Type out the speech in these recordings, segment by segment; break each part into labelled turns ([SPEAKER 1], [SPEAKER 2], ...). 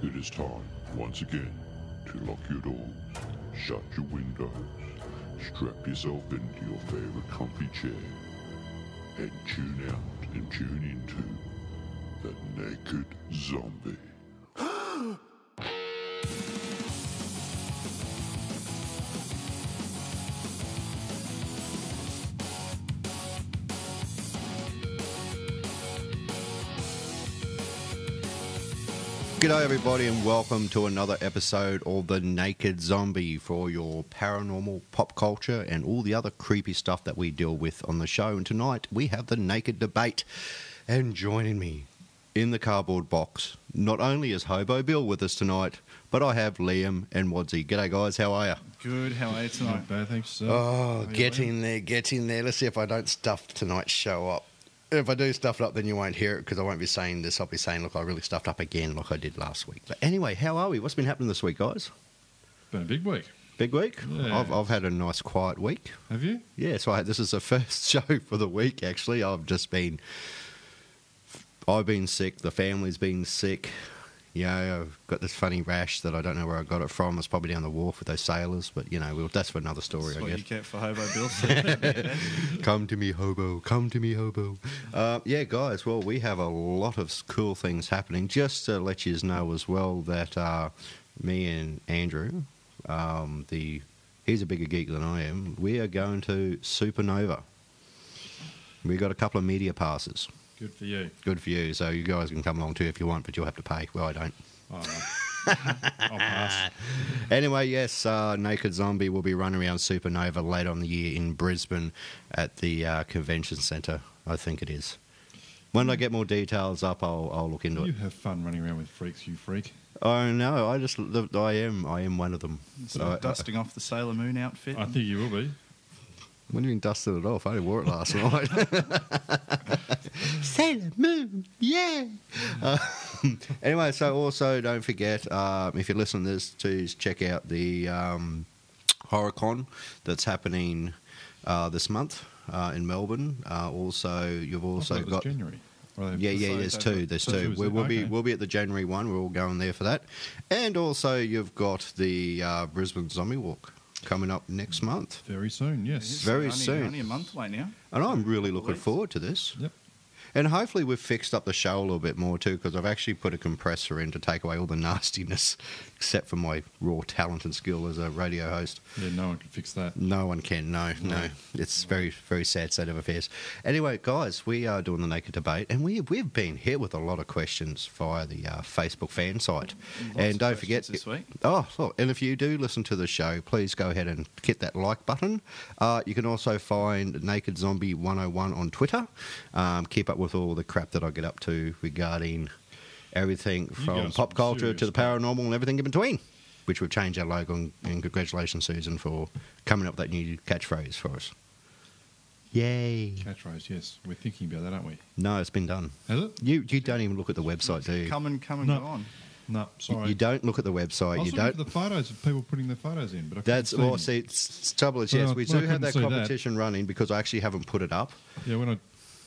[SPEAKER 1] It is time, once again, to lock your doors, shut your windows, strap yourself into your favorite comfy chair, and tune out and tune into The Naked Zombie.
[SPEAKER 2] G'day everybody and welcome to another episode of The Naked Zombie for your paranormal, pop culture and all the other creepy stuff that we deal with on the show. And tonight we have The Naked Debate, and joining me in the cardboard box, not only is Hobo Bill with us tonight, but I have Liam and Wadsy. G'day guys, how are you?
[SPEAKER 3] Good, how are you tonight?
[SPEAKER 4] Not bad, thanks, sir.
[SPEAKER 2] Oh, get in there. Let's see if I don't stuff tonight's show up. If I do stuff it up, then you won't hear it because I won't be saying this. I'll be saying, look, I really stuffed up again like I did last week. But anyway, how are we? What's been happening this week, guys?
[SPEAKER 4] Been a big week.
[SPEAKER 2] Big week?
[SPEAKER 4] Yeah.
[SPEAKER 2] I've had a nice quiet week.
[SPEAKER 4] Have you?
[SPEAKER 2] Yeah, so this is the first show for the week, actually. I've been sick. The family's been sick. You know, I've got this funny rash that I don't know where I got it from. It's probably down the wharf with those sailors, but, you know, that's for another story,
[SPEAKER 3] That's
[SPEAKER 2] I
[SPEAKER 3] what
[SPEAKER 2] guess.
[SPEAKER 3] you get for Hobo Bill.
[SPEAKER 2] Come to me, hobo. Come to me, hobo. Yeah, guys, well, we have a lot of cool things happening. Just to let you know as well that me and Andrew, he's a bigger geek than I am, we are going to Supernova. We got a couple of media passes.
[SPEAKER 4] Good for you.
[SPEAKER 2] Good for you. So you guys can come along too if you want, but you'll have to pay. Well, I don't.
[SPEAKER 4] Oh, I'll pass.
[SPEAKER 2] Anyway, yes, Naked Zombie will be running around Supernova later on the year in Brisbane at the convention centre, I think it is. When I get more details up, I'll look into
[SPEAKER 4] You
[SPEAKER 2] it.
[SPEAKER 4] have fun running around with freaks, you freak.
[SPEAKER 2] Oh no, I am one of them.
[SPEAKER 3] So dusting off the Sailor Moon outfit.
[SPEAKER 4] I think you will be.
[SPEAKER 2] When do you mean dusted it off? I only wore it last night. Sailor Moon, yeah. Anyway, so also don't forget, if you listen to this, to check out the HorrorCon that's happening this month in Melbourne. Also, you've also
[SPEAKER 4] I thought it was
[SPEAKER 2] got
[SPEAKER 4] January.
[SPEAKER 2] yeah. There's two.
[SPEAKER 4] So
[SPEAKER 2] We'll
[SPEAKER 4] okay.
[SPEAKER 2] be at the January one. We're all going there for that. And also, you've got the Brisbane Zombie Walk coming up next month.
[SPEAKER 4] Very soon, yes.
[SPEAKER 3] It's
[SPEAKER 2] very
[SPEAKER 3] only,
[SPEAKER 2] soon.
[SPEAKER 3] Only a month away now.
[SPEAKER 2] And I'm really looking
[SPEAKER 3] Believe.
[SPEAKER 2] forward to this.
[SPEAKER 4] Yep.
[SPEAKER 2] And hopefully we've fixed up the show a little bit more too, because I've actually put a compressor in to take away all the nastiness, except for my raw talent and skill as a radio host.
[SPEAKER 4] Yeah, no one can fix that.
[SPEAKER 2] No one can, no. It's very, very sad state of affairs. Anyway, guys, we are doing the Naked Debate, and we've been hit with a lot of questions via the Facebook fan site.
[SPEAKER 3] Lots
[SPEAKER 2] And
[SPEAKER 3] of
[SPEAKER 2] don't forget,
[SPEAKER 3] questions this week.
[SPEAKER 2] and if you do listen to the show, please go ahead and hit that like button. You can also find Naked Zombie 101 on Twitter. Keep up with all the crap that I get up to regarding everything from
[SPEAKER 4] got
[SPEAKER 2] pop
[SPEAKER 4] some
[SPEAKER 2] culture
[SPEAKER 4] serious
[SPEAKER 2] to the
[SPEAKER 4] stuff.
[SPEAKER 2] paranormal and everything in between, which we've changed our logo, and congratulations, Susan, for coming up with that new catchphrase for us. Yay.
[SPEAKER 4] Catchphrase, yes. We're thinking about that, aren't we?
[SPEAKER 2] No, it's been done.
[SPEAKER 4] Has it?
[SPEAKER 2] You don't even look at the website, do you?
[SPEAKER 3] Come and
[SPEAKER 4] No.
[SPEAKER 3] go on.
[SPEAKER 4] No, sorry.
[SPEAKER 2] You don't look at the website.
[SPEAKER 4] I was
[SPEAKER 2] You
[SPEAKER 4] looking
[SPEAKER 2] don't.
[SPEAKER 4] at the photos of people putting their photos in, but I
[SPEAKER 2] That's
[SPEAKER 4] couldn't
[SPEAKER 2] well.
[SPEAKER 4] see
[SPEAKER 2] See, it's trouble is,
[SPEAKER 4] Well,
[SPEAKER 2] yes, we
[SPEAKER 4] well, I
[SPEAKER 2] do have
[SPEAKER 4] couldn't
[SPEAKER 2] that
[SPEAKER 4] see that.
[SPEAKER 2] competition running because I actually haven't put it up.
[SPEAKER 4] them. Yeah, when I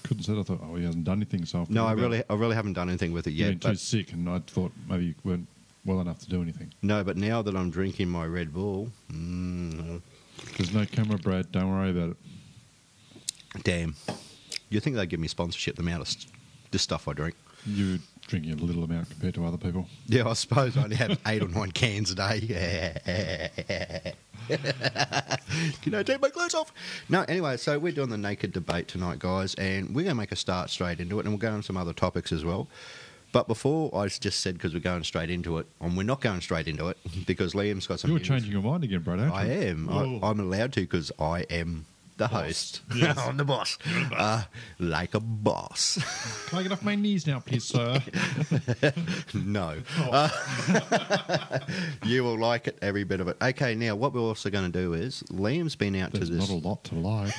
[SPEAKER 4] couldn't see it, I thought, oh, he hasn't done anything, so
[SPEAKER 2] No, I really haven't done anything with it
[SPEAKER 4] You've
[SPEAKER 2] yet.
[SPEAKER 4] been too
[SPEAKER 2] But
[SPEAKER 4] sick, and I thought maybe you weren't well enough to do anything.
[SPEAKER 2] no, but now that I'm drinking my Red Bull,
[SPEAKER 4] There's no camera, Brad. Don't worry about it.
[SPEAKER 2] damn, you think they'd give me sponsorship the amount of this stuff I drink?
[SPEAKER 4] You're drinking a little amount compared to other people.
[SPEAKER 2] Yeah, I suppose I only have 8 or 9 cans a day. Can I take my clothes off? No, anyway, so we're doing the Naked Debate tonight, guys, and we're going to make a start straight into it, and we'll go on some other topics as well. But before, I just said because we're going straight into it, and we're not going straight into it because Liam's got some
[SPEAKER 4] You're
[SPEAKER 2] news.
[SPEAKER 4] changing your mind again, Brad, aren't you?
[SPEAKER 2] I am.
[SPEAKER 4] Oh.
[SPEAKER 2] I'm allowed to because I am the host.
[SPEAKER 4] Yes.
[SPEAKER 2] I'm the boss. Like a boss.
[SPEAKER 4] Can I get off my knees now, please, sir?
[SPEAKER 2] No. You will like it, every bit of it. Okay, now what we're also going to do is Liam's been out
[SPEAKER 4] There's
[SPEAKER 2] to this.
[SPEAKER 4] not a lot to like.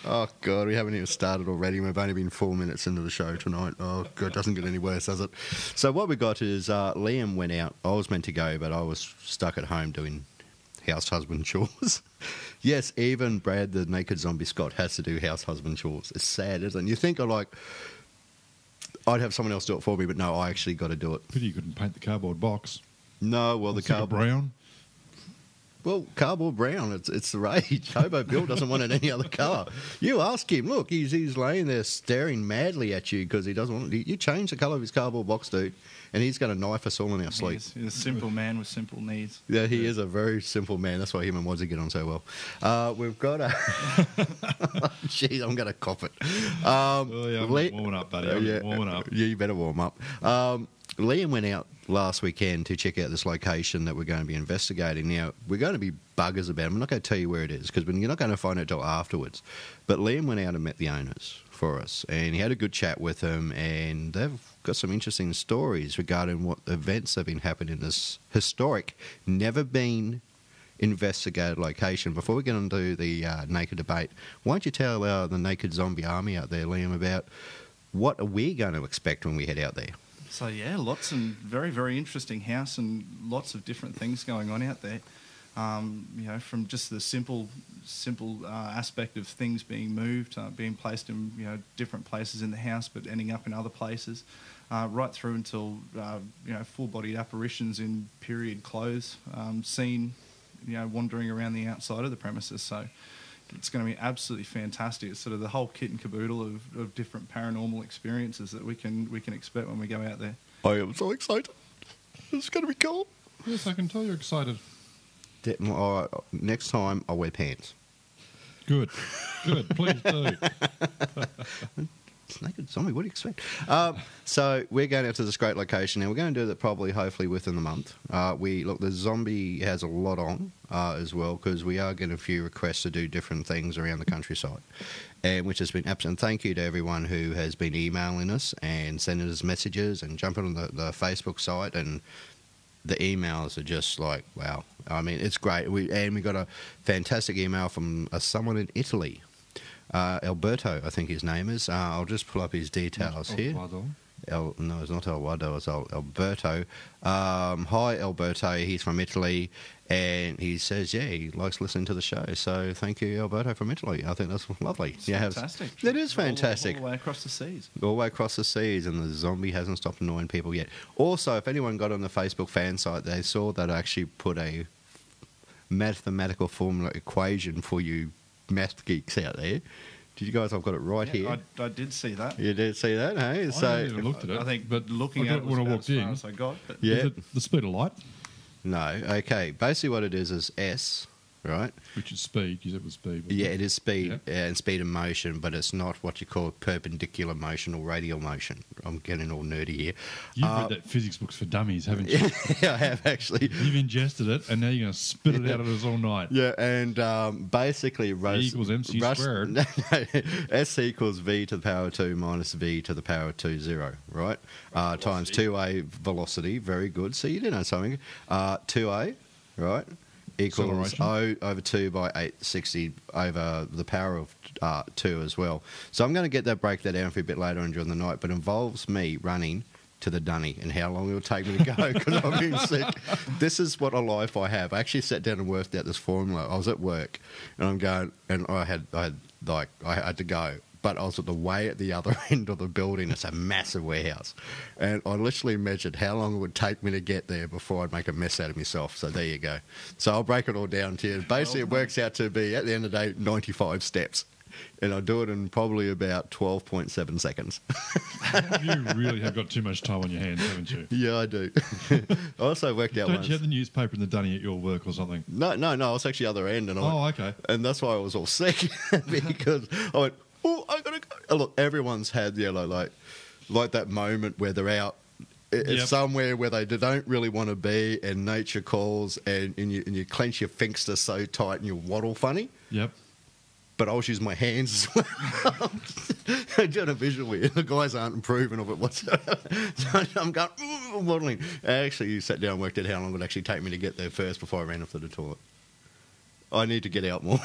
[SPEAKER 2] Oh, God, we haven't even started already. We've only been 4 minutes into the show tonight. Oh, God, it doesn't get any worse, does it? So what we got is Liam went out. I was meant to go, but I was stuck at home doing house husband chores. Yes, even Brad, the Naked Zombie Scott, has to do house husband chores. It's sad, isn't it? You think of like, I'd have someone else do it for me, but no, I actually got to do it.
[SPEAKER 4] Pity you couldn't paint the cardboard box.
[SPEAKER 2] No, well, the
[SPEAKER 4] Stick a
[SPEAKER 2] cardboard.
[SPEAKER 4] brown.
[SPEAKER 2] Well, cardboard brown, it's the rage. Hobo Bill doesn't want it any other colour. You ask him, look, he's laying there staring madly at you because he doesn't want it. You change the colour of his cardboard box, dude, and he's going to knife us all in our sleep.
[SPEAKER 3] He's a simple man with simple needs.
[SPEAKER 2] Yeah, he is a very simple man. That's why him and Wazzy get on so well. We've got a... Jeez, I'm going to cop it.
[SPEAKER 4] Oh, yeah, I'm warming up, buddy. I'm warming up.
[SPEAKER 2] Yeah, you better warm up. Liam went out last weekend to check out this location that we're going to be investigating. Now, we're going to be buggers about it. I'm not going to tell you where it is because you're not going to find it till afterwards. But Liam went out and met the owners for us, and he had a good chat with them, and they've got some interesting stories regarding what events have been happening in this historic, never been investigated location. Before we get into the naked debate, why don't you tell the naked zombie army out there, Liam, about what are we going to expect when we head out there?
[SPEAKER 3] So yeah, lots and very, very interesting house and lots of different things going on out there. From just the simple aspect of things being moved, being placed in different places in the house, but ending up in other places, right through until full-bodied apparitions in period clothes, seen wandering around the outside of the premises. So it's going to be absolutely fantastic. It's sort of the whole kit and caboodle of different paranormal experiences that we can expect when we go out there.
[SPEAKER 2] I am so excited. It's going to be cool.
[SPEAKER 4] Yes, I can tell you're excited.
[SPEAKER 2] All right, next time I'll wear pants.
[SPEAKER 4] Good. Please do.
[SPEAKER 2] It's naked zombie. What do you expect? So we're going out to this great location, and we're going to do that probably, hopefully, within the month. The zombie has a lot on as well because we are getting a few requests to do different things around the countryside, and which has been absolute. Thank you to everyone who has been emailing us and sending us messages and jumping on the Facebook site, and the emails are just like wow. I mean, it's great. We got a fantastic email from someone in Italy. Alberto, I think his name is. I'll just pull up his details here. No, it's not Alvaro, it's Alberto. Hi, Alberto. He's from Italy, and he says, he likes listening to the show. So thank you, Alberto, from Italy. I think that's lovely.
[SPEAKER 3] It's fantastic.
[SPEAKER 2] It is fantastic.
[SPEAKER 3] All the way across the seas.
[SPEAKER 2] All the way across the seas, and the zombie hasn't stopped annoying people yet. Also, if anyone got on the Facebook fan site, they saw that I actually put a mathematical formula equation for you math geeks out there. Did you guys? I've got it right here.
[SPEAKER 3] I did see that.
[SPEAKER 2] You did see that, hey?
[SPEAKER 4] I haven't even looked at it.
[SPEAKER 3] I think,
[SPEAKER 4] but
[SPEAKER 3] looking at it was
[SPEAKER 4] when I
[SPEAKER 3] about
[SPEAKER 4] walked
[SPEAKER 3] as far
[SPEAKER 4] in,
[SPEAKER 3] as I got. But
[SPEAKER 2] Yeah.
[SPEAKER 4] is it the speed of light,
[SPEAKER 2] No, okay. Basically, what it is S, right?
[SPEAKER 4] which is speed. You said it was speed. wasn't
[SPEAKER 2] Yeah, it is speed
[SPEAKER 4] Yeah.
[SPEAKER 2] and speed of motion, but it's not what you call perpendicular motion or radial motion. I'm getting all nerdy here.
[SPEAKER 4] You've read that physics books for dummies, haven't you?
[SPEAKER 2] Yeah, I have actually.
[SPEAKER 4] You've ingested it, and now you're going to spit it out at us all night.
[SPEAKER 2] Yeah, and basically
[SPEAKER 4] E equals MC squared.
[SPEAKER 2] No, S equals V to the power of 2 minus V to the power of 2, 0, right? Times 2A velocity, very good. So you did know something. 2A, right, equals O over 2 by 860 over the power of 2 as well. So I'm going to break that down for a bit later on during the night, but it involves me running to the dunny and how long it will take me to go because I've been sick. This is what a life I have. I actually sat down and worked out this formula. I was at work and I'm going, and I had to go, but I was way at the other end of the building. It's a massive warehouse, and I literally measured how long it would take me to get there before I'd make a mess out of myself. So there you go. So I'll break it all down to you. Basically, it works out to be at the end of the day 95 steps. And I do it in probably about 12.7 seconds.
[SPEAKER 4] You really have got too much time on your hands, haven't you?
[SPEAKER 2] Yeah, I do. I also worked out
[SPEAKER 4] Don't
[SPEAKER 2] once.
[SPEAKER 4] you have the newspaper in the dunny at your work or something?
[SPEAKER 2] No, I was actually other end. And
[SPEAKER 4] Okay.
[SPEAKER 2] And that's why I was all sick, because I went, oh, I got to go. And look, everyone's had, like that moment where they're out. It's somewhere where they don't really want to be, and nature calls, and you clench your fingers so tight and you waddle funny.
[SPEAKER 4] Yep.
[SPEAKER 2] But I was using my hands as well. I'm doing a visual here. The guys aren't improving of it whatsoever. So I'm going, waddling. I actually sat down and worked out how long it would actually take me to get there first before I ran off to the toilet. I need to get out more.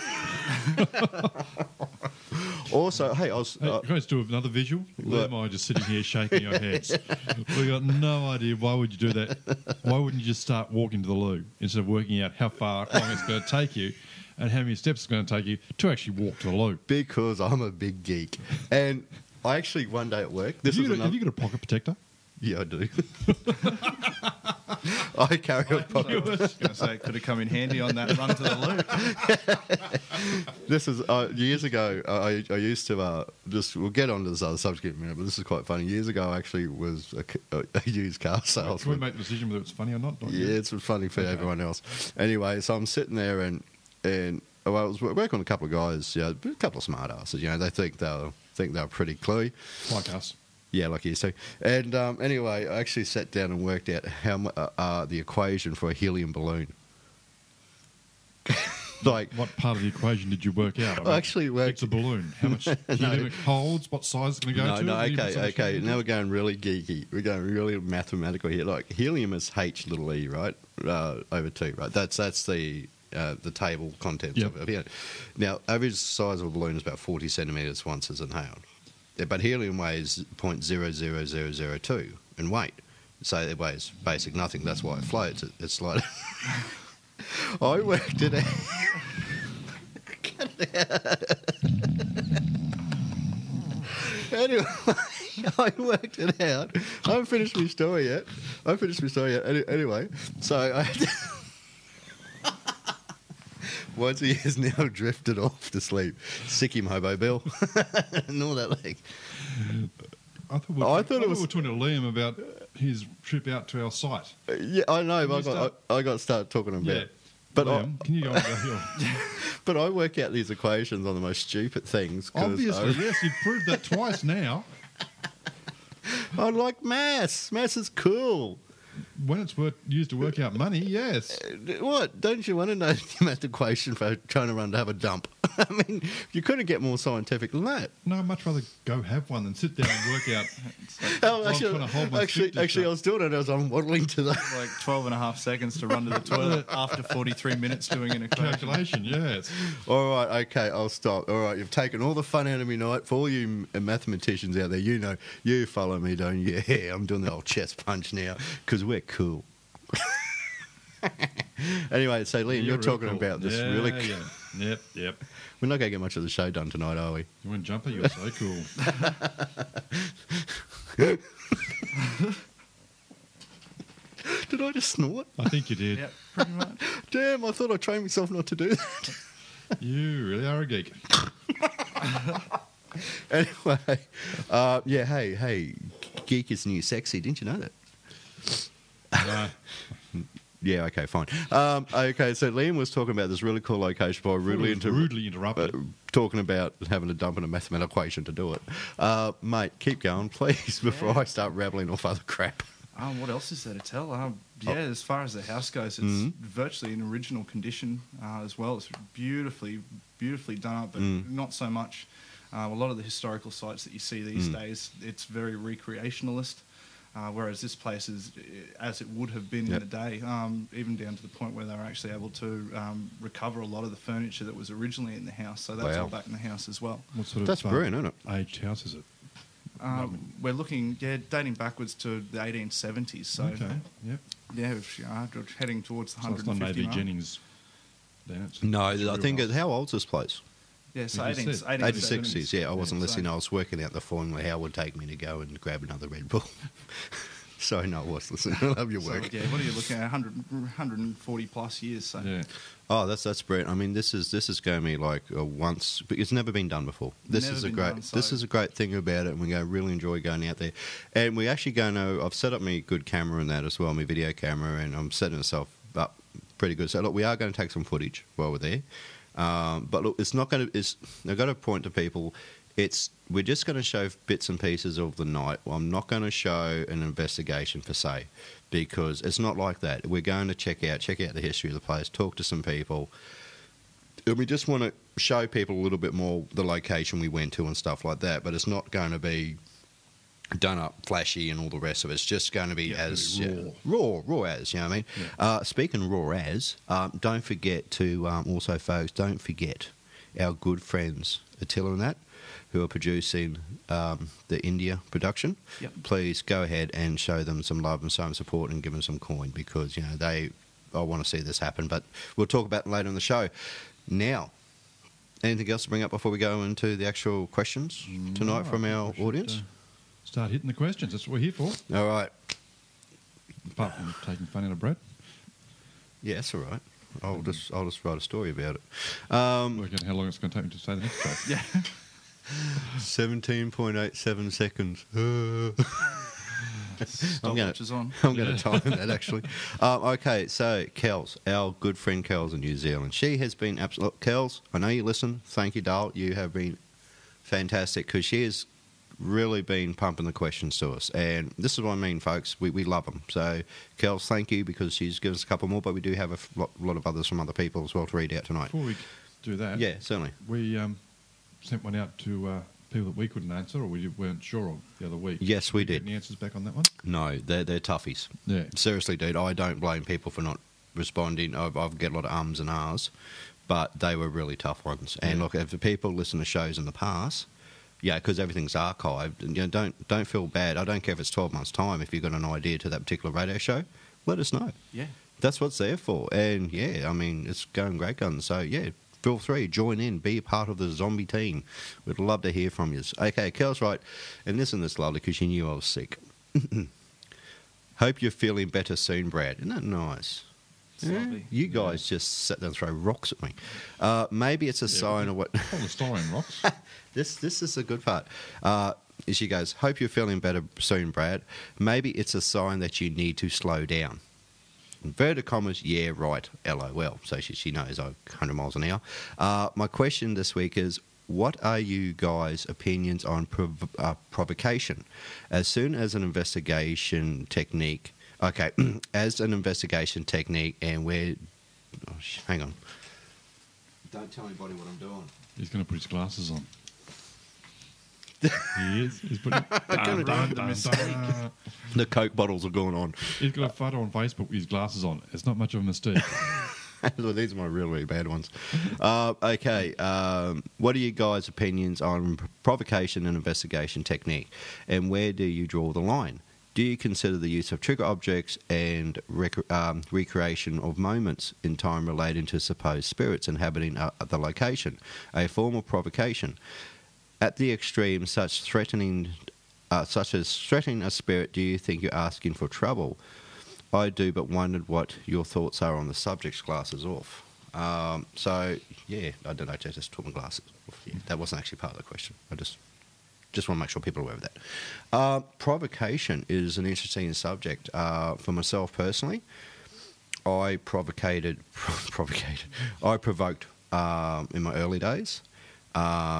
[SPEAKER 2] Also, hey, I was...
[SPEAKER 4] Hey, can I just do another visual? Why am I just sitting here shaking our heads? We got no idea. Why would you do that? Why wouldn't you just start walking to the loo instead of working out how long it's going to take you and how many steps it's going to take you to actually walk to the loo?
[SPEAKER 2] Because I'm a big geek. And I actually one day at work. This
[SPEAKER 4] Have
[SPEAKER 2] is
[SPEAKER 4] you,
[SPEAKER 2] another.
[SPEAKER 4] have you got a pocket protector?
[SPEAKER 2] Yeah, I do. I carry a pocket.
[SPEAKER 3] I was going to say it could have come in handy on that run to the loo.
[SPEAKER 2] This is years ago. I used to just. We'll get on to this other subject in a minute, but this is quite funny. Years ago, I actually was a used car
[SPEAKER 4] Can we
[SPEAKER 2] salesman.
[SPEAKER 4] make the decision whether it's funny or not? Not
[SPEAKER 2] Yeah,
[SPEAKER 4] yet.
[SPEAKER 2] it's funny for everyone else. Anyway, so I'm sitting there and I was working with a couple of guys, a couple of smart asses. They think they're pretty cluey.
[SPEAKER 4] Like us.
[SPEAKER 2] Yeah, like you say. And anyway, I actually sat down and worked out how the equation for a helium balloon. Like,
[SPEAKER 4] What part of the equation did you work out?
[SPEAKER 2] I actually worked.
[SPEAKER 4] It's a balloon. How much helium it holds? What size it's going to go to?
[SPEAKER 2] No,
[SPEAKER 4] What do you put so much
[SPEAKER 2] okay.
[SPEAKER 4] helium
[SPEAKER 2] Now
[SPEAKER 4] into?
[SPEAKER 2] we're going really geeky. We're going really mathematical here. Like helium is H little e, right? Over 2, right? That's the table contents
[SPEAKER 4] Yep.
[SPEAKER 2] of it. Yeah. Now, average size of a balloon is about 40 centimetres once it's inhaled. Yeah, but helium weighs 0.00002 in weight. So it weighs basic nothing. That's why it floats. It's like... I worked it out. Anyway, I worked it out. I haven't finished my story yet. Anyway, so I had to once he has now drifted off to sleep. Sick him, Hobo Bill. And all that, like...
[SPEAKER 4] I thought we were talking to Liam about his trip out to our site.
[SPEAKER 2] Yeah, I know, but
[SPEAKER 4] Can you
[SPEAKER 2] I got to start talking about
[SPEAKER 4] Yeah.
[SPEAKER 2] it. But
[SPEAKER 4] Liam, can you go on about your...
[SPEAKER 2] But I work out these equations on the most stupid things. 'cause
[SPEAKER 4] Obviously, yes, you've proved that twice now.
[SPEAKER 2] I like maths. Maths is cool.
[SPEAKER 4] When it's used to work out money, yes.
[SPEAKER 2] What? Don't you want to know the math equation for trying to have a dump? I mean, you couldn't get more scientific than that.
[SPEAKER 4] No, I'd much rather go have one than sit down and work out.
[SPEAKER 2] Oh,
[SPEAKER 4] I'm trying to hold my feet to
[SPEAKER 2] actually, I
[SPEAKER 4] shut.
[SPEAKER 2] was doing it as I'm waddling to the...
[SPEAKER 3] Like 12 and a half seconds to run to the toilet after 43 minutes doing an equation.
[SPEAKER 4] Calculation, yes.
[SPEAKER 2] All right, okay, I'll stop. All right, you've taken all the fun out of me night. For all you mathematicians out there, you follow me, don't you? Yeah, I'm doing the old chest punch now because we're cool. Anyway, so Liam, you're
[SPEAKER 4] real
[SPEAKER 2] talking
[SPEAKER 4] cool.
[SPEAKER 2] about this
[SPEAKER 4] Yeah,
[SPEAKER 2] really...
[SPEAKER 4] Yeah. Yep.
[SPEAKER 2] We're not going to get much of the show done tonight, are we?
[SPEAKER 4] You want jumper? You're so cool.
[SPEAKER 2] Did I just snort?
[SPEAKER 4] I think you did.
[SPEAKER 3] Yeah, pretty much.
[SPEAKER 2] Damn, I thought I trained myself not to do that.
[SPEAKER 4] You really are a geek.
[SPEAKER 2] Anyway, hey, geek is new sexy. Didn't you know that?
[SPEAKER 4] No,
[SPEAKER 2] Yeah, okay, fine. Okay, so Liam was talking about this really cool location by rudely
[SPEAKER 4] interrupted.
[SPEAKER 2] talking about having to dump in a mathematical equation to do it. Mate, keep going, please, before I start rattling off other crap.
[SPEAKER 3] What else is there to tell? As far as the house goes, it's virtually in original condition as well. It's beautifully done up, but not so much. A lot of the historical sites that you see these days, it's very recreationalist, whereas this place is as it would have been in the day, even down to the point where they were actually able to recover a lot of the furniture that was originally in the house. So that's
[SPEAKER 2] Wow.
[SPEAKER 3] all back in the house as well.
[SPEAKER 4] What sort of
[SPEAKER 2] That's brilliant, isn't it?
[SPEAKER 4] aged house is it?
[SPEAKER 3] We're looking, dating backwards to the 1870s. So,
[SPEAKER 4] Okay. Yep.
[SPEAKER 3] we're heading towards the
[SPEAKER 4] So it's not
[SPEAKER 3] 150
[SPEAKER 4] maybe
[SPEAKER 3] mark.
[SPEAKER 4] Jennings. Then it's
[SPEAKER 2] No,
[SPEAKER 4] it's
[SPEAKER 2] I
[SPEAKER 4] real
[SPEAKER 2] think
[SPEAKER 4] old.
[SPEAKER 2] how old's this place?
[SPEAKER 3] Yeah, so
[SPEAKER 4] You just
[SPEAKER 3] 18,
[SPEAKER 4] said.
[SPEAKER 2] 86s, yeah. I wasn't
[SPEAKER 3] so-
[SPEAKER 2] listening. I was working out the formula how it would take me to go and grab another Red Bull. Sorry, no, I was listening. I love your
[SPEAKER 3] So,
[SPEAKER 2] work.
[SPEAKER 3] what are you looking at? 140 plus years. So
[SPEAKER 4] Yeah.
[SPEAKER 2] Oh, that's brilliant. I mean, this is going to be like a once. It's never been done before. This
[SPEAKER 3] Never
[SPEAKER 2] is a
[SPEAKER 3] been
[SPEAKER 2] great.
[SPEAKER 3] done, so-
[SPEAKER 2] This is a great thing about it, and we're going to really enjoy going out there. And we actually going to. I've set up my good camera and that as well, my video camera, and I'm setting myself up pretty good. So look, we are going to take some footage while we're there. But look, it's not going to. I've got to point to people. We're just going to show bits and pieces of the night. I'm not going to show an investigation per se, because it's not like that. We're going to check out the history of the place, talk to some people, and we just want to show people a little bit more the location we went to and stuff like that. But it's not going to be done up flashy and all the rest of it. It's just going to be as raw as, you know what I mean?
[SPEAKER 4] Yeah.
[SPEAKER 2] Speaking of raw as, don't forget to also, folks, don't forget our good friends Attila and that, who are producing the India production.
[SPEAKER 3] Yep.
[SPEAKER 2] Please go ahead and show them some love and some support and give them some coin, because I want to see this happen. But we'll talk about it later in the show. Now, Anything else to bring up before we go into the actual questions tonight from our audience?
[SPEAKER 4] Start hitting the questions. That's what we're here for.
[SPEAKER 2] All right.
[SPEAKER 4] Apart from taking fun out of Brad.
[SPEAKER 2] Yeah, that's all right. I'll just write a story about it.
[SPEAKER 4] Work out how long it's going to take me to say the next joke.
[SPEAKER 3] Yeah.
[SPEAKER 2] 17.87 seconds.
[SPEAKER 3] Stopwatch is on.
[SPEAKER 2] I'm going to time that, actually. Okay, so Kels, our good friend Kels in New Zealand. She has been absolute. Kels, I know you listen. Thank you, Dale. You have been fantastic because she has really been pumping the questions to us. And this is what I mean, folks. We love them. So, Kels, thank you because she's given us a couple more, but we do have a lot of others from other people as well to read out tonight.
[SPEAKER 4] Before we do that,
[SPEAKER 2] Yeah, certainly.
[SPEAKER 4] we sent one out to people that we couldn't answer or we weren't sure of the other week.
[SPEAKER 2] Yes, we
[SPEAKER 4] Did you get
[SPEAKER 2] did.
[SPEAKER 4] any answers back on that one?
[SPEAKER 2] No, they're toughies.
[SPEAKER 4] Yeah.
[SPEAKER 2] Seriously, dude, I don't blame people for not responding. I've get a lot of ums and ahs, but they were really tough ones. And
[SPEAKER 4] Yeah.
[SPEAKER 2] look, if the people listen to shows in the past, yeah, because everything's archived, and, you know, don't feel bad. I don't care if it's 12 months' time. If you've got an idea to that particular radio show, let us know.
[SPEAKER 3] Yeah.
[SPEAKER 2] That's what it's there for. And yeah, I mean, it's going great guns. So yeah, feel free, join in, be a part of the zombie team. We'd love to hear from you. Okay, Kel's right. And listen to this, lovely, because she knew I was sick. Hope you're feeling better soon, Brad. Isn't that nice?
[SPEAKER 3] It's lovely.
[SPEAKER 2] You guys just sit there and throw rocks at me. Maybe it's a sign of what...
[SPEAKER 4] Polystyrene rocks.
[SPEAKER 2] This is a good part. She goes, hope you're feeling better soon, Brad. Maybe it's a sign that you need to slow down. Inverted commas, yeah, right, LOL. So she knows 100 miles an hour. My question this week is, what are you guys' opinions on provocation? As soon as an investigation technique... Okay, as an investigation technique and where... Oh, hang on. Don't tell anybody what I'm doing.
[SPEAKER 4] He's going to put his glasses on. He is. He's putting.
[SPEAKER 2] Gonna do the
[SPEAKER 3] mistake.
[SPEAKER 2] The Coke bottles are going on.
[SPEAKER 4] He's got a photo on Facebook with his glasses on. It's not much of a mistake.
[SPEAKER 2] Well, these are my really bad ones. Okay, what are you guys' opinions on provocation and investigation technique, and where do you draw the line? Do you consider the use of trigger objects and recreation of moments in time relating to supposed spirits inhabiting the location a form of provocation? At the extreme, such as threatening a spirit, do you think you're asking for trouble? I do, but wondered what your thoughts are on the subject's glasses off. So, yeah, I don't know, I just took my glasses off. Yeah, that wasn't actually part of the question. I just want to make sure people are aware of that. Provocation is an interesting subject. For myself personally, I provoked in my early days.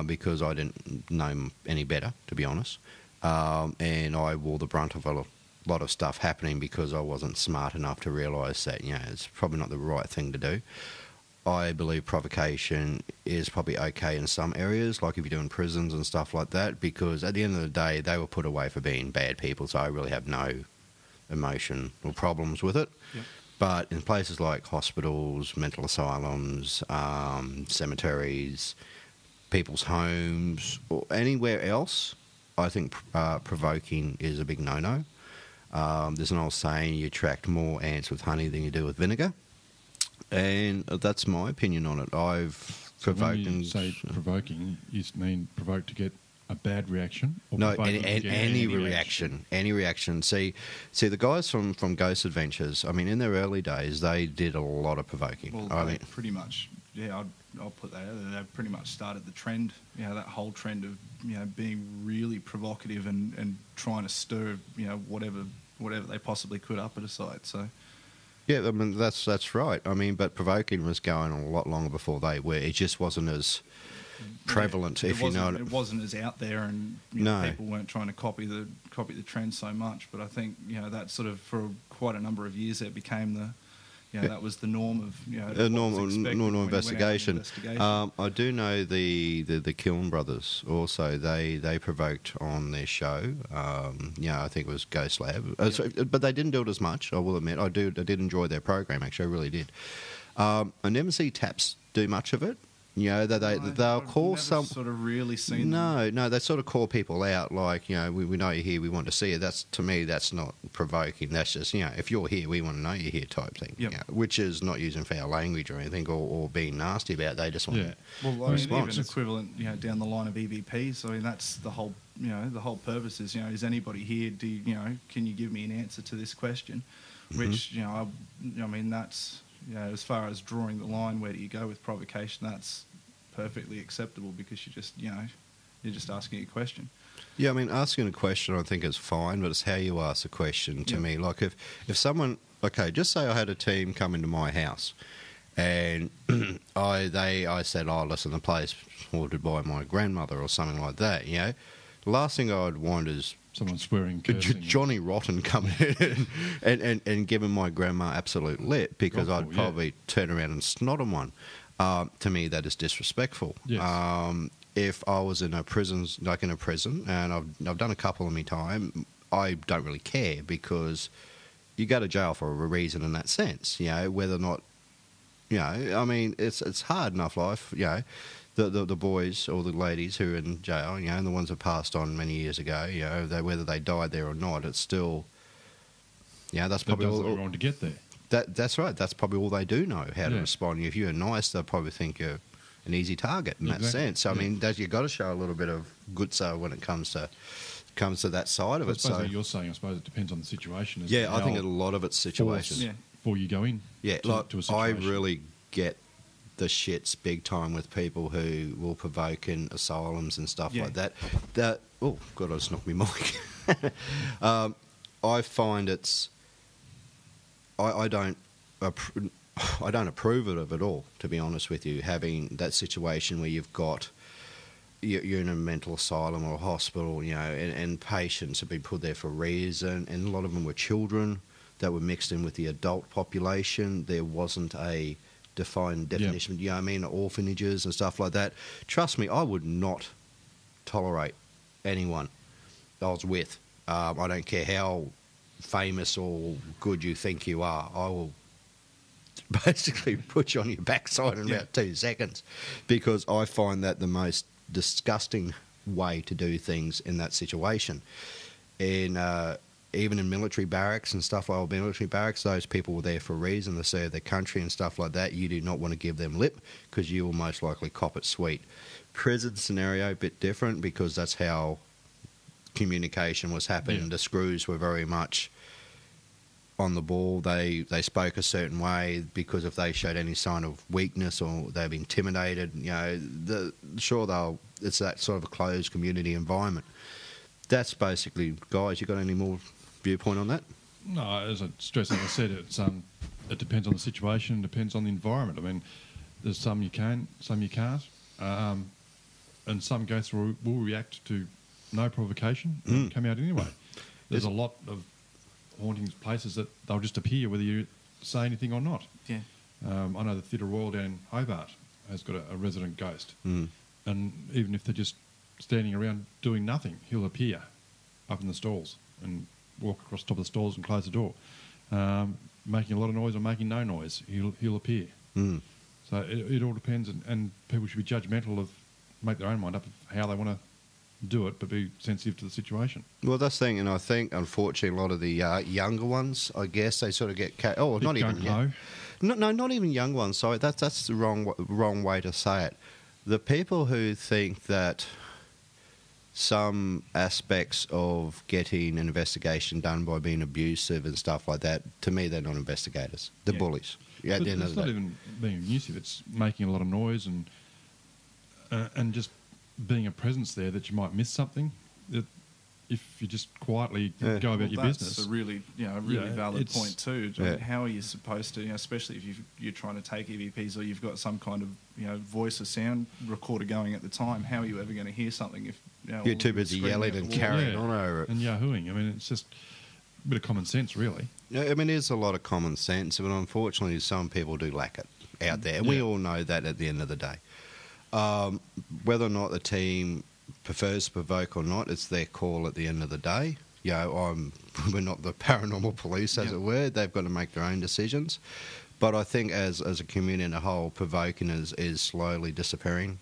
[SPEAKER 2] Because I didn't know any better, to be honest. And I wore the brunt of a lot of stuff happening because I wasn't smart enough to realise that, you know, it's probably not the right thing to do. I believe provocation is probably okay in some areas, like if you're doing prisons and stuff like that, because at the end of the day, they were put away for being bad people, so I really have no emotion or problems with it.
[SPEAKER 3] Yep.
[SPEAKER 2] But in places like hospitals, mental asylums, cemeteries, people's homes, or anywhere else, I think provoking is a big no-no. There's an old saying, you attract more ants with honey than you do with vinegar. And that's my opinion on it. I've
[SPEAKER 4] So
[SPEAKER 2] provoked...
[SPEAKER 4] when you say provoking, you mean provoke to get a bad reaction? Or
[SPEAKER 2] No,
[SPEAKER 4] provoking to get
[SPEAKER 2] any reaction. Any reaction. See, the guys from Ghost Adventures, I mean, in their early days, they did a lot of provoking.
[SPEAKER 3] Well,
[SPEAKER 2] I
[SPEAKER 3] they
[SPEAKER 2] mean,
[SPEAKER 3] pretty much, yeah, I'll put that out there. They pretty much started the trend, you know, that whole trend of, you know, being really provocative and trying to stir, you know, whatever they possibly could up at a site. So,
[SPEAKER 2] yeah, I mean, that's right. I mean, but provoking was going on a lot longer before they were. It just wasn't as prevalent, if you know.
[SPEAKER 3] It wasn't as out there, and
[SPEAKER 2] No.
[SPEAKER 3] people weren't trying to copy the trend so much. But I think, you know, that sort of for quite a number of years it became the, you know, that was the norm of, you know,
[SPEAKER 2] Normal investigation.
[SPEAKER 3] investigation.
[SPEAKER 2] I do know the Kiln brothers also. They provoked on their show. I think it was Ghost Lab, but they didn't do it as much. I will admit. I did enjoy their program. Actually, I really did. I never see Taps do much of it. You know, they'll
[SPEAKER 3] I've
[SPEAKER 2] call
[SPEAKER 3] never
[SPEAKER 2] some.
[SPEAKER 3] sort of really seen them.
[SPEAKER 2] No, they sort of call people out like, you know, we know you're here, we want to see you. That's, to me, that's not provoking. That's just, you know, if you're here, we want to know you're here type thing.
[SPEAKER 3] Yep.
[SPEAKER 2] You know, which is not using foul language or anything or being nasty about it. They just want
[SPEAKER 4] Yeah.
[SPEAKER 3] Well, I mean,
[SPEAKER 2] response.
[SPEAKER 3] even equivalent, you know, down the line of EVPs. I mean, that's the whole, you know, the whole purpose is, you know, is anybody here? Do you know? Can you give me an answer to this question? Which, you know, I mean, that's, you know, as far as drawing the line, where do you go with provocation? That's perfectly acceptable because you just, you know, you're just asking a question.
[SPEAKER 2] Yeah, I mean, asking a question I think is fine, but it's how you ask the question to
[SPEAKER 3] Yep.
[SPEAKER 2] me. Like if someone, okay, just say I had a team come into my house and I said, oh, listen, the place was ordered by my grandmother or something like that, you know. The last thing I'd want is
[SPEAKER 4] Someone swearing, cursing.
[SPEAKER 2] Johnny Rotten coming in and giving my grandma absolute lip because
[SPEAKER 4] Awful,
[SPEAKER 2] I'd probably turn around and snot on one. To me, that is disrespectful.
[SPEAKER 4] Yes.
[SPEAKER 2] If I was in a prison, and I've done a couple in my time, I don't really care because you go to jail for a reason in that sense. You know, whether or not, you know, I mean, it's hard enough life. You know, the boys or the ladies who are in jail, you know, and the ones that passed on many years ago, you know, whether they died there or not, it's still, yeah, that's
[SPEAKER 4] That
[SPEAKER 2] probably
[SPEAKER 4] does
[SPEAKER 2] all.
[SPEAKER 4] look wrong to get there.
[SPEAKER 2] That's right. That's probably all they do know how to
[SPEAKER 4] Yeah.
[SPEAKER 2] respond. If you're nice, they'll probably think you're an easy target in that
[SPEAKER 4] Exactly.
[SPEAKER 2] sense. So, I
[SPEAKER 4] Yeah.
[SPEAKER 2] mean, you've got to show a little bit of goodso when it comes to that side of
[SPEAKER 4] I
[SPEAKER 2] it.
[SPEAKER 4] suppose
[SPEAKER 2] So,
[SPEAKER 4] what you're saying, I suppose it depends on the situation. as
[SPEAKER 2] yeah,
[SPEAKER 4] to
[SPEAKER 2] I think
[SPEAKER 4] how
[SPEAKER 2] a lot of it's situations.
[SPEAKER 3] Yeah.
[SPEAKER 4] before you go in.
[SPEAKER 2] Yeah,
[SPEAKER 4] to,
[SPEAKER 2] like
[SPEAKER 4] to a
[SPEAKER 2] I
[SPEAKER 4] situation.
[SPEAKER 2] really get the shits big time with people who will provoke in asylums and stuff
[SPEAKER 3] Yeah.
[SPEAKER 2] like that. That oh god, I just knocked my mic. I find it's I don't approve of it at all. To be honest with you, having that situation where you've got you're in a mental asylum or a hospital, you know, and patients have been put there for a reason, and a lot of them were children that were mixed in with the adult population. There wasn't a defined definition, you know what I mean, orphanages and stuff like that. Trust me, I would not tolerate anyone I was with. I don't care how famous or good you think you are, I will basically put you on your backside in about 2 seconds because I find that the most disgusting way to do things in that situation. Even in military barracks and stuff like old military barracks, those people were there for a reason, to serve their country and stuff like that. You do not want to give them lip because you will most likely cop it sweet. Prison scenario, a bit different because that's how communication was happening.
[SPEAKER 4] Yeah.
[SPEAKER 2] The screws were very much on the ball. They spoke a certain way because if they showed any sign of weakness or they've been intimidated, you know, it's that sort of a closed community environment. That's basically, guys, you got any more viewpoint on that?
[SPEAKER 4] No, as I stress, like I said, it depends on the situation, depends on the environment. I mean, there's some you can, some you can't, and some ghosts will react to no provocation and come out anyway. There's a lot of hauntings places that they'll just appear whether you say anything or not.
[SPEAKER 3] Yeah.
[SPEAKER 4] I know the Theatre Royal down in Hobart has got a resident ghost, and even if they're just standing around doing nothing, he'll appear up in the stalls and walk across the top of the stalls and close the door. Making a lot of noise or making no noise, he'll appear. So it all depends, and people should be judgmental make their own mind up of how they want to do it, but be sensitive to the situation.
[SPEAKER 2] Well, that's the thing, and I think, unfortunately, a lot of the younger ones, I guess, they sort of get... not even... No, not even young ones. Sorry, that's the wrong way to say it. The people who think that some aspects of getting an investigation done by being abusive and stuff like that, to me, they're not investigators. They're bullies. Yeah, at the end of
[SPEAKER 4] It's
[SPEAKER 2] the
[SPEAKER 4] not
[SPEAKER 2] day.
[SPEAKER 4] even being abusive. It's making a lot of noise and just being a presence there that you might miss something. That if you just quietly go about your
[SPEAKER 3] that's
[SPEAKER 4] business.
[SPEAKER 3] a really, valid
[SPEAKER 4] it's-
[SPEAKER 3] point too.
[SPEAKER 2] Yeah.
[SPEAKER 3] How are you supposed to, especially if you're trying to take EVPs or you've got some kind of, voice or sound recorder going at the time? How are you ever going to hear something if
[SPEAKER 2] You're too busy
[SPEAKER 3] screaming
[SPEAKER 2] yelling
[SPEAKER 3] at the
[SPEAKER 2] and
[SPEAKER 3] wall?
[SPEAKER 2] carrying on over it.
[SPEAKER 4] and yahooing. I mean, it's just a bit of common sense, really.
[SPEAKER 2] Yeah, I mean, there's a lot of common sense, but unfortunately, some people do lack it out there, and we
[SPEAKER 4] Yeah.
[SPEAKER 2] all know that at the end of the day. Whether or not the team prefers to provoke or not, it's their call at the end of the day. we're not the paranormal police, as it were. They've got to make their own decisions. But I think as a community in a whole, provoking is slowly disappearing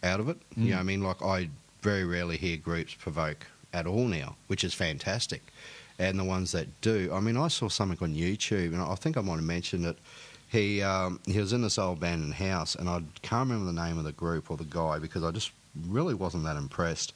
[SPEAKER 2] out of it. You know what I mean? Like, I very rarely hear groups provoke at all now, which is fantastic. And the ones that do, I mean, I saw something on YouTube, and I think I might have mentioned it. He was in this old abandoned house, and I can't remember the name of the group or the guy because I just really wasn't that impressed.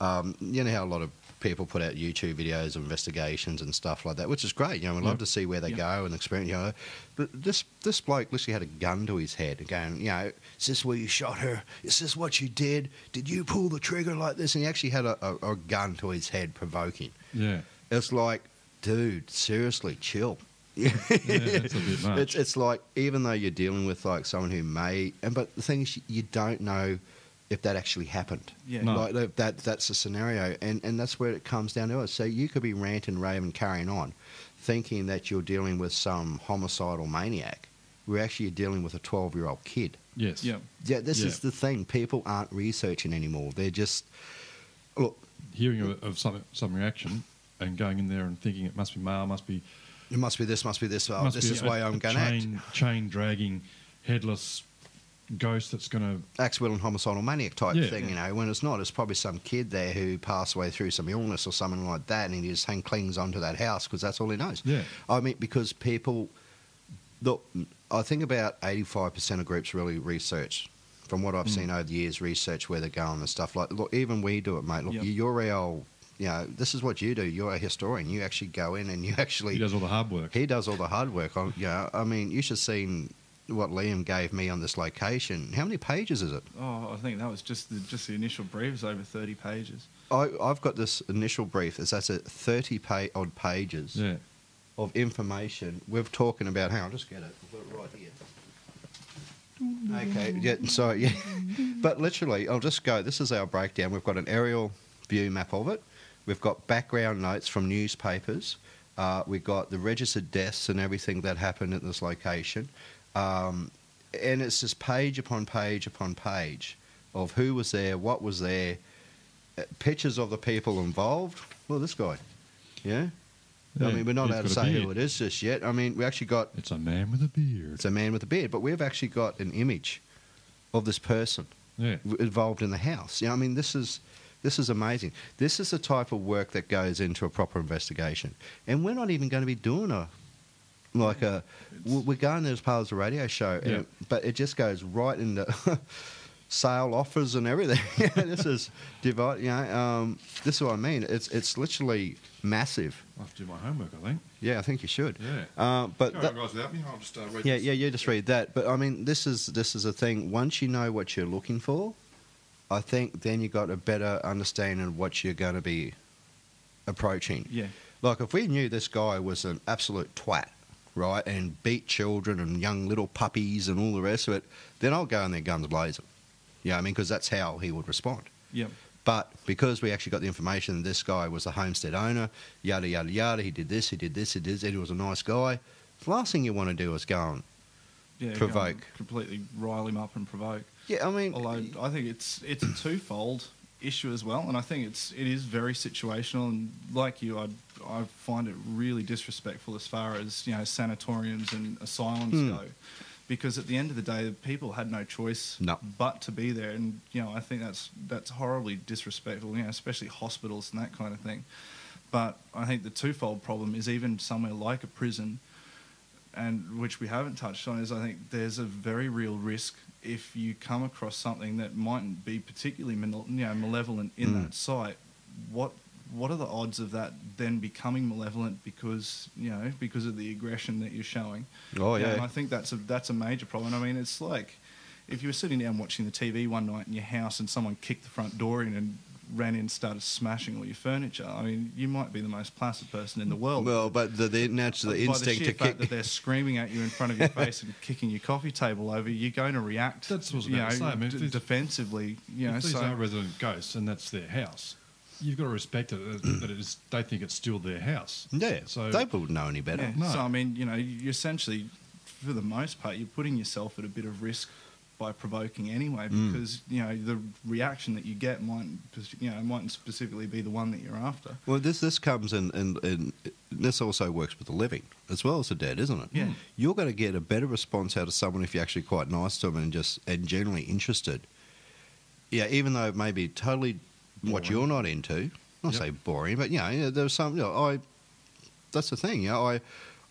[SPEAKER 2] You know how a lot of people put out YouTube videos of investigations and stuff like that, which is great. You know, we love to see where they go and experience. You know, but this bloke literally had a gun to his head, going, you know, is this where you shot her? Is this what you did? Did you pull the trigger like this? And he actually had a gun to his head, provoking.
[SPEAKER 4] Yeah.
[SPEAKER 2] It's like, dude, seriously, chill.
[SPEAKER 4] Yeah, that's a bit much.
[SPEAKER 2] It's like, even though you're dealing with like someone who may, but the thing is, you don't know if that actually happened.
[SPEAKER 3] Yeah.
[SPEAKER 4] No.
[SPEAKER 2] Like that's a scenario, and that's where it comes down to it. So you could be ranting, raving, carrying on, thinking that you're dealing with some homicidal maniac. We're actually dealing with a 12-year-old kid.
[SPEAKER 4] Yes.
[SPEAKER 3] Yeah.
[SPEAKER 2] Yeah, this is the thing. People aren't researching anymore. They're just, look.
[SPEAKER 4] Hearing of some reaction and going in there and thinking it must be male, must be
[SPEAKER 2] It must be this, must be this. Oh,
[SPEAKER 4] must
[SPEAKER 2] this
[SPEAKER 4] be
[SPEAKER 2] is the way I'm going to act.
[SPEAKER 4] chain dragging, headless ghost that's going to
[SPEAKER 2] Axe willing homicidal maniac type
[SPEAKER 4] Yeah.
[SPEAKER 2] thing, you know, when it's not. It's probably some kid there who passed away through some illness or something like that, and he just clings onto that house because that's all he knows.
[SPEAKER 4] Yeah.
[SPEAKER 2] I mean, because people, look, I think about 85% of groups really research. From what I've seen over the years, research where they're going and stuff like. Look, even we do it, mate. Look, you're our, you know, this is what you do. You're a historian. You actually go in and you actually.
[SPEAKER 4] he does all the hard work.
[SPEAKER 2] He does all the hard work. I mean, you should have seen what Liam gave me on this location. How many pages is it?
[SPEAKER 3] Oh, I think that was just the initial brief was over 30 pages.
[SPEAKER 2] I've got this initial brief. That's at 30 odd pages
[SPEAKER 4] Yeah.
[SPEAKER 2] of information. We're talking about. Hang on, I'll just get it. I've got it right here. Okay, yeah, sorry, yeah. But literally, I'll just go. This is our breakdown. We've got an aerial view map of it. We've got background notes from newspapers. We've got the registered deaths and everything that happened at this location. And it's just page upon page upon page of who was there, what was there, pictures of the people involved. Well, this guy, yeah? I mean, we're not
[SPEAKER 4] he's
[SPEAKER 2] allowed to
[SPEAKER 4] got a
[SPEAKER 2] say
[SPEAKER 4] beard.
[SPEAKER 2] who it is just yet. I mean, we actually got...
[SPEAKER 4] It's a man with a beard.
[SPEAKER 2] It's a man with a beard, but we've actually got an image of this person
[SPEAKER 4] Yeah.
[SPEAKER 2] involved in the house. You know, I mean, this is amazing. This is the type of work that goes into a proper investigation. And we're not even going to be doing we're going there as part of the radio show,
[SPEAKER 4] Yeah.
[SPEAKER 2] but it just goes right into sale offers and everything. This is divide. You know, this is what I mean. It's literally massive.
[SPEAKER 4] I'll have to do my homework, I think.
[SPEAKER 2] Yeah, I think you should.
[SPEAKER 4] Yeah.
[SPEAKER 2] But
[SPEAKER 4] Go on, guys, without me. I'll just read
[SPEAKER 2] yeah,
[SPEAKER 4] this.
[SPEAKER 2] yeah, you just read that. But I mean, this is a thing. Once you know what you're looking for, I think then you got a better understanding of what you're going to be approaching.
[SPEAKER 3] Yeah.
[SPEAKER 2] Like if we knew this guy was an absolute twat, right, and beat children and young little puppies and all the rest of it, then I'll go in there guns blazing. Yeah, I mean, because that's how he would respond.
[SPEAKER 3] Yeah.
[SPEAKER 2] But because we actually got the information this guy was a homestead owner, yada, yada, yada, he did this, he did this, he was a nice guy, the last thing you want to do is go and
[SPEAKER 3] Yeah.
[SPEAKER 2] provoke.
[SPEAKER 3] go and completely rile him up and provoke.
[SPEAKER 2] Yeah, I mean...
[SPEAKER 3] Although I think it's a twofold issue as well, and I think it is very situational. And like you, I find it really disrespectful as far as, you know, sanatoriums and asylums go, because at the end of the day, the people had no choice but to be there. And you know, I think that's horribly disrespectful. You know, especially hospitals and that kind of thing. But I think the twofold problem is even somewhere like a prison, and which we haven't touched on, is I think there's a very real risk if you come across something that mightn't be particularly malevolent in that site. What are the odds of that then becoming malevolent because of the aggression that you're showing?
[SPEAKER 2] Oh yeah.
[SPEAKER 3] And I think that's a major problem. I mean, it's like if you were sitting down watching the TV one night in your house and someone kicked the front door in and ran in and started smashing all your furniture. I mean, you might be the most placid person in the world.
[SPEAKER 2] Well, but the natural instinct
[SPEAKER 3] by the sheer
[SPEAKER 2] to
[SPEAKER 3] fact
[SPEAKER 2] kick...
[SPEAKER 3] that they're screaming at you in front of your face and kicking your coffee table over, you're going to react.
[SPEAKER 4] That's what I was about to say. I mean, if
[SPEAKER 3] defensively. You know,
[SPEAKER 4] if these
[SPEAKER 3] so
[SPEAKER 4] are resident ghosts and that's their house, you've got to respect it that it is. They think it's still their house.
[SPEAKER 2] Yeah,
[SPEAKER 4] So
[SPEAKER 2] they wouldn't know any better.
[SPEAKER 3] yeah.
[SPEAKER 4] No.
[SPEAKER 3] So I mean, you know, you essentially, for the most part, you're putting yourself at a bit of risk by provoking anyway, because the reaction that you get mightn't specifically be the one that you're after.
[SPEAKER 2] Well, this comes in, and this also works with the living as well as the dead, isn't it?
[SPEAKER 3] Yeah.
[SPEAKER 2] You're going to get a better response out of someone if you're actually quite nice to them and generally interested. Yeah, even though it may be totally what you're not into. Not say boring, but there's some. That's the thing.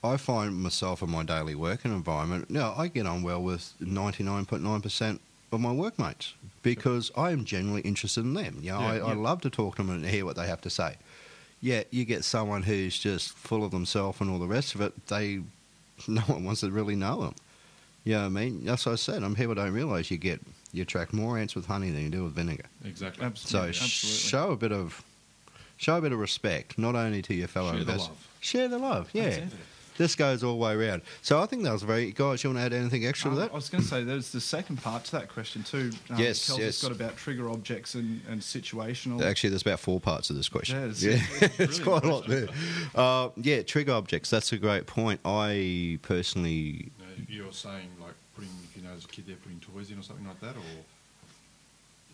[SPEAKER 2] I find myself in my daily working environment. I get on well with 99.9% of my workmates because I am genuinely interested in them. I love to talk to them and hear what they have to say. Yeah, you get someone who's just full of themselves and all the rest of it. No one wants to really know them. You know what I mean? That's what I said. People don't realise you attract more ants with honey than you do with vinegar.
[SPEAKER 4] Exactly.
[SPEAKER 3] Absolutely.
[SPEAKER 2] So show a bit of respect, not only to your fellow investors. Share the love. Yeah.
[SPEAKER 3] That's it.
[SPEAKER 2] This goes all the way around. So I think that was very... Guys, you want to add anything extra to that?
[SPEAKER 3] I was going to say there's the second part to that question too.
[SPEAKER 2] Yes.
[SPEAKER 3] Kels got about trigger objects and situational.
[SPEAKER 2] Actually, there's about 4 parts of this question.
[SPEAKER 3] Yeah,
[SPEAKER 2] It's quite a lot there. Trigger objects. That's a great point. I personally...
[SPEAKER 4] You're saying like putting, if you know, there's a kid there putting toys in or something like that, or...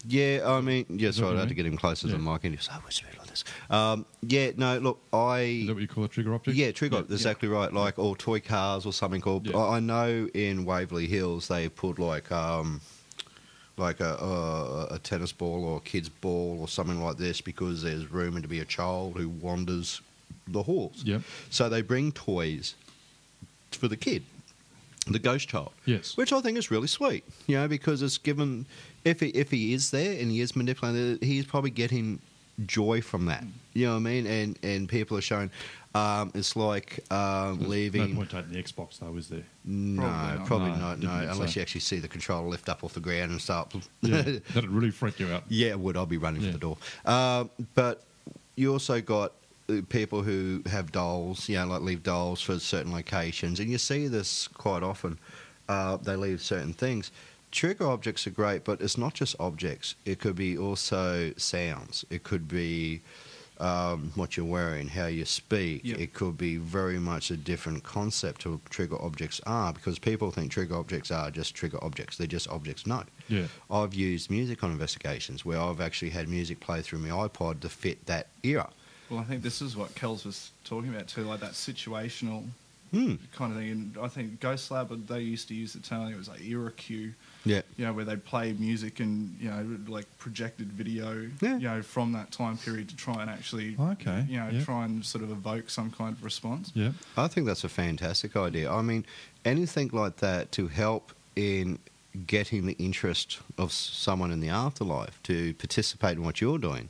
[SPEAKER 2] Yeah, I mean, sorry, I had to
[SPEAKER 4] mean?
[SPEAKER 2] get him closer to the mic, and he was, whispered like this. Look,
[SPEAKER 4] Is that what you call a trigger object?
[SPEAKER 2] Yeah, trigger, exactly right. Like, or toy cars or something called.
[SPEAKER 4] Yeah.
[SPEAKER 2] I know in Waverley Hills they put like a tennis ball or a kid's ball or something like this because there's rumoured to be a child who wanders the halls.
[SPEAKER 4] Yep.
[SPEAKER 2] So they bring toys for the kid, the ghost child.
[SPEAKER 4] Yes.
[SPEAKER 2] Which I think is really sweet, because it's given... If he is there and he is manipulated, he's probably getting joy from that. You know what I mean? And people are showing it's like leaving...
[SPEAKER 4] No point taking the Xbox, though, is there?
[SPEAKER 2] No, probably not. No,
[SPEAKER 4] think
[SPEAKER 2] unless
[SPEAKER 4] so.
[SPEAKER 2] you actually see the controller lift up off the ground and start...
[SPEAKER 4] Yeah, that'd really freak you out.
[SPEAKER 2] Yeah, it would. I'll be running
[SPEAKER 4] Yeah.
[SPEAKER 2] for the door. But you also got people who have dolls, like leave dolls for certain locations. And you see this quite often. They leave certain things. Trigger objects are great, but it's not just objects. It could be also sounds. It could be what you're wearing, how you speak.
[SPEAKER 3] Yep.
[SPEAKER 2] It could be very much a different concept to what trigger objects are, because people think trigger objects are just trigger objects. They're just objects. No.
[SPEAKER 4] Yeah.
[SPEAKER 2] I've used music on investigations where I've actually had music play through my iPod to fit that era.
[SPEAKER 3] Well, I think this is what Kels was talking about too, like that situational kind of thing. And I think Ghost Lab, they used to use the term, it was like era cue.
[SPEAKER 2] Yeah.
[SPEAKER 3] Where they'd play music and, like projected video, from that time period to try and actually, try and sort of evoke some kind of response.
[SPEAKER 4] Yeah.
[SPEAKER 2] I think that's a fantastic idea. I mean, anything like that to help in getting the interest of someone in the afterlife to participate in what you're doing.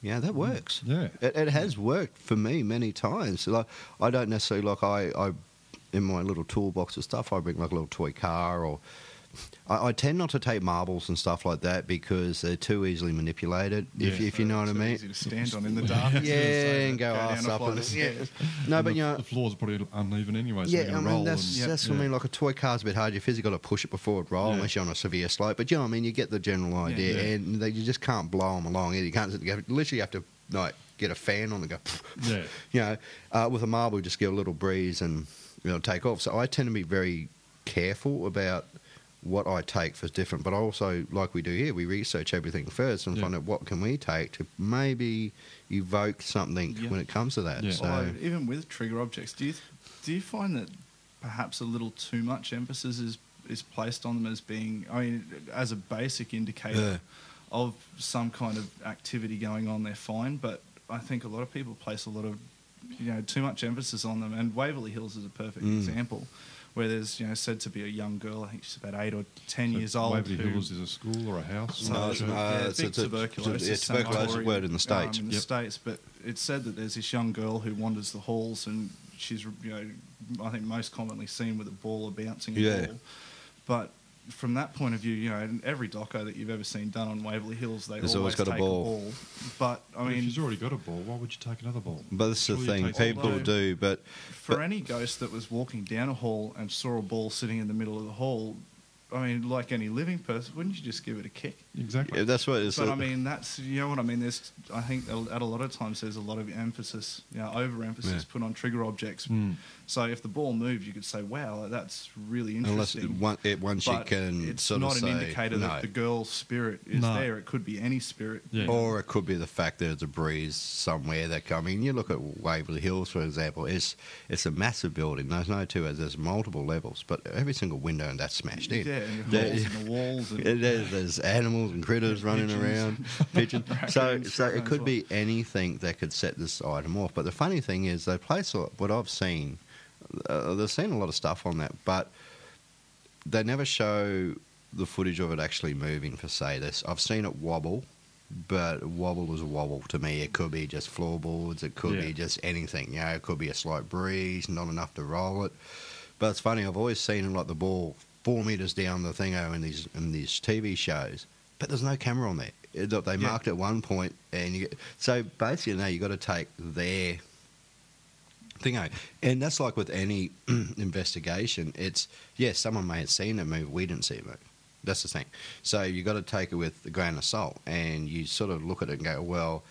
[SPEAKER 2] Yeah, that works.
[SPEAKER 4] Yeah.
[SPEAKER 2] It has worked for me many times. Like, I don't necessarily, I in my little toolbox of stuff, I bring like a little toy car, or I tend not to take marbles and stuff like that because they're too easily manipulated, if you know what I mean.
[SPEAKER 3] Easy to stand on in the dark.
[SPEAKER 2] And go
[SPEAKER 3] down
[SPEAKER 2] ass
[SPEAKER 3] a
[SPEAKER 2] up.
[SPEAKER 3] flight
[SPEAKER 2] And,
[SPEAKER 3] of stairs.
[SPEAKER 2] No, but
[SPEAKER 4] the floors are probably uneven anyway, so
[SPEAKER 2] yeah,
[SPEAKER 4] you can
[SPEAKER 2] I mean,
[SPEAKER 4] roll.
[SPEAKER 2] that's what I mean. Like a toy car's a bit hard. You physically got to push it before it rolls, unless you're on a severe slope. But you know what I mean? You get the general idea, and you just can't blow them along. You can't. You literally have to get a fan on and go. With a marble, you just get a little breeze and take off. So I tend to be very careful about what I take for different, but I also, like we do here, we research everything first and find out what can we take to maybe evoke something when it comes to that.
[SPEAKER 4] Yeah.
[SPEAKER 2] So
[SPEAKER 3] Even with trigger objects, do you find that perhaps a little too much emphasis is placed on them as being, as a basic indicator of some kind of activity going on? They're fine, but I think a lot of people place a lot of too much emphasis on them, and Waverley Hills is a perfect example, where there's said to be a young girl, I think she's about 8 or 10 years old.
[SPEAKER 4] Waverley Hills is a school or a house?
[SPEAKER 3] No,
[SPEAKER 2] it's
[SPEAKER 3] big tuberculosis.
[SPEAKER 2] tuberculosis word in the States.
[SPEAKER 3] In the States, but it's said that there's this young girl who wanders the halls, and she's I think most commonly seen with a ball or bouncing a ball. But from that point of view, in every doco that you've ever seen done on Waverley Hills,
[SPEAKER 2] There's
[SPEAKER 3] always
[SPEAKER 2] got a
[SPEAKER 3] take
[SPEAKER 2] ball.
[SPEAKER 3] But I mean,
[SPEAKER 4] if she's already got a ball, why would you take another ball?
[SPEAKER 2] But this is the thing, people do, but
[SPEAKER 3] for any ghost that was walking down a hall and saw a ball sitting in the middle of the hall, I mean, like any living person, wouldn't you just give it a kick?
[SPEAKER 4] Exactly.
[SPEAKER 2] That's what it's.
[SPEAKER 3] But I mean, that's, you know what I mean. I think at a lot of times there's a lot of emphasis, overemphasis put on trigger objects. So if the ball moves, you could say, "Wow, that's really interesting."
[SPEAKER 2] Once you can
[SPEAKER 3] it's
[SPEAKER 2] sort of
[SPEAKER 3] not
[SPEAKER 2] say,
[SPEAKER 3] an indicator that the girl's spirit is there. It could be any spirit.
[SPEAKER 4] Yeah.
[SPEAKER 2] or it could be the fact there's a breeze somewhere that coming. You look at Waverley Hills, for example. It's a massive building. There's no two. There's multiple levels, but every single window in that's smashed in.
[SPEAKER 3] Yeah, and holes in the walls. And
[SPEAKER 2] There's animals and critters running around, pigeons. So it could be anything that could set this item off. But the funny thing is, they place what I've seen. They've seen a lot of stuff on that, but they never show the footage of it actually moving per se. I've seen it wobble, but wobble is a wobble to me. It could be just floorboards. It could be just anything. It could be a slight breeze, not enough to roll it. But it's funny. I've always seen like the ball 4 meters down the thingo in these TV shows, but there's no camera on there. They marked at one point, and so basically now you got to take their thingo, and that's like with any investigation. It's someone may have seen it move, we didn't see it move. That's the thing. So you got to take it with a grain of salt, and you sort of look at it and go, well,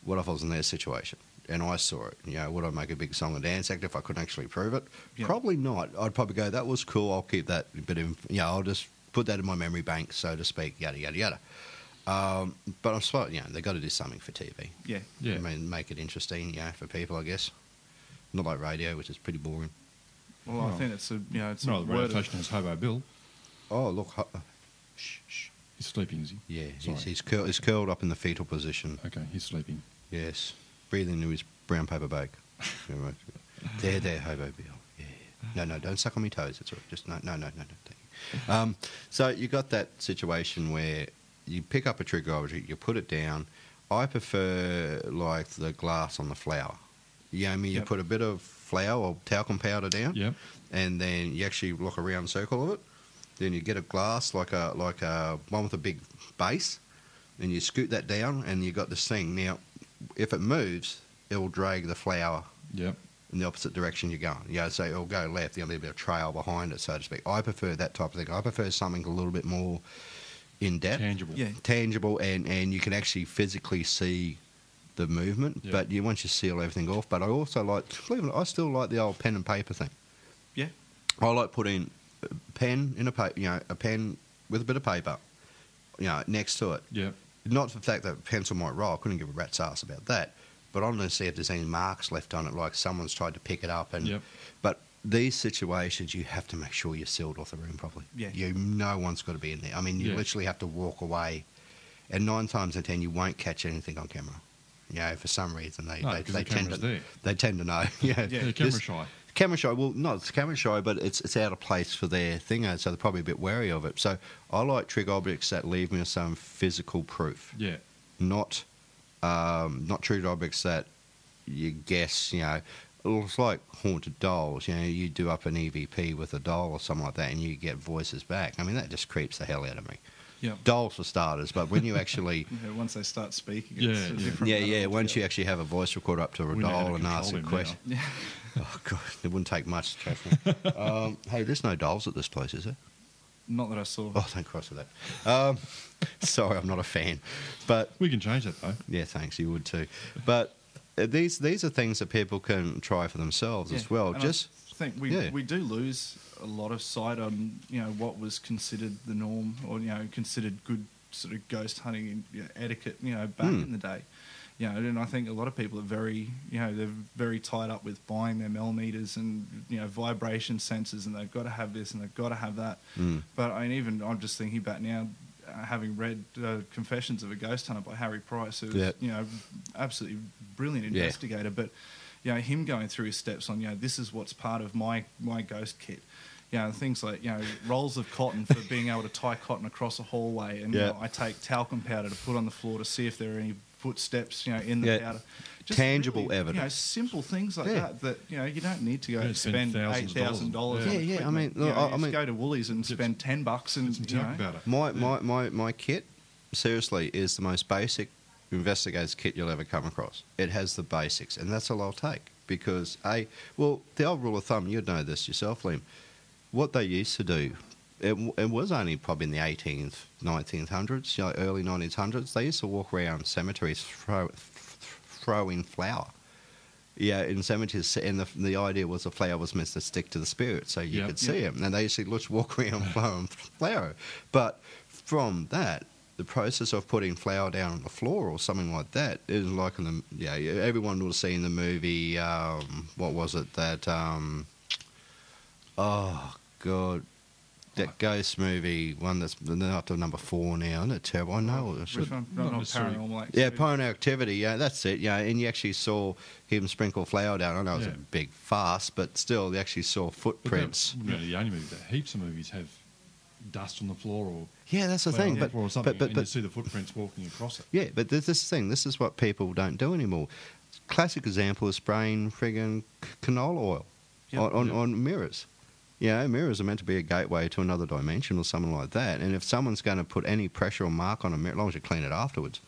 [SPEAKER 2] what if I was in their situation and I saw it? Would I make a big song and dance act if I couldn't actually prove it? Yeah. Probably not. I'd probably go, that was cool. I'll keep that bit of, I'll just put that in my memory bank, so to speak. Yada yada yada. But I'm suppose they got to do something for TV.
[SPEAKER 3] Yeah.
[SPEAKER 2] I mean, make it interesting, for people, I guess. Not like radio, which is pretty boring.
[SPEAKER 3] Well, I think it's a it's
[SPEAKER 4] no,
[SPEAKER 3] a
[SPEAKER 4] the
[SPEAKER 3] word
[SPEAKER 4] radio station has Hobo Bill.
[SPEAKER 2] Oh, look. Shh.
[SPEAKER 4] He's sleeping, is he?
[SPEAKER 2] Yeah,
[SPEAKER 4] Sorry.
[SPEAKER 2] he's curled up in the fetal position.
[SPEAKER 4] Okay, he's sleeping.
[SPEAKER 2] Yes. Breathing into his brown paper bag. There, Hobo Bill. Yeah. No, don't suck on my toes. It's all right. Just no. Thank you. So you got that situation where you pick up a trigger object, you put it down. I prefer like the glass on the flour. You put a bit of flour or talcum powder down, and then you actually look a round circle of it. Then you get a glass like a one with a big base, and you scoot that down, and you got this thing. Now, if it moves, it will drag the flour in the opposite direction you're going. So it'll go left. There'll be a bit of trail behind it, so to speak. I prefer that type of thing. I prefer something a little bit more in depth, tangible, and you can actually physically see the movement. But once you seal everything off. But I also I still like the old pen and paper thing.
[SPEAKER 3] Yeah,
[SPEAKER 2] I like putting a pen in a pen with a bit of paper, next to it.
[SPEAKER 4] Yeah.
[SPEAKER 2] Not the fact that a pencil might roll. I couldn't give a rat's ass about that. But I'm going to see if there's any marks left on it, like someone's tried to pick it up. But these situations, you have to make sure you're sealed off the room properly.
[SPEAKER 3] Yeah.
[SPEAKER 2] No one's got to be in there. I mean, you literally have to walk away, and 9 times out of 10, you won't catch anything on camera. For some reason they tend to know.
[SPEAKER 4] They're camera shy.
[SPEAKER 2] Camera shy. Well, not it's camera shy, but it's out of place for their thing, so they're probably a bit wary of it. So I like trigger objects that leave me with some physical proof.
[SPEAKER 4] Yeah.
[SPEAKER 2] Not trigger objects that you guess. It's like haunted dolls. You do up an EVP with a doll or something like that, and you get voices back. I mean, that just creeps the hell out of me.
[SPEAKER 3] Yeah.
[SPEAKER 2] Dolls for starters, but when you actually
[SPEAKER 3] once they start speaking,
[SPEAKER 2] it's a different once you actually have a voice recorder up to a doll and ask a question. Oh god, it wouldn't take much, trust me. Hey, there's no dolls at this place, is there?
[SPEAKER 3] Not that I saw.
[SPEAKER 2] Oh, thank Christ for that. Sorry, I'm not a fan, but
[SPEAKER 4] we can change that though.
[SPEAKER 2] Yeah, thanks. You would too, but these are things that people can try for themselves as well.
[SPEAKER 3] And
[SPEAKER 2] just
[SPEAKER 3] I think we do lose a lot of sight on what was considered the norm, or considered good sort of ghost hunting etiquette back in the day. And I think a lot of people are very they're very tied up with buying their millimeters and vibration sensors, and they've got to have this and they've got to have that. But I'm just thinking about now, having read Confessions of a Ghost Hunter by Harry Price, who's absolutely brilliant investigator, but him going through his steps on this is what's part of my ghost kit. Things like rolls of cotton for being able to tie cotton across a hallway, and I take talcum powder to put on the floor to see if there are any footsteps in the powder. Just
[SPEAKER 2] tangible
[SPEAKER 3] really,
[SPEAKER 2] evidence.
[SPEAKER 3] Simple things like that you don't need to go and spend $8,000.
[SPEAKER 2] I mean,
[SPEAKER 3] just go to Woolies and spend $10 and
[SPEAKER 2] my kit seriously is the most basic investigator's kit you'll ever come across. It has the basics, and that's all I'll take, because the old rule of thumb, you'd know this yourself, Liam, what they used to do it was only probably in the 18th, 1900s, early 1900s. They used to walk around cemeteries throwing flour. Yeah, in cemeteries, and the idea was the flour was meant to stick to the spirit, so you could see them. And they used to walk around throwing flour. But from that, the process of putting flour down on the floor or something like that is like everyone would have seen the movie. What was it that? Oh God. That ghost movie, one that's up to number 4 now, isn't it terrible? I know.
[SPEAKER 3] Which one? Not Paranormal Activity.
[SPEAKER 2] Yeah, Paranormal Activity, yeah, that's it, yeah. And you actually saw him sprinkle flour down. I know it was a big farce, but still, you actually saw footprints.
[SPEAKER 4] But that's the only movie. Heaps of movies have dust on the floor or...
[SPEAKER 2] Yeah, that's the thing.
[SPEAKER 4] But you see the footprints walking across it.
[SPEAKER 2] Yeah, but this thing, this is what people don't do anymore. Classic example is spraying friggin' canola oil on mirrors. Yeah, mirrors are meant to be a gateway to another dimension or something like that. And if someone's going to put any pressure or mark on a mirror, as long as you clean it afterwards.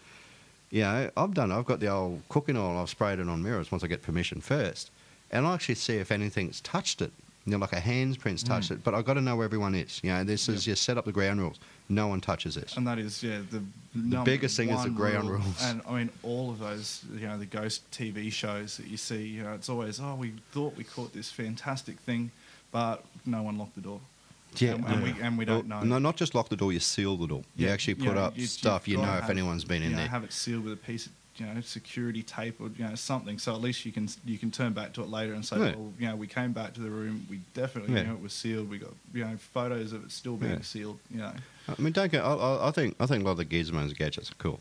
[SPEAKER 2] I've got the old cooking oil, I've sprayed it on mirrors once I get permission first. And I actually see if anything's touched it. Like a handprint's touched it. But I've got to know where everyone is. This is just set up the ground rules. No one touches this.
[SPEAKER 3] And that is, the
[SPEAKER 2] biggest thing is the ground rules.
[SPEAKER 3] And I mean, all of those, the ghost TV shows that you see, it's always, we thought we caught this fantastic thing, but no one locked the door.
[SPEAKER 2] Yeah,
[SPEAKER 3] and we don't know.
[SPEAKER 2] No, not just lock the door. You seal the door. You actually put up stuff. You know if anyone's been in there.
[SPEAKER 3] Have it sealed with a piece of security tape or something. So at least you can turn back to it later and say, well, we came back to the room. We definitely knew it was sealed. We got photos of it still being sealed.
[SPEAKER 2] I mean, don't get. I think a lot of the gizmos and gadgets are cool,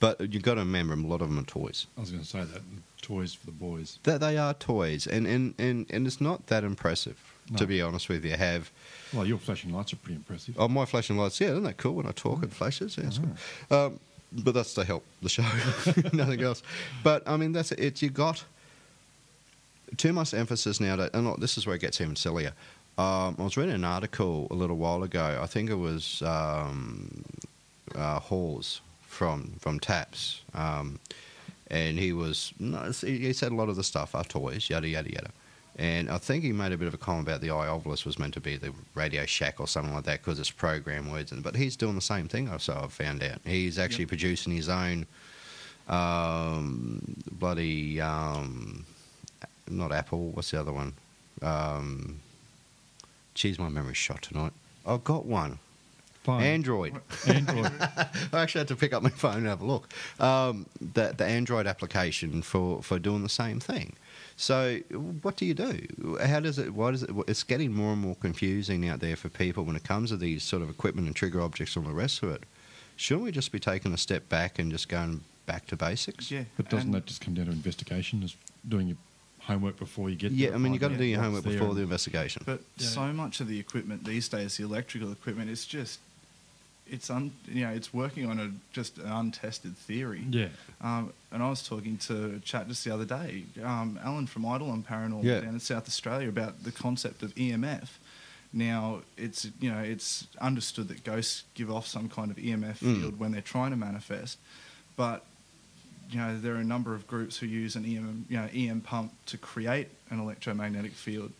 [SPEAKER 2] but you've got to remember a lot of them are toys.
[SPEAKER 4] I was going to say that toys for the boys.
[SPEAKER 2] That they are toys, and it's not that impressive. No. To be honest with you,
[SPEAKER 4] well, your flashing lights are pretty impressive.
[SPEAKER 2] Oh, my flashing lights, isn't that cool when I talk? It flashes, yeah, it's cool. But that's to help the show, nothing else. But I mean, that's it. You got too much emphasis now. And this is where it gets even sillier. I was reading an article a little while ago. I think it was Hawes from TAPS, and he said a lot of the stuff are toys, yada yada yada. And I think he made a bit of a comment about the Iovolus was meant to be the Radio Shack or something like that because it's program words. But he's doing the same thing, so I've found out. He's actually producing his own bloody... not Apple, what's the other one? Geez, my memory's shot tonight. I've got one.
[SPEAKER 4] Fine.
[SPEAKER 2] Android. I actually had to pick up my phone and have a look. The Android application for doing the same thing. So what do you do? How does it? Why does it? It's getting more and more confusing out there for people when it comes to these sort of equipment and trigger objects and all the rest of it. Shouldn't we just be taking a step back and just going back to basics?
[SPEAKER 3] Yeah.
[SPEAKER 4] But doesn't that just come down to investigation, as doing your homework before you get there?
[SPEAKER 2] Yeah, I mean, you've got to do your homework before the investigation.
[SPEAKER 3] But so much of the equipment these days, the electrical equipment, is just... It's working on just an untested theory.
[SPEAKER 4] Yeah.
[SPEAKER 3] And I was talking to a chat just the other day, Alan from Idle on Paranormal down in South Australia, about the concept of EMF. Now, it's understood that ghosts give off some kind of EMF field when they're trying to manifest, but there are a number of groups who use an EM pump to create an electromagnetic field.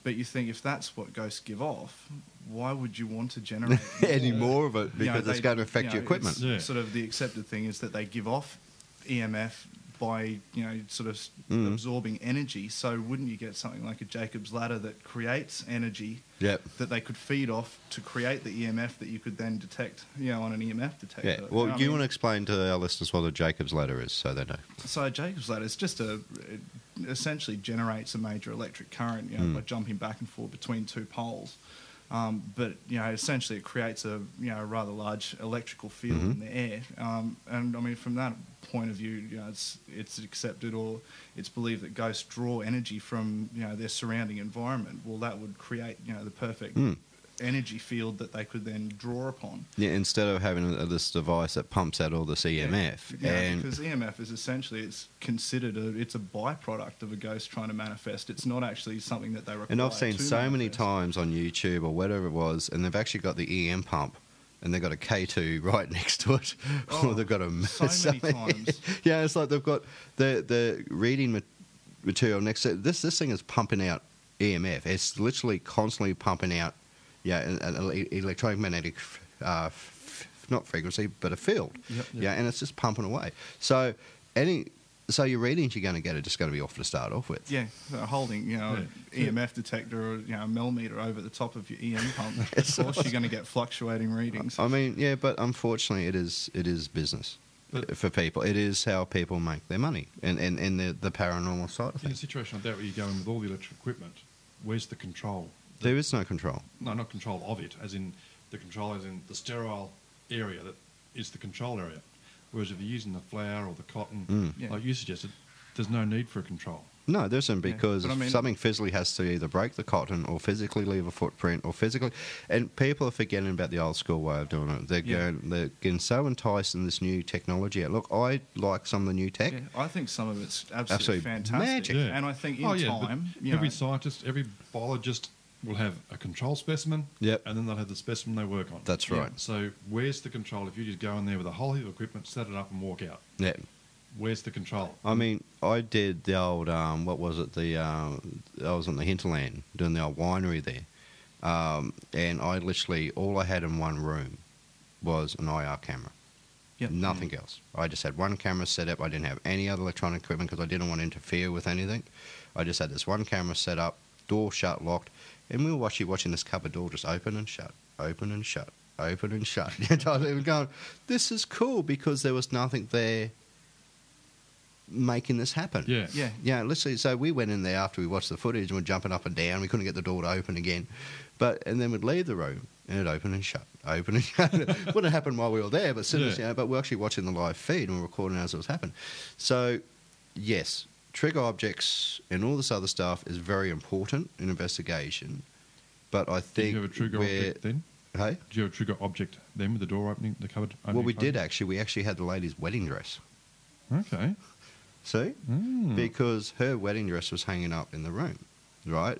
[SPEAKER 3] But you think if that's what ghosts give off, why would you want to generate
[SPEAKER 2] any more of it? Because it's going to affect your equipment.
[SPEAKER 3] Sort of the accepted thing is that they give off EMF by absorbing energy. So wouldn't you get something like a Jacob's ladder that creates energy that they could feed off to create the EMF that you could then detect on an EMF detector?
[SPEAKER 2] Yeah. Well, you want to explain to our listeners what a Jacob's ladder is, so they know. So
[SPEAKER 3] a Jacob's ladder is just it essentially generates a major electric current by jumping back and forth between two poles. But essentially it creates a rather large electrical field in the air, and I mean from that point of view, it's accepted or it's believed that ghosts draw energy from their surrounding environment. Well, that would create the perfect energy field that they could then draw upon.
[SPEAKER 2] Yeah, instead of having this device that pumps out all this EMF.
[SPEAKER 3] Yeah, because EMF is essentially, it's considered it's a byproduct of a ghost trying to manifest. It's not actually something that they require.
[SPEAKER 2] And I've seen so
[SPEAKER 3] manifest.
[SPEAKER 2] many times on YouTube or whatever it was, and they've actually got the EM pump and they've got a K2 right next to it.
[SPEAKER 3] Oh,
[SPEAKER 2] or they've got a...
[SPEAKER 3] so many times.
[SPEAKER 2] Yeah, it's like they've got the reading material next to it. This thing is pumping out EMF. It's literally constantly pumping out Yeah, an electronic magnetic, not frequency, but a field.
[SPEAKER 3] Yep.
[SPEAKER 2] Yeah, and it's just pumping away. So your readings you're going to get are just going to be off to start off with.
[SPEAKER 3] Yeah, so holding EMF detector or a millimeter over the top of your EM pump. Of course, you're going to get fluctuating readings.
[SPEAKER 2] I mean, yeah, but unfortunately, it is business for people. It is how people make their money, and the paranormal side of
[SPEAKER 4] In a
[SPEAKER 2] things.
[SPEAKER 4] situation like that where you go in with all the electric equipment, where's the control?
[SPEAKER 2] There is no control.
[SPEAKER 4] No, not control of it, as in the control as in the sterile area that is the control area. Whereas if you're using the flour or the cotton,
[SPEAKER 3] Yeah.
[SPEAKER 4] like you suggested, there's no need for a control.
[SPEAKER 2] No, there isn't, because
[SPEAKER 3] but I mean-
[SPEAKER 2] something physically has to either break the cotton or physically leave a footprint or physically. And people are forgetting about the old school way of doing it. They're getting so enticed in this new technology. Look, I like some of the new tech.
[SPEAKER 3] Yeah, I think some of it's absolutely
[SPEAKER 2] Absolutely
[SPEAKER 3] fantastic.
[SPEAKER 2] magic.
[SPEAKER 4] Yeah.
[SPEAKER 3] And I think in
[SPEAKER 4] but
[SPEAKER 3] time,
[SPEAKER 4] every scientist, every biologist will have a control specimen,
[SPEAKER 2] Yep.
[SPEAKER 4] and then they'll have the specimen they work on.
[SPEAKER 2] That's right.
[SPEAKER 4] So where's the control? If you just go in there with a whole heap of equipment, set it up and walk out,
[SPEAKER 2] Yeah.
[SPEAKER 4] where's the control?
[SPEAKER 2] I mean, I did the old, what was it? I was on the hinterland doing the old winery there. And I literally, all I had in one room was an IR camera.
[SPEAKER 3] Yep.
[SPEAKER 2] Nothing else. I just had one camera set up. I didn't have any other electronic equipment because I didn't want to interfere with anything. I just had this one camera set up, door shut, locked, and we were watching this cupboard door just open and shut, open and shut, open and shut. And I was going, this is cool, because there was nothing there making this happen.
[SPEAKER 4] Yeah.
[SPEAKER 3] Yeah.
[SPEAKER 2] Yeah, literally. So we went in there after we watched the footage and we're jumping up and down. We couldn't get the door to open again. And then we'd leave the room and it'd open and shut, open and shut. It wouldn't happen while we were there, but as soon as, but we're actually watching the live feed and we're recording as it was happening. So, yes, trigger objects and all this other stuff is very important in investigation. But I
[SPEAKER 4] Did
[SPEAKER 2] think
[SPEAKER 4] you have a trigger object then?
[SPEAKER 2] Hey?
[SPEAKER 4] Did you have a trigger object then with the door opening, the cupboard opening?
[SPEAKER 2] Well, we
[SPEAKER 4] closing?
[SPEAKER 2] did actually. We actually had the lady's wedding dress.
[SPEAKER 4] Okay.
[SPEAKER 2] See?
[SPEAKER 4] Mm.
[SPEAKER 2] Because her wedding dress was hanging up in the room, right?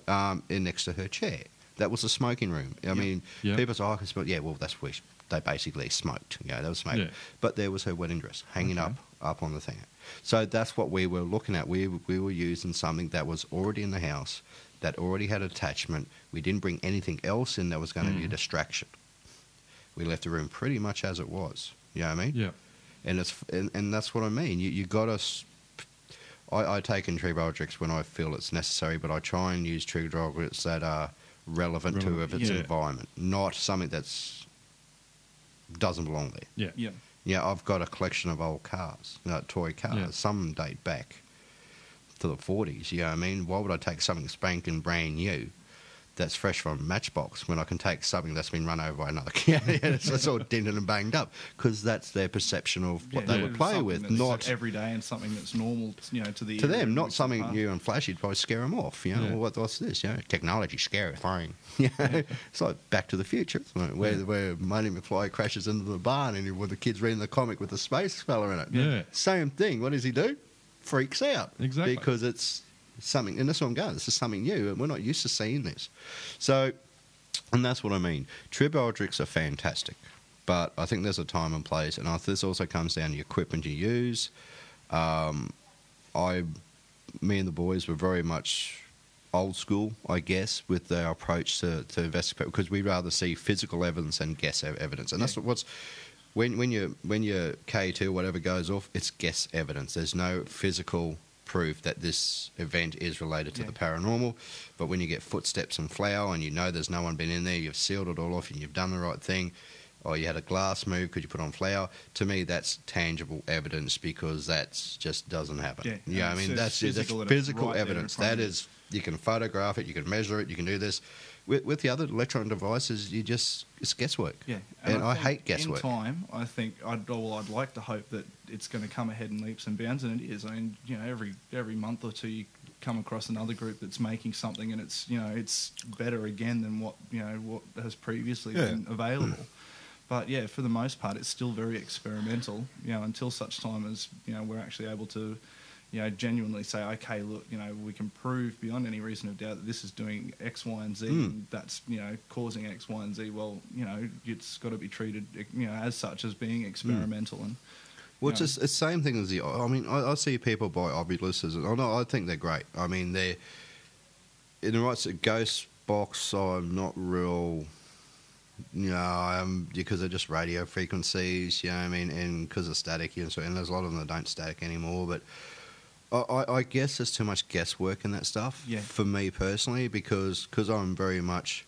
[SPEAKER 2] In next to her chair. That was the smoking room. I mean,
[SPEAKER 4] Yeah.
[SPEAKER 2] people say, "Oh, I can smoke." Yeah, well, that's where they basically smoked. Yeah, they were smoking.
[SPEAKER 4] Yeah.
[SPEAKER 2] But there was her wedding dress hanging
[SPEAKER 4] Okay.
[SPEAKER 2] up on the thing. So that's what we were looking at. We were using something that was already in the house, that already had attachment. We didn't bring anything else in that was going to be a distraction. We left the room pretty much as it was. You know what I mean?
[SPEAKER 4] Yeah.
[SPEAKER 2] And that's what I mean. You got to. I take in trigger objects when I feel it's necessary, but I try and use trigger objects that are relevant to its
[SPEAKER 4] yeah.
[SPEAKER 2] environment, not something that's doesn't belong there.
[SPEAKER 4] Yeah.
[SPEAKER 3] Yeah.
[SPEAKER 2] Yeah, I've got a collection of old cars, toy cars.
[SPEAKER 4] Yeah.
[SPEAKER 2] Some date back to the 40s. You know what I mean? Why would I take something spanking brand new that's fresh from Matchbox when I can take something that's been run over by another car? It's all dented and banged up, because that's their perception of what they would play
[SPEAKER 3] something
[SPEAKER 2] with,
[SPEAKER 3] that's
[SPEAKER 2] not
[SPEAKER 3] every day, and something that's normal, to the
[SPEAKER 2] to
[SPEAKER 3] area
[SPEAKER 2] them,
[SPEAKER 3] in
[SPEAKER 2] not
[SPEAKER 3] which
[SPEAKER 2] something
[SPEAKER 3] they are.
[SPEAKER 2] new and flashy. It'd probably scare them off. You know,
[SPEAKER 4] Yeah.
[SPEAKER 2] well, what's this? You know, technology, scary thing. You know, it's like Back to the Future, isn't it? Where Marty McFly crashes into the barn and with the kids reading the comic with the space fella in it.
[SPEAKER 4] Yeah.
[SPEAKER 2] Same thing. What does he do? Freaks out.
[SPEAKER 4] Exactly.
[SPEAKER 2] Because it's something, and that's what I'm going. This is something new, and we're not used to seeing this. So, and that's what I mean. Trigger objects are fantastic, but I think there's a time and place, and this also comes down to the equipment you use. Me and the boys were very much old school, I guess, with our approach to investigate, because we rather see physical evidence and guess evidence, and that's what's when your K2 or whatever goes off, it's guess evidence. There's no physical proof that this event is related to the paranormal. But when you get footsteps and flour and you know there's no one been in there, you've sealed it all off and you've done the right thing, or you had a glass move because you put on flour, to me that's tangible evidence, because that's just doesn't happen.
[SPEAKER 3] Yeah,
[SPEAKER 2] I mean, that's
[SPEAKER 3] physical,
[SPEAKER 2] physical
[SPEAKER 3] right there in
[SPEAKER 2] evidence.
[SPEAKER 3] front of
[SPEAKER 2] That
[SPEAKER 3] you.
[SPEAKER 2] is, you can photograph it, you can measure it, you can do this. With the other electronic devices, it's guesswork.
[SPEAKER 3] Yeah,
[SPEAKER 2] And I
[SPEAKER 3] think
[SPEAKER 2] hate guesswork.
[SPEAKER 3] In time, I think I'd like to hope that it's going to come ahead in leaps and bounds, and it is. I mean, every month or two, you come across another group that's making something, and it's better again than what has previously been available. But yeah, for the most part, it's still very experimental. Until such time as we're actually able to genuinely say, okay, look, we can prove beyond any reason of doubt that this is doing X, Y, and Z, and that's, causing X, Y, and Z. Well, it's got to be treated, as such, as being experimental. And
[SPEAKER 2] Well, it's the same thing as I see people buy Obulus's, and I think they're great. I mean, they're in the right Ghost Box. I'm not real You know, because they're just radio frequencies, you know what I mean, and because of static, and there's a lot of them that don't static anymore, but I guess there's too much guesswork in that stuff for me personally, because I'm very much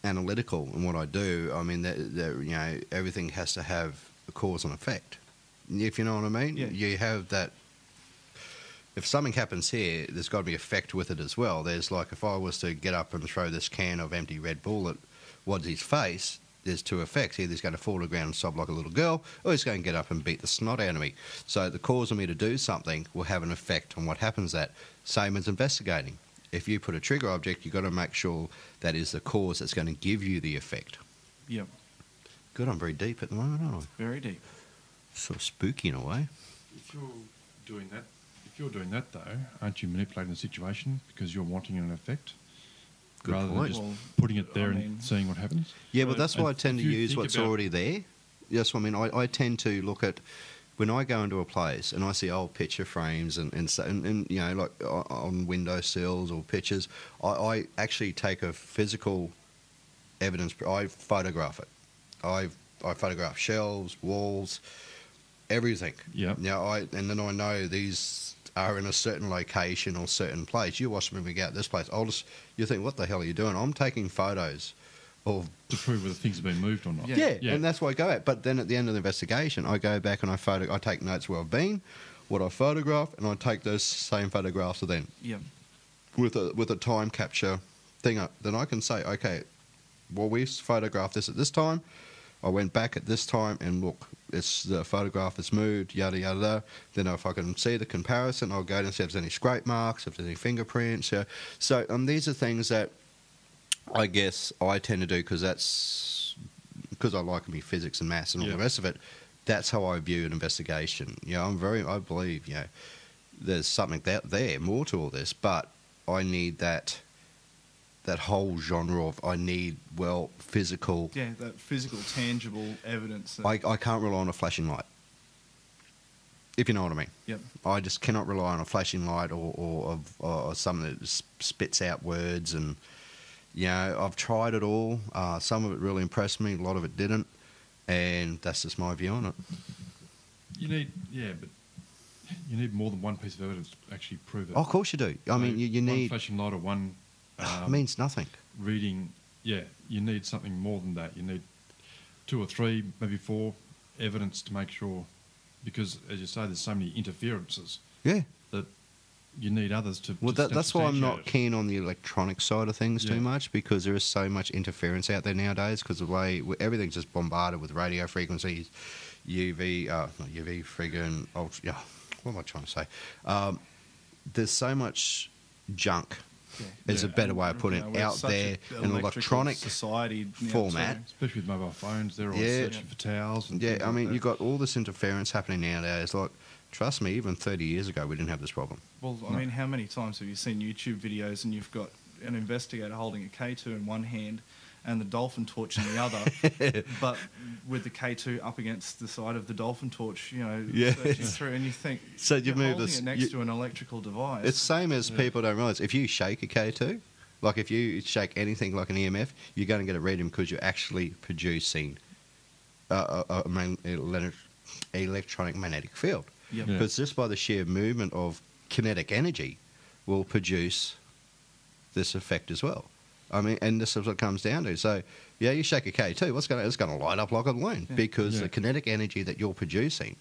[SPEAKER 2] analytical in what I do. I mean, that you know, everything has to have a cause and effect, if you know what I mean.
[SPEAKER 3] Yeah.
[SPEAKER 2] You have that. If something happens here, there's got to be effect with it as well. There's like, if I was to get up and throw this can of empty Red Bull at Wadsy's face, there's two effects. Either he's going to fall to the ground and sob like a little girl, or he's going to get up and beat the snot out of me. So the cause of me to do something will have an effect on what happens. That same as investigating. If you put a trigger object, you've got to make sure that is the cause that's going to give you the effect.
[SPEAKER 3] Yep.
[SPEAKER 2] Good, I'm very deep at the moment, aren't I?
[SPEAKER 3] Very deep.
[SPEAKER 2] Sort of spooky in a way.
[SPEAKER 4] If you're doing that though, aren't you manipulating the situation because you're wanting an effect?
[SPEAKER 2] Good
[SPEAKER 4] rather
[SPEAKER 2] point.
[SPEAKER 4] than just
[SPEAKER 3] Well,
[SPEAKER 4] putting it there
[SPEAKER 3] I mean-
[SPEAKER 4] and seeing what happens?
[SPEAKER 2] Yeah, but that's why I tend to
[SPEAKER 4] if you
[SPEAKER 2] use
[SPEAKER 4] think
[SPEAKER 2] what's
[SPEAKER 4] about-
[SPEAKER 2] already there. Yes, I mean, I tend to look at, when I go into a place and I see old picture frames and you know, like on windowsills or pictures, I actually take a physical evidence. I photograph it. I photograph shelves, walls, everything.
[SPEAKER 4] Yep.
[SPEAKER 2] Now and then I know these are in a certain location or certain place. You watch me when we go out this place. You think, what the hell are you doing? I'm taking photos of.
[SPEAKER 4] To prove whether things have been moved or not.
[SPEAKER 3] Yeah.
[SPEAKER 2] Yeah, and that's why I go out. But then at the end of the investigation, I go back and I take notes where I've been, what I photographed, and I take those same photographs then
[SPEAKER 3] Yep.
[SPEAKER 2] with a time capture thing up. Then I can say, okay, well, we photographed this at this time. I went back at this time and look, it's the photograph has moved, yada yada yada. Then if I can see the comparison, I'll go and see if there's any scrape marks, if there's any fingerprints. Yeah. So these are things that I guess I tend to do because I like me physics and maths and all the rest of it. That's how I view an investigation. You know, I believe, you know, there's something there more to all this, but I need that whole genre of, I need, physical.
[SPEAKER 3] Yeah, that physical, tangible evidence. That,
[SPEAKER 2] I can't rely on a flashing light, if you know what I mean.
[SPEAKER 3] Yep.
[SPEAKER 2] I just cannot rely on a flashing light or something that spits out words. And, you know, I've tried it all. Some of it really impressed me, a lot of it didn't. And that's just my view on it.
[SPEAKER 4] You need more than one piece of evidence to actually prove it.
[SPEAKER 2] Oh, of course you do. I mean, you
[SPEAKER 4] one
[SPEAKER 2] need.
[SPEAKER 4] flashing light or one
[SPEAKER 2] means nothing.
[SPEAKER 4] reading. Yeah, you need something more than that. You need 2 or 3, maybe 4 evidence to make sure, because as you say, there's so many interferences
[SPEAKER 2] Yeah.
[SPEAKER 4] that you need others to.
[SPEAKER 2] Well, that's why I'm not
[SPEAKER 4] substantiate it.
[SPEAKER 2] keen on the electronic side of things too
[SPEAKER 4] Yeah.
[SPEAKER 2] much, because there is so much interference out there nowadays, because the way everything's just bombarded with radio frequencies, UV, not UV, friggin' ultra, yeah, what am I trying to say? There's so much junk, is a better way of putting it,
[SPEAKER 3] we're
[SPEAKER 2] out
[SPEAKER 3] such
[SPEAKER 2] there
[SPEAKER 3] an
[SPEAKER 2] in an
[SPEAKER 3] electrical
[SPEAKER 2] electronic
[SPEAKER 3] society now
[SPEAKER 2] format.
[SPEAKER 3] too.
[SPEAKER 4] Especially with mobile phones, they're always
[SPEAKER 2] Yeah.
[SPEAKER 4] searching for towels. And
[SPEAKER 2] Yeah,
[SPEAKER 4] things
[SPEAKER 2] I
[SPEAKER 4] like
[SPEAKER 2] mean,
[SPEAKER 4] that.
[SPEAKER 2] you've got all this interference happening nowadays. Like, trust me, even 30 years ago, we didn't have this problem.
[SPEAKER 3] Well, I mean, how many times have you seen YouTube videos and you've got an investigator holding a K2 in one hand and the dolphin torch in the other, but with the K2 up against the side of the dolphin torch, you know,
[SPEAKER 2] Yeah.
[SPEAKER 3] searching through, and you think,
[SPEAKER 2] So you
[SPEAKER 3] you're
[SPEAKER 2] move
[SPEAKER 3] holding
[SPEAKER 2] this-
[SPEAKER 3] it next
[SPEAKER 2] you-
[SPEAKER 3] to an electrical device.
[SPEAKER 2] It's same as people don't realise. If you shake a K2, like if you shake anything like an EMF, you're going to get a reading because you're actually producing electronic magnetic field.
[SPEAKER 3] Yep.
[SPEAKER 4] Yeah.
[SPEAKER 2] Because just by the sheer movement of kinetic energy will produce this effect as well. I mean, and this is what it comes down to. So, yeah, you shake a K2, it's going to light up like a balloon because
[SPEAKER 4] Yeah.
[SPEAKER 2] the kinetic energy that you're producing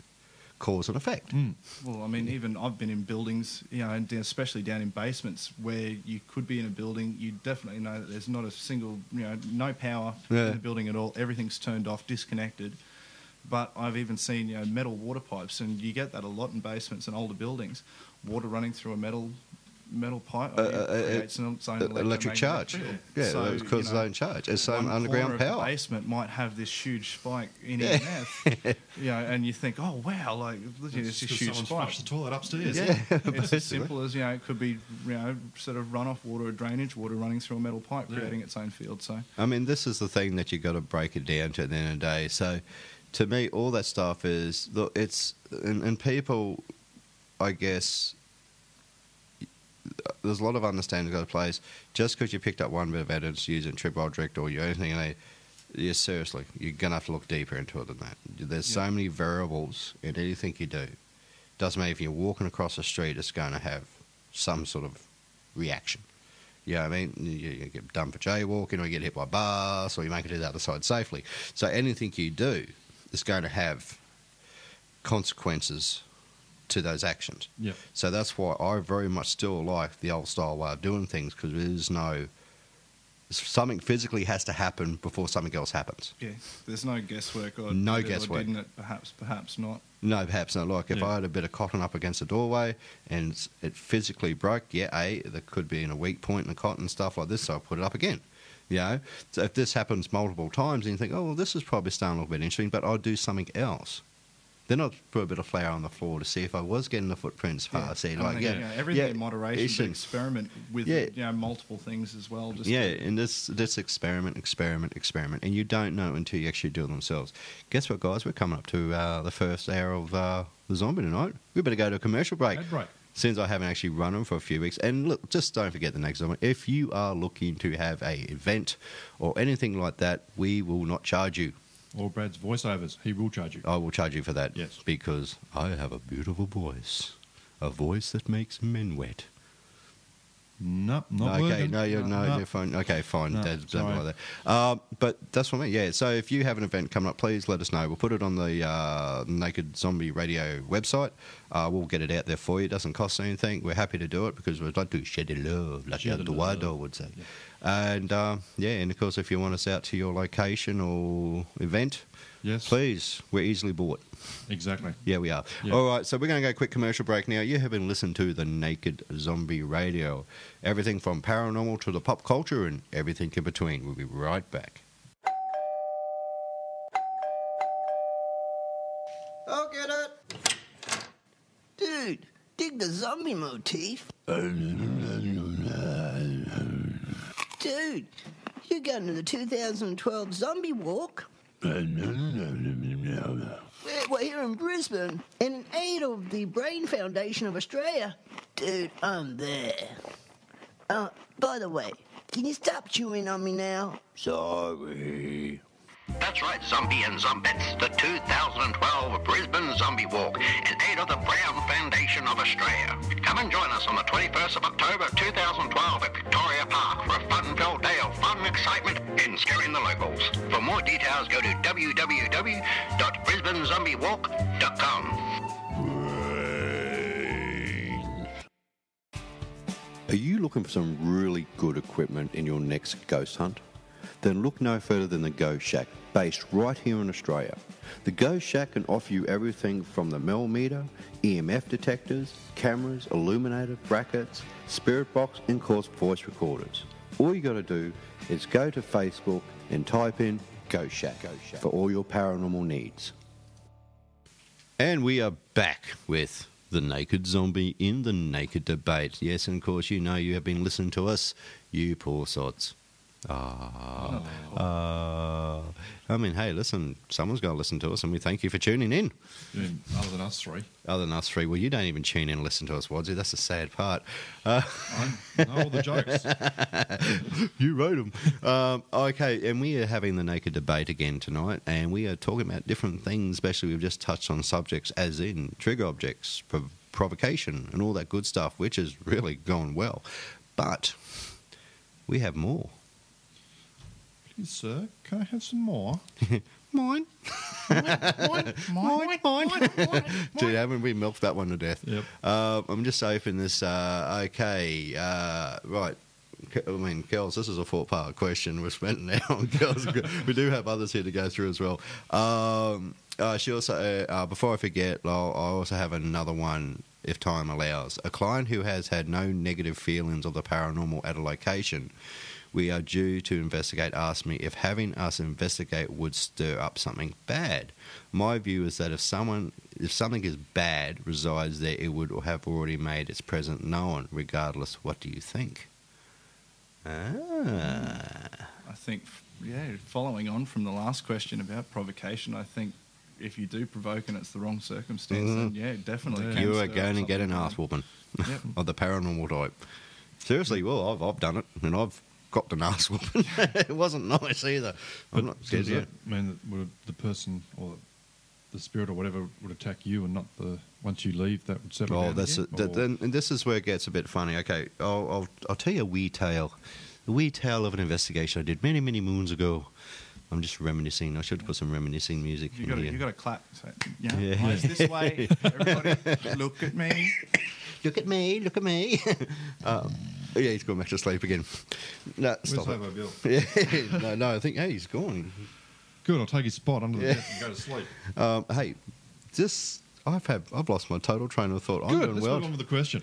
[SPEAKER 2] cause and effect.
[SPEAKER 4] Mm.
[SPEAKER 3] Well, I mean, even I've been in buildings, you know, and especially down in basements where you could be in a building, you definitely know that there's not a single, you know, no power
[SPEAKER 2] Yeah.
[SPEAKER 3] in the building at all. Everything's turned off, disconnected. But I've even seen, you know, metal water pipes, and you get that a lot in basements and older buildings. Water running through a metal pipe creates its own
[SPEAKER 2] Electric charge.
[SPEAKER 3] field.
[SPEAKER 2] Yeah,
[SPEAKER 3] So,
[SPEAKER 2] because
[SPEAKER 3] you
[SPEAKER 2] its
[SPEAKER 3] know,
[SPEAKER 2] own charge. It's some
[SPEAKER 3] one
[SPEAKER 2] underground
[SPEAKER 3] corner of the
[SPEAKER 2] power.
[SPEAKER 3] basement might have this huge spike in EMF, you know, and you think, oh wow, like look, it's a
[SPEAKER 4] Because
[SPEAKER 3] huge
[SPEAKER 4] someone's
[SPEAKER 3] spike.
[SPEAKER 4] flushed the toilet upstairs.
[SPEAKER 2] Yeah.
[SPEAKER 3] It's
[SPEAKER 2] basically.
[SPEAKER 3] as simple as, you know, it could be, you know, sort of runoff water or drainage water running through a metal pipe,
[SPEAKER 4] Yeah.
[SPEAKER 3] creating its own field. So
[SPEAKER 2] I mean, this is the thing that you got to break it down to at the end of the day. So, to me, all that stuff is look. It's and people, I guess, there's a lot of understanding of the place. Just because you picked up one bit of evidence using tripwire direct or you anything, Yeah, seriously, you're going to have to look deeper into it than that. There's so many variables in anything you do. Doesn't matter if you're walking across the street, it's going to have some sort of reaction. You know what I mean? You get done for jaywalking, or you get hit by a bus, or you make it to the other side safely. So anything you do is going to have consequences to those actions.
[SPEAKER 4] Yeah.
[SPEAKER 2] So that's why I very much still like the old style way of doing things, because there's no... something physically has to happen before something else happens.
[SPEAKER 3] Yeah, there's no guesswork. Or
[SPEAKER 2] No
[SPEAKER 3] did it or
[SPEAKER 2] guesswork.
[SPEAKER 3] didn't it? Perhaps not.
[SPEAKER 2] No, perhaps not. Like if
[SPEAKER 4] Yeah.
[SPEAKER 2] I had a bit of cotton up against the doorway and it physically broke, there could be in a weak point in the cotton and stuff like this, so I put it up again. You know, so if this happens multiple times, and you think, oh, well, this is probably starting a little bit interesting, but I'll do something else. Then I'd put a bit of flour on the floor to see if I was getting the footprints past.
[SPEAKER 3] And I think, everything in moderation.
[SPEAKER 2] should-
[SPEAKER 3] But experiment with multiple things as well. Just
[SPEAKER 2] and this experiment, and you don't know until you actually do it themselves. Guess what, guys? We're coming up to the first hour of the zombie tonight. We better go to a commercial break.
[SPEAKER 4] Ad break.
[SPEAKER 2] Since I haven't actually run them for a few weeks. And look, just don't forget the next zombie. If you are looking to have a event or anything like that, we will not charge you.
[SPEAKER 4] Or Brad's voiceovers. He will charge you.
[SPEAKER 2] I will charge you for that.
[SPEAKER 4] Yes.
[SPEAKER 2] Because I have a beautiful voice. A voice that makes men wet.
[SPEAKER 4] No, not
[SPEAKER 2] Okay,
[SPEAKER 4] working.
[SPEAKER 2] no,
[SPEAKER 4] No.
[SPEAKER 2] you're fine. Okay, fine.
[SPEAKER 4] No,
[SPEAKER 2] Dad's
[SPEAKER 4] sorry.
[SPEAKER 2] like that. But that's what I mean. Yeah. So if you have an event coming up, please let us know. We'll put it on the Naked Zombie Radio website. We'll get it out there for you. It doesn't cost anything. We're happy to do it because we'd like to share the love, like
[SPEAKER 4] Share the
[SPEAKER 2] Eduardo
[SPEAKER 4] love.
[SPEAKER 2] would say.
[SPEAKER 4] Yeah.
[SPEAKER 2] And and of course, if you want us out to your location or event,
[SPEAKER 4] Yes.
[SPEAKER 2] please, we're easily bought.
[SPEAKER 4] Exactly.
[SPEAKER 2] Yeah, we are.
[SPEAKER 4] Yeah.
[SPEAKER 2] All right, so we're going to go quick commercial break now. You have been listening to the Naked Zombie Radio. Everything from paranormal to the pop culture and everything in between. We'll be right back.
[SPEAKER 5] I'll get it. Dude, dig the zombie motif. Dude, you're going to the 2012 Zombie Walk? We're here in Brisbane, and in aid of the Brain Foundation of Australia. Dude, I'm there. By the way, can you stop chewing on me now? Sorry.
[SPEAKER 6] That's right, Zombie and Zombettes, the 2012 Brisbane Zombie Walk in aid of the Brown Foundation of Australia. Come and join us on the 21st of October 2012 at Victoria Park for a fun-filled day of fun and excitement in scaring the locals. For more details, go to www.brisbanezombiewalk.com.
[SPEAKER 2] Are you looking for some really good equipment in your next ghost hunt? Then look no further than the Ghost Shack, based right here in Australia. The Ghost Shack can offer you everything from the millimeter, EMF detectors, cameras, illuminator, brackets, spirit box, and of course voice recorders. All you got to do is go to Facebook and type in Ghost Shack for all your paranormal needs. And we are back with the Naked Zombie in the Naked Debate. Yes, and of course you know you have been listening to us, you poor sods. I mean, hey, listen, someone's got to listen to us, and we thank you for tuning in.
[SPEAKER 4] Other than us three.
[SPEAKER 2] Other than us three, well, you don't even tune in and listen to us, Wadsy. That's the sad part.
[SPEAKER 4] I know all the jokes.
[SPEAKER 2] You wrote them. Okay, and we are having the Naked Debate again tonight, and we are talking about different things, especially we've just touched on subjects as in trigger objects, provocation, and all that good stuff, which has really gone well. But we have more.
[SPEAKER 4] Please, sir, can I have some more?
[SPEAKER 2] Mine. Mine. Dude, haven't we milked that one to death?
[SPEAKER 4] Yep.
[SPEAKER 2] I'm just opening this. Okay. Right. I mean, girls, this is a four-part question. We're spent now on girls. We do have others here to go through as well. She also, before I forget, I also have another one, if time allows. A client who has had no negative feelings of the paranormal at a location we are due to investigate asked me if having us investigate would stir up something bad. My view is that if something is bad resides there, it would have already made its presence known, regardless. What do you think?
[SPEAKER 3] I think, following on from the last question about provocation, I think if you do provoke and it's the wrong circumstance, then definitely.
[SPEAKER 4] Yeah.
[SPEAKER 3] can
[SPEAKER 2] You
[SPEAKER 3] stir
[SPEAKER 2] are
[SPEAKER 3] up
[SPEAKER 2] going to get an
[SPEAKER 3] something
[SPEAKER 2] ass whooping
[SPEAKER 3] Yep.
[SPEAKER 2] of the paranormal type. Seriously, well, I've done it, and I've got an ass whooping. It wasn't nice either. I'm not
[SPEAKER 4] so
[SPEAKER 2] scared
[SPEAKER 4] does
[SPEAKER 2] yet.
[SPEAKER 4] that mean that would the person or the spirit or whatever would attack you, and not the once you leave that would settle
[SPEAKER 2] Oh,
[SPEAKER 4] down
[SPEAKER 2] that's
[SPEAKER 4] again? Or-
[SPEAKER 2] then, and this is where it gets a bit funny. Okay, I'll tell you a wee tale. The wee tale of an investigation I did many, many moons ago. I'm just reminiscing. I should put some reminiscing music
[SPEAKER 3] You
[SPEAKER 2] in
[SPEAKER 3] got to
[SPEAKER 2] here.
[SPEAKER 3] you got to clap. So,
[SPEAKER 2] Yeah.
[SPEAKER 3] eyes this way. Everybody, look at me.
[SPEAKER 2] Look at me, look at me. Yeah, he's gone back to sleep again. No,
[SPEAKER 4] Where's
[SPEAKER 2] stop
[SPEAKER 4] Hobo
[SPEAKER 2] it.
[SPEAKER 4] Bill?
[SPEAKER 2] Yeah, no, I think, hey, he's gone.
[SPEAKER 4] Good, I'll take his spot under the
[SPEAKER 2] Yeah.
[SPEAKER 4] desk and go to sleep.
[SPEAKER 2] Hey, I've lost my total train of thought. I'm
[SPEAKER 4] Good,
[SPEAKER 2] doing
[SPEAKER 4] let's
[SPEAKER 2] well.
[SPEAKER 4] move on with the question.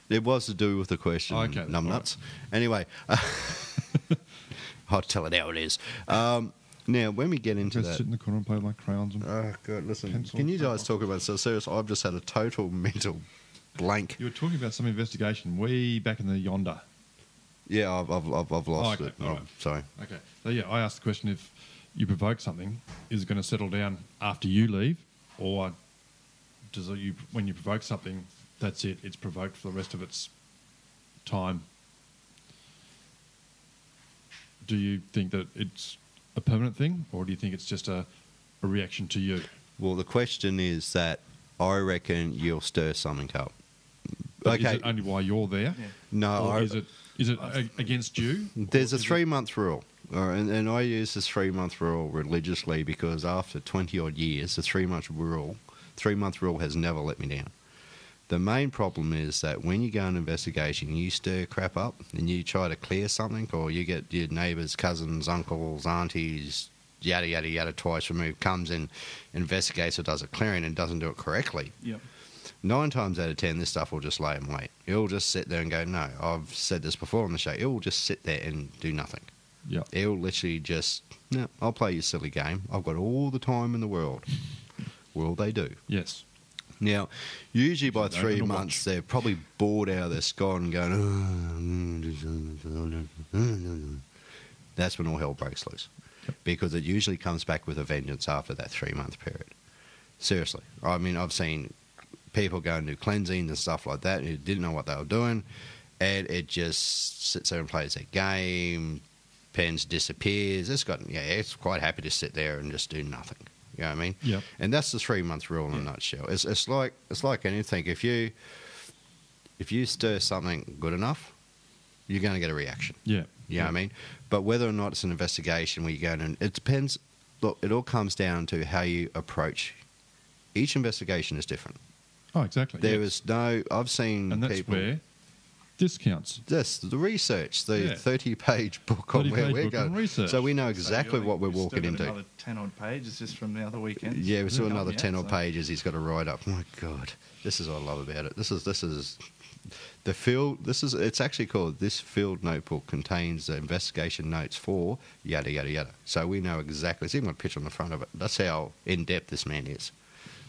[SPEAKER 2] It was to do with the question,
[SPEAKER 4] Okay, all
[SPEAKER 2] numbnuts. Anyway, I'll tell it how it is. Now, when we get into
[SPEAKER 4] Go
[SPEAKER 2] that...
[SPEAKER 4] sit in the corner and play with my crayons. And
[SPEAKER 2] Oh, God, listen.
[SPEAKER 4] Pencil.
[SPEAKER 2] Can you guys talk about... So, serious, I've just had a total mental blank.
[SPEAKER 4] you were talking about some investigation way back in the yonder.
[SPEAKER 2] Yeah, I've lost
[SPEAKER 4] okay,
[SPEAKER 2] it.
[SPEAKER 4] all right.
[SPEAKER 2] Sorry.
[SPEAKER 4] Okay. So, yeah, I asked the question, if you provoke something, is it going to settle down after you leave? Or does it, when you provoke something, that's it, it's provoked for the rest of its time? Do you think that it's a permanent thing, or do you think it's just a reaction to you?
[SPEAKER 2] Well, the question is that I reckon you'll stir something up.
[SPEAKER 4] But
[SPEAKER 2] Okay.
[SPEAKER 4] Is it only while you're there?
[SPEAKER 3] Yeah.
[SPEAKER 2] No,
[SPEAKER 4] Or
[SPEAKER 2] I,
[SPEAKER 4] is it against you?
[SPEAKER 2] there's a
[SPEAKER 4] Or is it-
[SPEAKER 2] 3-month rule. And I use this 3-month rule religiously because after 20-odd years, the 3-month rule has never let me down. The main problem is that when you go on an investigation, you stir crap up and you try to clear something, or you get your neighbours, cousins, uncles, aunties, yada, yada, yada, twice removed, comes in, investigates or does a clearing and doesn't do it correctly.
[SPEAKER 3] Yep.
[SPEAKER 2] 9 times out of 10, this stuff will just lay in wait. It'll just sit there and go, no, I've said this before on the show, it will just sit there and do nothing.
[SPEAKER 4] Yeah.
[SPEAKER 2] It'll literally just, no, I'll play your silly game. I've got all the time in the world. Will they do?
[SPEAKER 4] Yes.
[SPEAKER 2] Now, usually by
[SPEAKER 4] Open
[SPEAKER 2] 3
[SPEAKER 4] and
[SPEAKER 2] months,
[SPEAKER 4] watch.
[SPEAKER 2] they're probably bored out of their skull and going, that's when all hell breaks loose. Because it usually comes back with a vengeance after that 3-month period. Seriously. I mean, I've seen people go and do cleansing and stuff like that who didn't know what they were doing, and it just sits there and plays their game, pens disappears. It's quite happy to sit there and just do nothing. You know what I mean?
[SPEAKER 4] Yep.
[SPEAKER 2] And that's the 3-month rule in a nutshell. It's like anything. If you stir something good enough, you're going to get a reaction.
[SPEAKER 4] Yeah.
[SPEAKER 2] You know what I mean? But whether or not it's an investigation where you go in, and it depends. Look, it all comes down to how you approach. Each investigation is different.
[SPEAKER 4] Oh, exactly.
[SPEAKER 2] There
[SPEAKER 4] yes.
[SPEAKER 2] is no. I've seen
[SPEAKER 4] And that's
[SPEAKER 2] people.
[SPEAKER 4] where discounts.
[SPEAKER 2] Yes, the research, the
[SPEAKER 4] Yeah.
[SPEAKER 2] 30-page book on
[SPEAKER 4] 30-page
[SPEAKER 2] where we're
[SPEAKER 4] book on
[SPEAKER 2] going.
[SPEAKER 4] research.
[SPEAKER 2] So we know
[SPEAKER 3] So
[SPEAKER 2] exactly
[SPEAKER 3] you're-
[SPEAKER 2] what we're
[SPEAKER 3] you've still
[SPEAKER 2] walking
[SPEAKER 3] got
[SPEAKER 2] into.
[SPEAKER 3] Another 10-odd pages just from the other weekend.
[SPEAKER 2] Yeah, we saw another
[SPEAKER 3] Yeah,
[SPEAKER 2] 10 odd
[SPEAKER 3] so-
[SPEAKER 2] pages he's got to write up. My God, this is what I love about it. This is the field. It's actually called This Field Notebook contains the investigation notes for yada yada yada. So we know exactly. It's even got a picture on the front of it. That's how in depth this man is.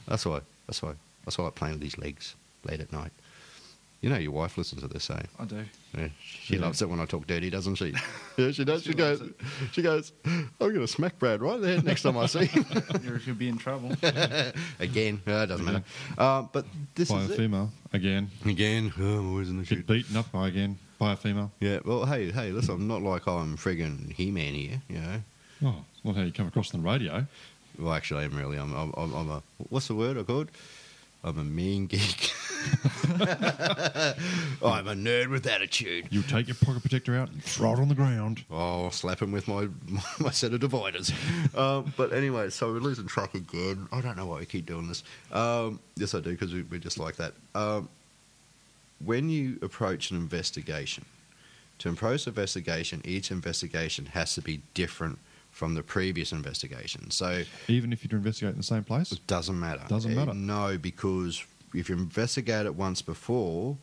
[SPEAKER 2] That's why I like playing with his legs late at night. You know, your wife listens to this, eh?
[SPEAKER 3] I do.
[SPEAKER 2] Yeah, she
[SPEAKER 4] Yeah.
[SPEAKER 2] loves it when I talk dirty, doesn't she? Yeah, she does.
[SPEAKER 3] She
[SPEAKER 2] She
[SPEAKER 3] loves
[SPEAKER 2] goes, I'm going to smack Brad right there next time I see him.
[SPEAKER 3] You'll be in trouble.
[SPEAKER 2] Again, it doesn't matter. But this
[SPEAKER 4] By
[SPEAKER 2] is
[SPEAKER 4] a
[SPEAKER 2] it.
[SPEAKER 4] female again.
[SPEAKER 2] Again, I'm always in the
[SPEAKER 4] Get
[SPEAKER 2] shit.
[SPEAKER 4] beaten up by a female.
[SPEAKER 2] Yeah, well, hey, listen, I'm not like I'm friggin' He-Man here, you know.
[SPEAKER 4] Oh, it's not how you come across on the radio.
[SPEAKER 2] Well, actually, I'm really. I'm a. What's the word I called? I'm a mean geek. I'm a nerd with attitude.
[SPEAKER 4] You take your pocket protector out and throw it on the ground.
[SPEAKER 2] Oh, I'll slap him with my set of dividers. But anyway, so we're losing track again. I don't know why we keep doing this. Yes, I do, because we're just like that. When you approach an investigation, to approach an investigation, each investigation has to be different from the previous investigation. So
[SPEAKER 4] Even if you're investigating in the same place?
[SPEAKER 2] it doesn't matter.
[SPEAKER 4] Doesn't matter.
[SPEAKER 2] No, because if you investigate it once before,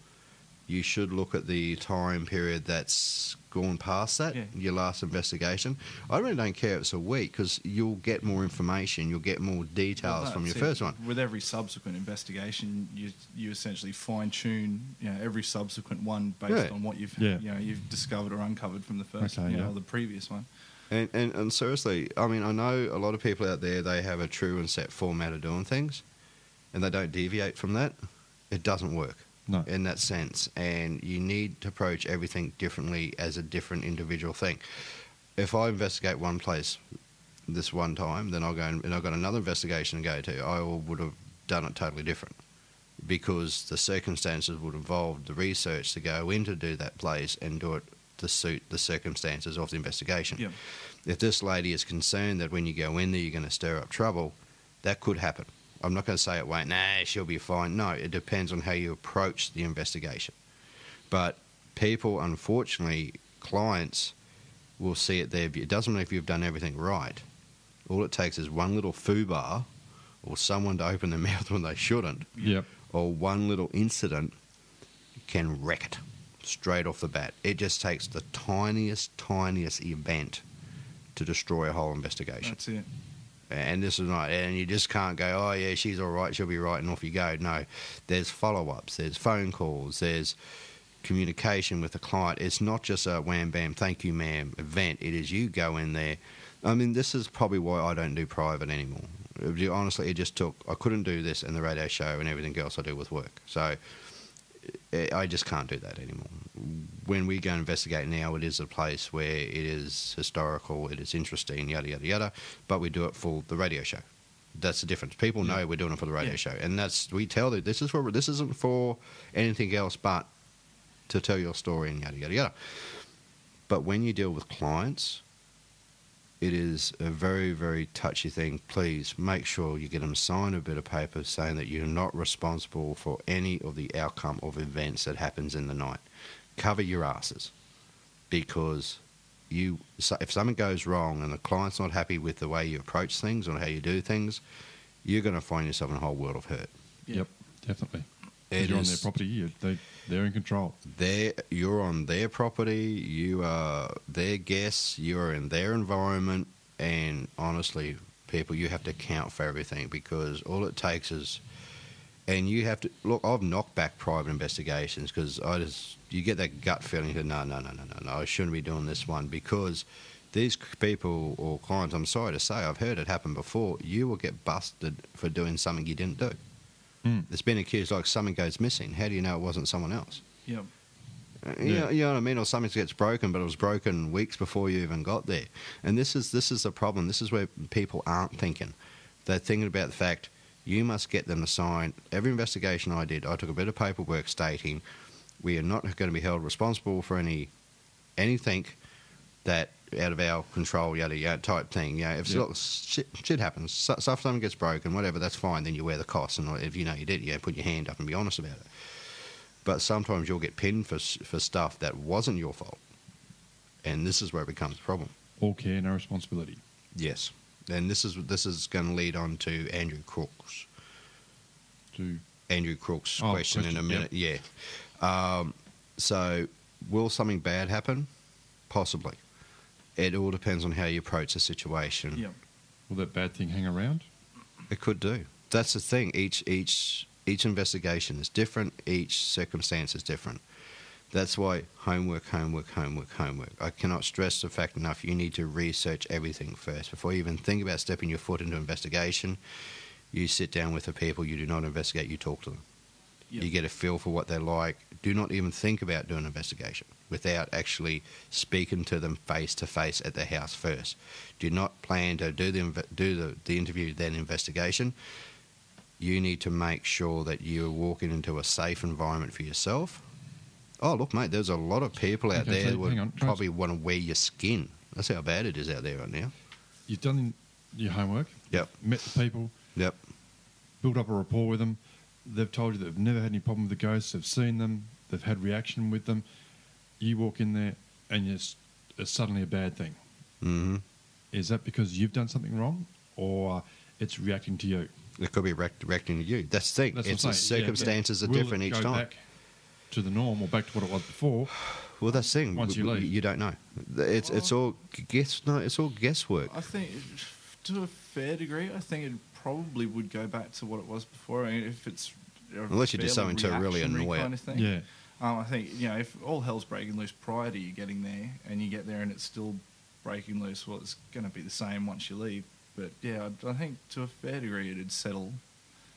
[SPEAKER 2] you should look at the time period that's gone past that,
[SPEAKER 3] Yeah.
[SPEAKER 2] your last investigation. I really don't care if it's a week, because you'll get more information, you'll get more details
[SPEAKER 3] Well,
[SPEAKER 2] from your
[SPEAKER 3] that's it.
[SPEAKER 2] first one.
[SPEAKER 3] With every subsequent investigation, you essentially fine tune every subsequent one based
[SPEAKER 2] Yeah.
[SPEAKER 3] on what you've
[SPEAKER 4] Yeah.
[SPEAKER 3] you've discovered or uncovered from the first
[SPEAKER 4] Okay, yeah.
[SPEAKER 3] or the previous one.
[SPEAKER 2] And seriously, I mean, I know a lot of people out there, they have a true and set format of doing things, and they don't deviate from that. It doesn't work.
[SPEAKER 4] No.
[SPEAKER 2] in that sense, and you need to approach everything differently as a different individual thing. If I investigate one place this one time, then I'll go and I've got another investigation to go to. I would have done it totally different because the circumstances would involve the research to go in to do that place and do it to suit the circumstances of the investigation.
[SPEAKER 3] Yeah.
[SPEAKER 2] If this lady is concerned that when you go in there you're going to stir up trouble, that could happen. I'm not going to say it won't. Nah, she'll be fine. No, it depends on how you approach the investigation. But people, unfortunately, clients will see it there. It doesn't matter if you've done everything right. All it takes is one little foobar or someone to open their mouth when they shouldn't,
[SPEAKER 4] Yep.
[SPEAKER 2] or one little incident can wreck it straight off the bat. It just takes the tiniest event to destroy a whole investigation.
[SPEAKER 3] That's it.
[SPEAKER 2] And this is not, and you just can't go, oh yeah, she's all right, she'll be right, and off you go. No, there's follow-ups, there's phone calls, there's communication with the client. It's not just a wham bam, thank you ma'am event. It is you go in there. I mean, this is probably why I don't do private anymore. Honestly, it just took, I couldn't do this and the radio show and everything else I do with work. So I just can't do that anymore. When we go and investigate now, it is a place where it is historical, it is interesting, yada, yada, yada, but we do it for the radio show. That's the difference. People know we're doing it for the radio show. And that's, we tell them, this isn't for anything else but to tell your story and yada, yada, yada. But when you deal with clients, it is a very, very touchy thing. Please make sure you get them sign a bit of paper saying that you're not responsible for any of the outcome of events that happens in the night. Cover your asses, because if something goes wrong and the client's not happy with the way you approach things or how you do things, you're going to find yourself in a whole world of hurt.
[SPEAKER 3] Yeah.
[SPEAKER 4] Yep, definitely. 'Cause you're on their property. They're in control.
[SPEAKER 2] You're on their property. You are their guests. You are in their environment. And honestly, people, you have to account for everything, because all it takes is, and you have to look. I've knocked back private investigations because you get that gut feeling that no, I shouldn't be doing this one, because these people or clients, I'm sorry to say, I've heard it happen before. You will get busted for doing something you didn't do. It's been accused, like something goes missing. How do you know it wasn't someone else?
[SPEAKER 3] Yeah.
[SPEAKER 2] You know what I mean? Or something gets broken, but it was broken weeks before you even got there. And this is the problem. This is where people aren't thinking. They're thinking about the fact you must get them to sign. Every investigation I did, I took a bit of paperwork stating we are not going to be held responsible for anything that out of our control, yada yada type thing. You know, if shit happens, something gets broken, whatever, that's fine. Then you wear the cost, and if you know you did, you put your hand up and be honest about it. But sometimes you'll get pinned for stuff that wasn't your fault, and this is where it becomes a problem.
[SPEAKER 4] All care, no responsibility.
[SPEAKER 2] Yes, and this is going to lead on to Andrew Crook's question in a minute.
[SPEAKER 4] Yep.
[SPEAKER 2] Yeah. So, will something bad happen? Possibly. It all depends on how you approach the situation.
[SPEAKER 3] Yeah.
[SPEAKER 4] Will that bad thing hang around?
[SPEAKER 2] It could do. That's the thing. Each investigation is different. Each circumstance is different. That's why homework. I cannot stress the fact enough. You need to research everything first. Before you even think about stepping your foot into investigation, you sit down with the people. You do not investigate. You talk to them.
[SPEAKER 3] Yep.
[SPEAKER 2] You get a feel for what they're like. Do not even think about doing an investigation without actually speaking to them face to face at their house first. Do not plan to do the interview, then investigation. You need to make sure that you're walking into a safe environment for yourself. Oh, look, mate, there's a lot of people out there that would probably want to wear your skin. That's how bad it is out there right now.
[SPEAKER 4] You've done your homework.
[SPEAKER 2] Yep.
[SPEAKER 4] Met the people.
[SPEAKER 2] Yep.
[SPEAKER 4] Built up a rapport with them. They've told you they've never had any problem with the ghosts. They've seen them. They've had reaction with them. You walk in there and it's suddenly a bad thing.
[SPEAKER 2] Mm-hmm.
[SPEAKER 4] Is that because you've done something wrong, or it's reacting to you?
[SPEAKER 2] It could be reacting to you. That's the thing.
[SPEAKER 4] That's
[SPEAKER 2] It's
[SPEAKER 4] what I'm
[SPEAKER 2] the
[SPEAKER 4] saying.
[SPEAKER 2] circumstances are
[SPEAKER 4] Will
[SPEAKER 2] different
[SPEAKER 4] it
[SPEAKER 2] each
[SPEAKER 4] go
[SPEAKER 2] time.
[SPEAKER 4] back to the norm or back to what it was before?
[SPEAKER 2] Well, that's the thing.
[SPEAKER 4] Once you leave.
[SPEAKER 2] You don't know. It's all guesswork.
[SPEAKER 3] I think, to a fair degree, I think it probably would go back to what it was before. I mean, if it's
[SPEAKER 2] Unless you do something to really annoy it.
[SPEAKER 3] kind of thing.
[SPEAKER 4] Yeah.
[SPEAKER 3] I think, if all hell's breaking loose prior to you getting there, and you get there and it's still breaking loose, well, it's going to be the same once you leave. But yeah, I think to a fair degree it'd settle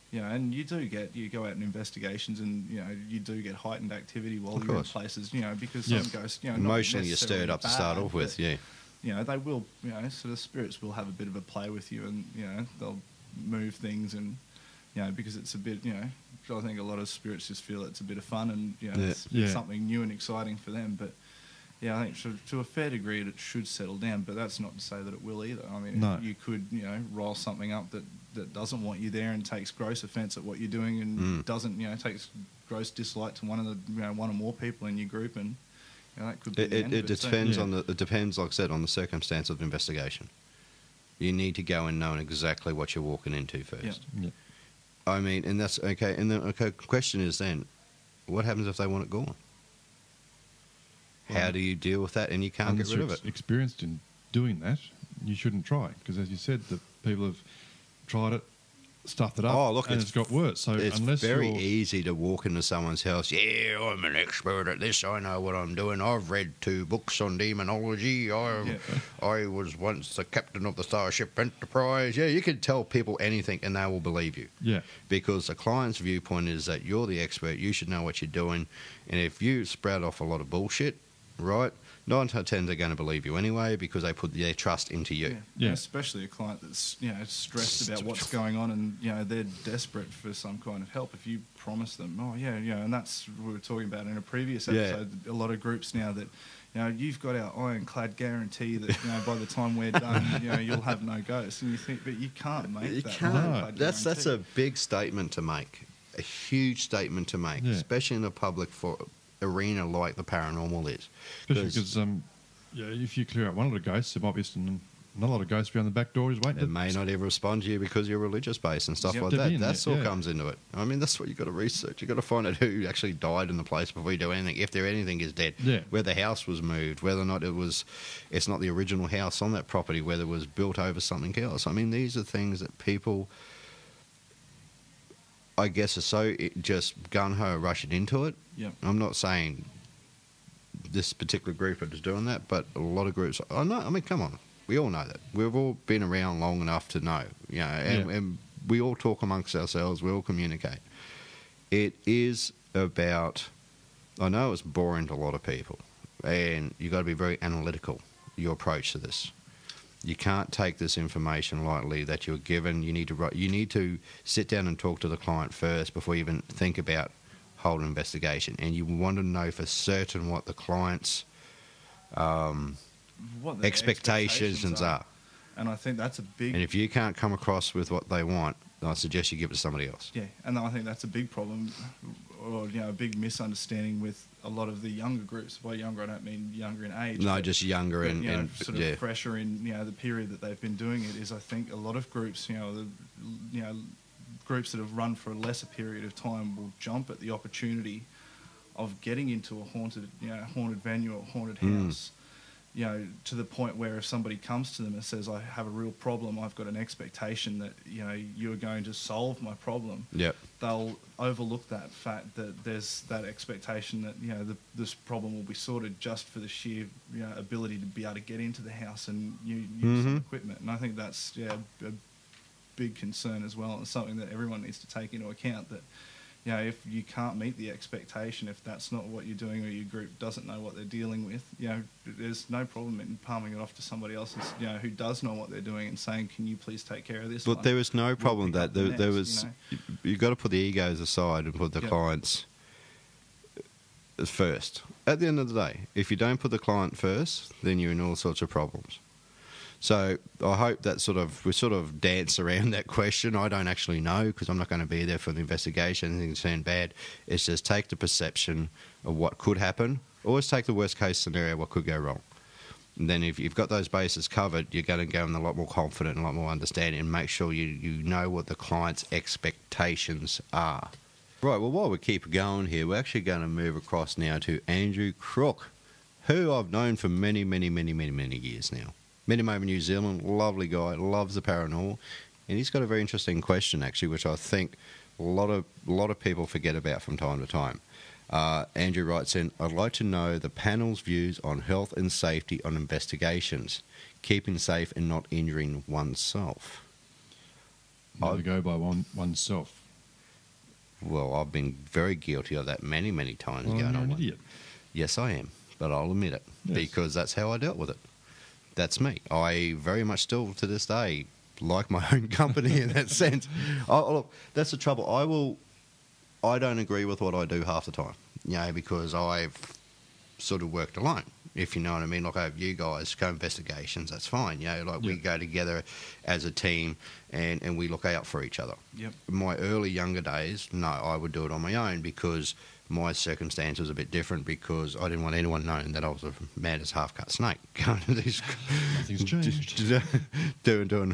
[SPEAKER 3] You know, and you go out in investigations, and you know you do get heightened activity while you're in places. You know, because some ghosts, you know,
[SPEAKER 2] emotionally you're stirred up to start off with. Yeah,
[SPEAKER 3] you know, they will. You know, so the spirits will have a bit of a play with you, and you know they'll move things, and you know because it's a bit. You know, I think a lot of spirits just feel it's a bit of fun, and you know it's something new and exciting for them, but. Yeah, I think to a fair degree it should settle down, but that's not to say that it will either. I mean, you could, you know, roll something up that doesn't want you there and takes gross offence at what you're doing and doesn't, you know, takes gross dislike to one or more people in your group, and you know, that could be the end of it.
[SPEAKER 2] It depends, like I said, on the circumstance of the investigation. You need to go in knowing exactly what you're walking into first.
[SPEAKER 4] Yeah.
[SPEAKER 2] I mean, and that's okay. And the question is then, what happens if they want it gone? How do you deal with that? And you can't get rid of it.
[SPEAKER 4] Experienced in doing that, you shouldn't try, because as you said, the people have tried it, stuffed it up, and it's got worse. So
[SPEAKER 2] it's very easy to walk into someone's house. Yeah, I'm an expert at this. I know what I'm doing. I've read 2 books on demonology. I was once the captain of the Starship Enterprise. Yeah, you can tell people anything, and they will believe you.
[SPEAKER 4] Yeah,
[SPEAKER 2] because the client's viewpoint is that you're the expert. You should know what you're doing, and if you sprout off a lot of bullshit. Right, 9 out of 10 they're going to believe you anyway because they put their trust into you.
[SPEAKER 3] Yeah. Especially a client that's stressed about what's going on, and they're desperate for some kind of help. If you promise them, and that's what we were talking about in a previous episode. A lot of groups now that you've got our ironclad guarantee that by the time we're done, you'll have no ghosts, and you think, but you can't make
[SPEAKER 2] you
[SPEAKER 3] that.
[SPEAKER 2] Can't. That's a big statement to make, a huge statement to make, especially in a public arena like the paranormal is.
[SPEAKER 4] Especially because if you clear out one lot of ghosts, there might be another lot of ghosts around the back door is waiting.
[SPEAKER 2] It may not ever respond to you because you're religious based and stuff like that. That's all comes into it. I mean, that's what you've got to research. You've got to find out who actually died in the place before you do anything. If anything is dead, where the house was moved, whether or not it's not the original house on that property, whether it was built over something else. I mean, these are things that people, I guess, are so just gung-ho rushing into it.
[SPEAKER 3] Yep.
[SPEAKER 2] I'm not saying this particular group are just doing that, but a lot of groups. I mean, come on. We all know that. We've all been around long enough to know. And we all talk amongst ourselves. We all communicate. It is about. I know it's boring to a lot of people, and you've got to be very analytical, your approach to this. You can't take this information lightly that you're given. You need to sit down and talk to the client first before you even think about hold an investigation, and you want to know for certain what the client's expectations are.
[SPEAKER 3] And I think that's a big...
[SPEAKER 2] And if you can't come across with what they want, I suggest you give it to somebody else.
[SPEAKER 3] Yeah, and I think that's a big problem, or a big misunderstanding with a lot of the younger groups. By younger, I don't mean younger in age.
[SPEAKER 2] No, just younger and
[SPEAKER 3] sort of fresher in the period that they've been doing it. Is I think a lot of groups, groups that have run for a lesser period of time will jump at the opportunity of getting into a haunted venue or haunted house. To the point where if somebody comes to them and says, I have a real problem, I've got an expectation that, you're going to solve my problem.
[SPEAKER 2] Yep.
[SPEAKER 3] They'll overlook that fact that there's that expectation that, this problem will be sorted just for the sheer, ability to be able to get into the house and use some equipment. And I think that's, a big concern as well. It's something that everyone needs to take into account that, if you can't meet the expectation, if that's not what you're doing or your group doesn't know what they're dealing with, there's no problem in palming it off to somebody else, who does know what they're doing and saying, can you please take care of this?
[SPEAKER 2] But there was no problem that there was. You've got to put the egos aside and put the clients first. At the end of the day, if you don't put the client first, then you're in all sorts of problems. So I hope that we sort of dance around that question. I don't actually know because I'm not going to be there for the investigation. Things turn bad. It's just take the perception of what could happen. Always take the worst case scenario, what could go wrong. And then if you've got those bases covered, you're going to go in a lot more confident and a lot more understanding and make sure you know what the client's expectations are. Right, well, while we keep going here, we're actually going to move across now to Andrew Crook, who I've known for many, many, many, many, many years now. Met him over in New Zealand, lovely guy, loves the paranormal, and he's got a very interesting question actually, which I think a lot of people forget about from time to time. Andrew writes in, I'd like to know the panel's views on health and safety on investigations, keeping safe and not injuring oneself.
[SPEAKER 4] Never go by oneself.
[SPEAKER 2] Well, I've been very guilty of that many, many times.
[SPEAKER 4] Well,
[SPEAKER 2] going
[SPEAKER 4] you're
[SPEAKER 2] on.
[SPEAKER 4] an idiot.
[SPEAKER 2] Yes, I am, but I'll admit it
[SPEAKER 4] Yes.
[SPEAKER 2] because that's how I dealt with it. That's me. I very much still to this day like my own company in that sense. Look, that's the trouble. I don't agree with what I do half the time, because I've sort of worked alone, if you know what I mean. Like I have you guys, co-investigations, that's fine. We go together as a team and we look out for each other.
[SPEAKER 3] Yep.
[SPEAKER 2] My early younger days, no, I would do it on my own because my circumstance was a bit different because I didn't want anyone knowing that I was a mad as half-cut snake. Going to these
[SPEAKER 4] Nothing's changed.
[SPEAKER 2] doing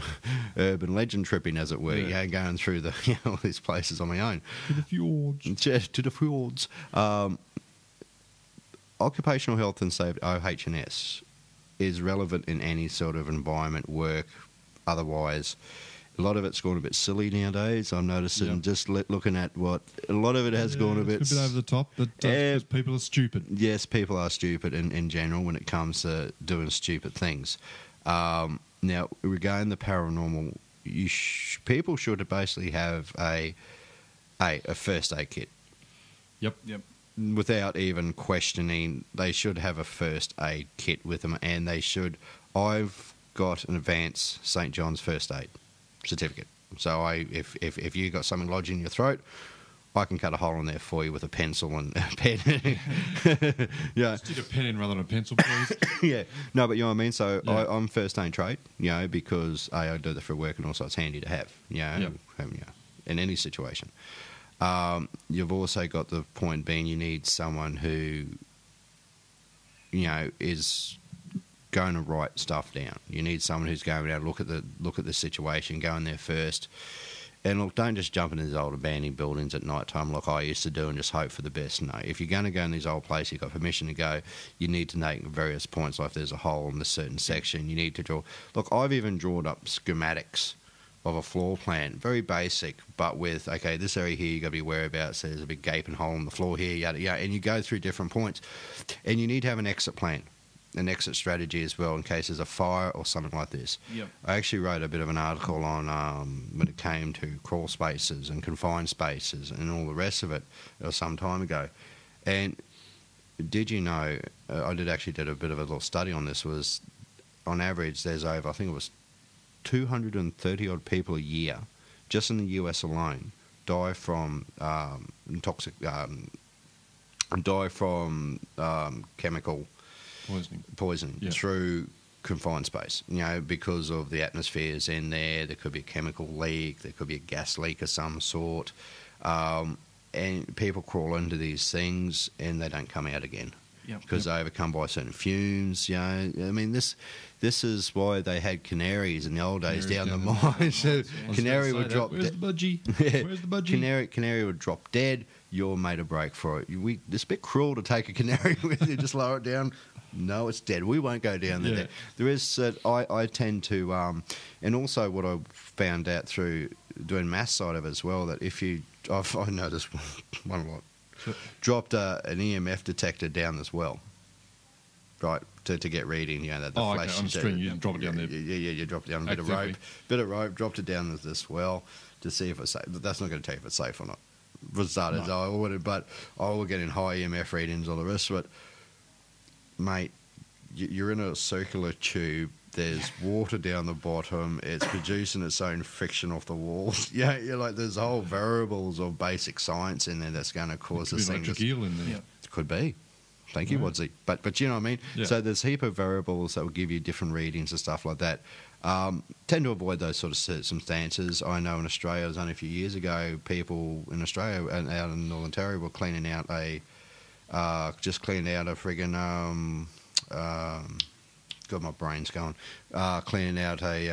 [SPEAKER 2] urban legend tripping, as it were,
[SPEAKER 4] Yeah.
[SPEAKER 2] going through the all these places on my own.
[SPEAKER 4] To the fjords.
[SPEAKER 2] To the fjords. Occupational health and safety, OH&S, is relevant in any sort of environment, work, otherwise. A lot of it's gone a bit silly nowadays. I'm noticing
[SPEAKER 4] Yep.
[SPEAKER 2] just looking at what a lot of it has gone a bit.
[SPEAKER 4] It's a bit over the top, but because people are stupid.
[SPEAKER 2] Yes, people are stupid in general when it comes to doing stupid things. Now, regarding the paranormal, people should basically have a first aid kit.
[SPEAKER 4] Yep.
[SPEAKER 2] Without even questioning, they should have a first aid kit with them, and they should. I've got an advanced St. John's first aid certificate, so if you got something lodged in your throat, I can cut a hole in there for you with a pencil and a pen. Yeah,
[SPEAKER 4] Stick a pen in rather than a pencil, please.
[SPEAKER 2] yeah. No, but you know what I mean. So
[SPEAKER 4] Yeah.
[SPEAKER 2] I'm first aid trade, because I do that for work, and also it's handy to have,
[SPEAKER 4] Yep.
[SPEAKER 2] in any situation. You've also got the point being you need someone who, is going to write stuff down. You need someone who's going to look at the situation, go in there first, and look. Don't just jump into these old abandoned buildings at night time like I used to do and just hope for the best. No, if you're going to go in these old places, you've got permission to go. You need to make various points. Like if there's a hole in a certain section, you need to draw. Look, I've even drawn up schematics of a floor plan, very basic, but with, okay, this area here you got to be aware about, so there's a big gaping hole in the floor here, yada, yada, and you go through different points. And you need to have an exit plan, an exit strategy as well, in case there's a fire or something like this.
[SPEAKER 3] Yep.
[SPEAKER 2] I actually wrote a bit of an article on when it came to crawl spaces and confined spaces and all the rest of it some time ago. And did you know, I did a bit of a little study on this, was on average there's over, I think it was 230 odd people a year, just in the US alone, die from chemical poisoning
[SPEAKER 4] Yeah.
[SPEAKER 2] through confined space. Because of the atmospheres in there. There could be a chemical leak. There could be a gas leak of some sort, and people crawl into these things and they don't come out again. Because they're overcome by certain fumes. I mean, this is why they had canaries in the old days down the mine. So canary would drop.
[SPEAKER 4] Where's the budgie?
[SPEAKER 2] Yeah.
[SPEAKER 4] Where's the budgie?
[SPEAKER 2] Canary would drop dead. You're made a break for it. It's a bit cruel to take a canary with you, just lower it down. No, it's dead. We won't go down there.
[SPEAKER 4] Yeah.
[SPEAKER 2] There is. I tend to, and also what I found out through doing maths side of it as well, that if you, I noticed one lot. Dropped an EMF detector down as well, right, to get reading, that the flash.
[SPEAKER 4] Okay, on a string, you drop it down there.
[SPEAKER 2] Yeah, you drop it down a bit
[SPEAKER 4] Accidentally.
[SPEAKER 2] of rope, dropped it down as well to see if it's safe. But that's not going to tell you if it's safe or not. For starters,
[SPEAKER 4] No.
[SPEAKER 2] I will get in high EMF readings, all the rest of it. Mate, you're in a circular tube. There's water down the bottom. It's producing its own friction off the walls. Yeah, you're like, there's whole variables of basic science in there that's going to cause
[SPEAKER 4] Could
[SPEAKER 2] this
[SPEAKER 4] be
[SPEAKER 2] thing.
[SPEAKER 4] electric eel in there.
[SPEAKER 3] Yeah.
[SPEAKER 2] Could be. Thank you,
[SPEAKER 4] Yeah.
[SPEAKER 2] Wadsy. But you know what I mean?
[SPEAKER 4] Yeah.
[SPEAKER 2] So there's a heap of variables that will give you different readings and stuff like that. Tend to avoid those sort of circumstances. I know in Australia, it was only a few years ago, people in Australia and out in Northern Territory were cleaning out a friggin' God, my brain's going. Cleaning out a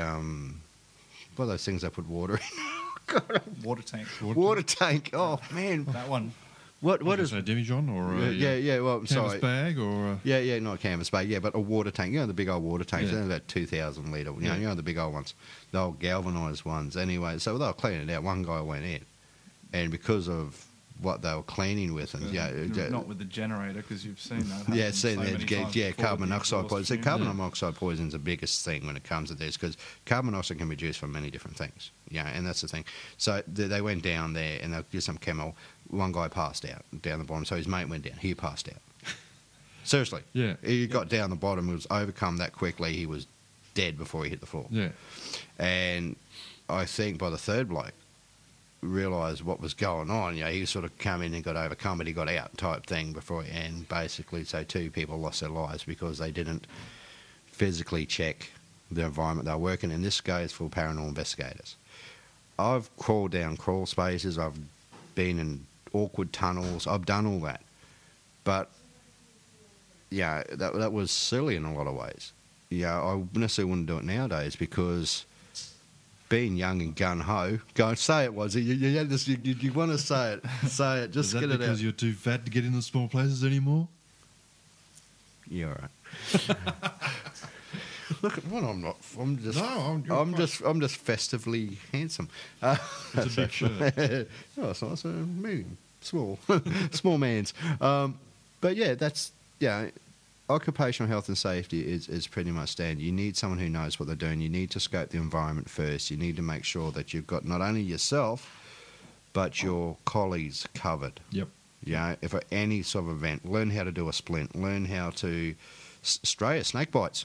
[SPEAKER 2] what are those things they put water in?
[SPEAKER 3] Water tank.
[SPEAKER 2] Water tank. Oh man,
[SPEAKER 3] That one.
[SPEAKER 2] what
[SPEAKER 4] What
[SPEAKER 2] is?
[SPEAKER 4] is a demijohn or a
[SPEAKER 2] Yeah. Well, I'm
[SPEAKER 4] canvas
[SPEAKER 2] sorry.
[SPEAKER 4] bag or
[SPEAKER 2] Yeah, not a canvas bag, but a water tank. The big old water tanks.
[SPEAKER 4] Yeah.
[SPEAKER 2] They're about 2,000 litre.
[SPEAKER 4] Yeah.
[SPEAKER 2] The big old ones, the old galvanised ones. Anyway, so they were cleaning it out. One guy went in, and because of what they were cleaning with, and
[SPEAKER 3] Not with the generator, because you've seen that happen
[SPEAKER 2] yeah,
[SPEAKER 3] so
[SPEAKER 2] seen
[SPEAKER 3] many
[SPEAKER 2] that.
[SPEAKER 3] times before
[SPEAKER 2] Carbon
[SPEAKER 3] with the
[SPEAKER 2] monoxide
[SPEAKER 3] exhaust
[SPEAKER 2] poison.
[SPEAKER 3] fumes.
[SPEAKER 2] Carbon monoxide poison is the biggest thing when it comes to this, because carbon monoxide can be used for many different things. Yeah, and that's the thing. So they went down there and they'll give some chemo. One guy passed out down the bottom, so his mate went down. He passed out. Seriously.
[SPEAKER 4] Yeah.
[SPEAKER 2] He got down the bottom. It was overcome that quickly. He was dead before he hit the floor.
[SPEAKER 4] Yeah.
[SPEAKER 2] And I think by the third bloke realised what was going on. He sort of come in and got overcome, but he got out type thing before. And basically, so 2 people lost their lives because they didn't physically check the environment they were working in. This goes for paranormal investigators. I've crawled down crawl spaces. I've been in awkward tunnels. I've done all that. But, that was silly in a lot of ways. I necessarily wouldn't do it nowadays because being young and gun-ho, go and say it, was you want to say it, just
[SPEAKER 4] Is that
[SPEAKER 2] get it out.
[SPEAKER 4] because you're too fat to get in the small places anymore?
[SPEAKER 2] Yeah, all right. Look, well, I'm not. I'm just.
[SPEAKER 4] No,
[SPEAKER 2] I'm just festively handsome.
[SPEAKER 4] It's a big shirt.
[SPEAKER 2] Oh, it's nice. Medium, small, small man's. But yeah, that's occupational health and safety is pretty much standard. You need someone who knows what they're doing. You need to scope the environment first. You need to make sure that you've got not only yourself, but your colleagues covered.
[SPEAKER 4] Yep.
[SPEAKER 2] If at any sort of event, learn how to do a splint. Learn how to Australia snake bites.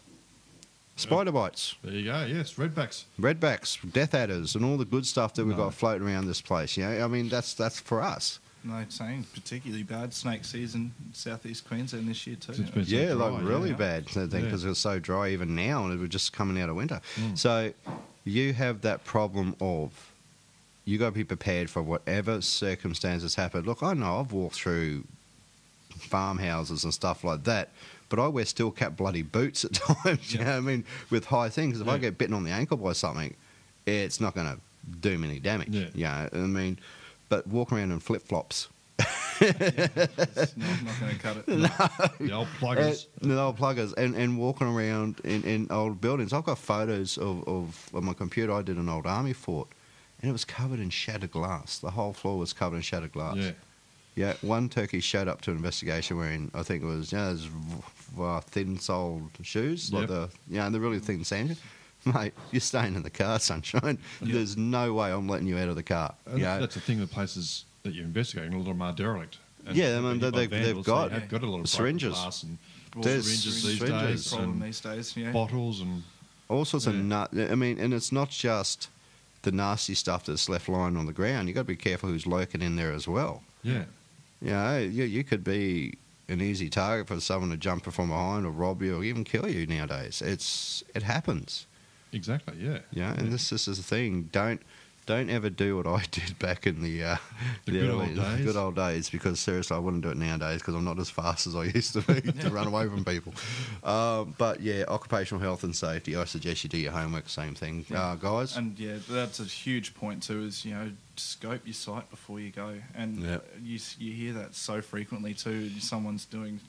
[SPEAKER 2] Spider bites,
[SPEAKER 4] There you go. Yes, redbacks.
[SPEAKER 2] redbacks, death adders, and all the good stuff that we've
[SPEAKER 4] No.
[SPEAKER 2] got floating around this place. I mean, that's for us.
[SPEAKER 3] No, saying particularly bad snake season in southeast Queensland this year too.
[SPEAKER 4] It's been so
[SPEAKER 2] Yeah,
[SPEAKER 4] dry,
[SPEAKER 2] like really
[SPEAKER 4] yeah.
[SPEAKER 2] bad because
[SPEAKER 4] Yeah.
[SPEAKER 2] it's so dry even now, and we're just coming out of winter.
[SPEAKER 4] Mm.
[SPEAKER 2] So you have that problem of you got to be prepared for whatever circumstances happen. Look, I know I've walked through farmhouses and stuff like that, but I wear steel cap bloody boots at times. You know what I mean, with high things. If I
[SPEAKER 4] Yeah.
[SPEAKER 2] get bitten on the ankle by something, it's not going to do me any damage.
[SPEAKER 4] Yeah.
[SPEAKER 2] I mean, but walking around in flip flops.
[SPEAKER 3] It's not going to cut it.
[SPEAKER 4] The old pluggers.
[SPEAKER 2] The old pluggers and walking around in old buildings. I've got photos of on my computer. I did an old army fort, and it was covered in shattered glass. The whole floor was covered in shattered glass.
[SPEAKER 4] Yeah.
[SPEAKER 2] Yeah, one turkey showed up to an investigation wearing, I think it was, those thin-soled shoes, like
[SPEAKER 4] Yep.
[SPEAKER 2] the really thin sand. Mate, you're staying in the car, sunshine. There's no way I'm letting you out of the car.
[SPEAKER 4] And that's the thing with places that you're investigating. A lot of them are derelict. And
[SPEAKER 2] Yeah, I mean,
[SPEAKER 4] they've
[SPEAKER 2] they've
[SPEAKER 4] vandals,
[SPEAKER 2] got-
[SPEAKER 4] so you have got a lot of
[SPEAKER 2] syringes.
[SPEAKER 4] broken glass and
[SPEAKER 2] There's
[SPEAKER 4] syringes these
[SPEAKER 2] syringes.
[SPEAKER 4] days,
[SPEAKER 3] Problem
[SPEAKER 4] and
[SPEAKER 3] these days. Yeah.
[SPEAKER 4] bottles and
[SPEAKER 2] all sorts of
[SPEAKER 4] Yeah.
[SPEAKER 2] nut. I mean, and it's not just the nasty stuff that's left lying on the ground. You've got to be careful who's lurking in there as well.
[SPEAKER 4] yeah.
[SPEAKER 2] You could be an easy target for someone to jump from behind or rob you or even kill you nowadays. It happens.
[SPEAKER 4] Exactly, yeah.
[SPEAKER 2] And this is the thing. Don't ever do what I did back in the
[SPEAKER 4] good old days.
[SPEAKER 2] good old days, because seriously, I wouldn't do it nowadays because I'm not as fast as I used to be to run away from people. But yeah, occupational health and safety. I suggest you do your homework. Same thing, guys.
[SPEAKER 3] And yeah, that's a huge point too. Is scope your site before you go, and
[SPEAKER 2] Yep.
[SPEAKER 3] you hear that so frequently too. Someone's doing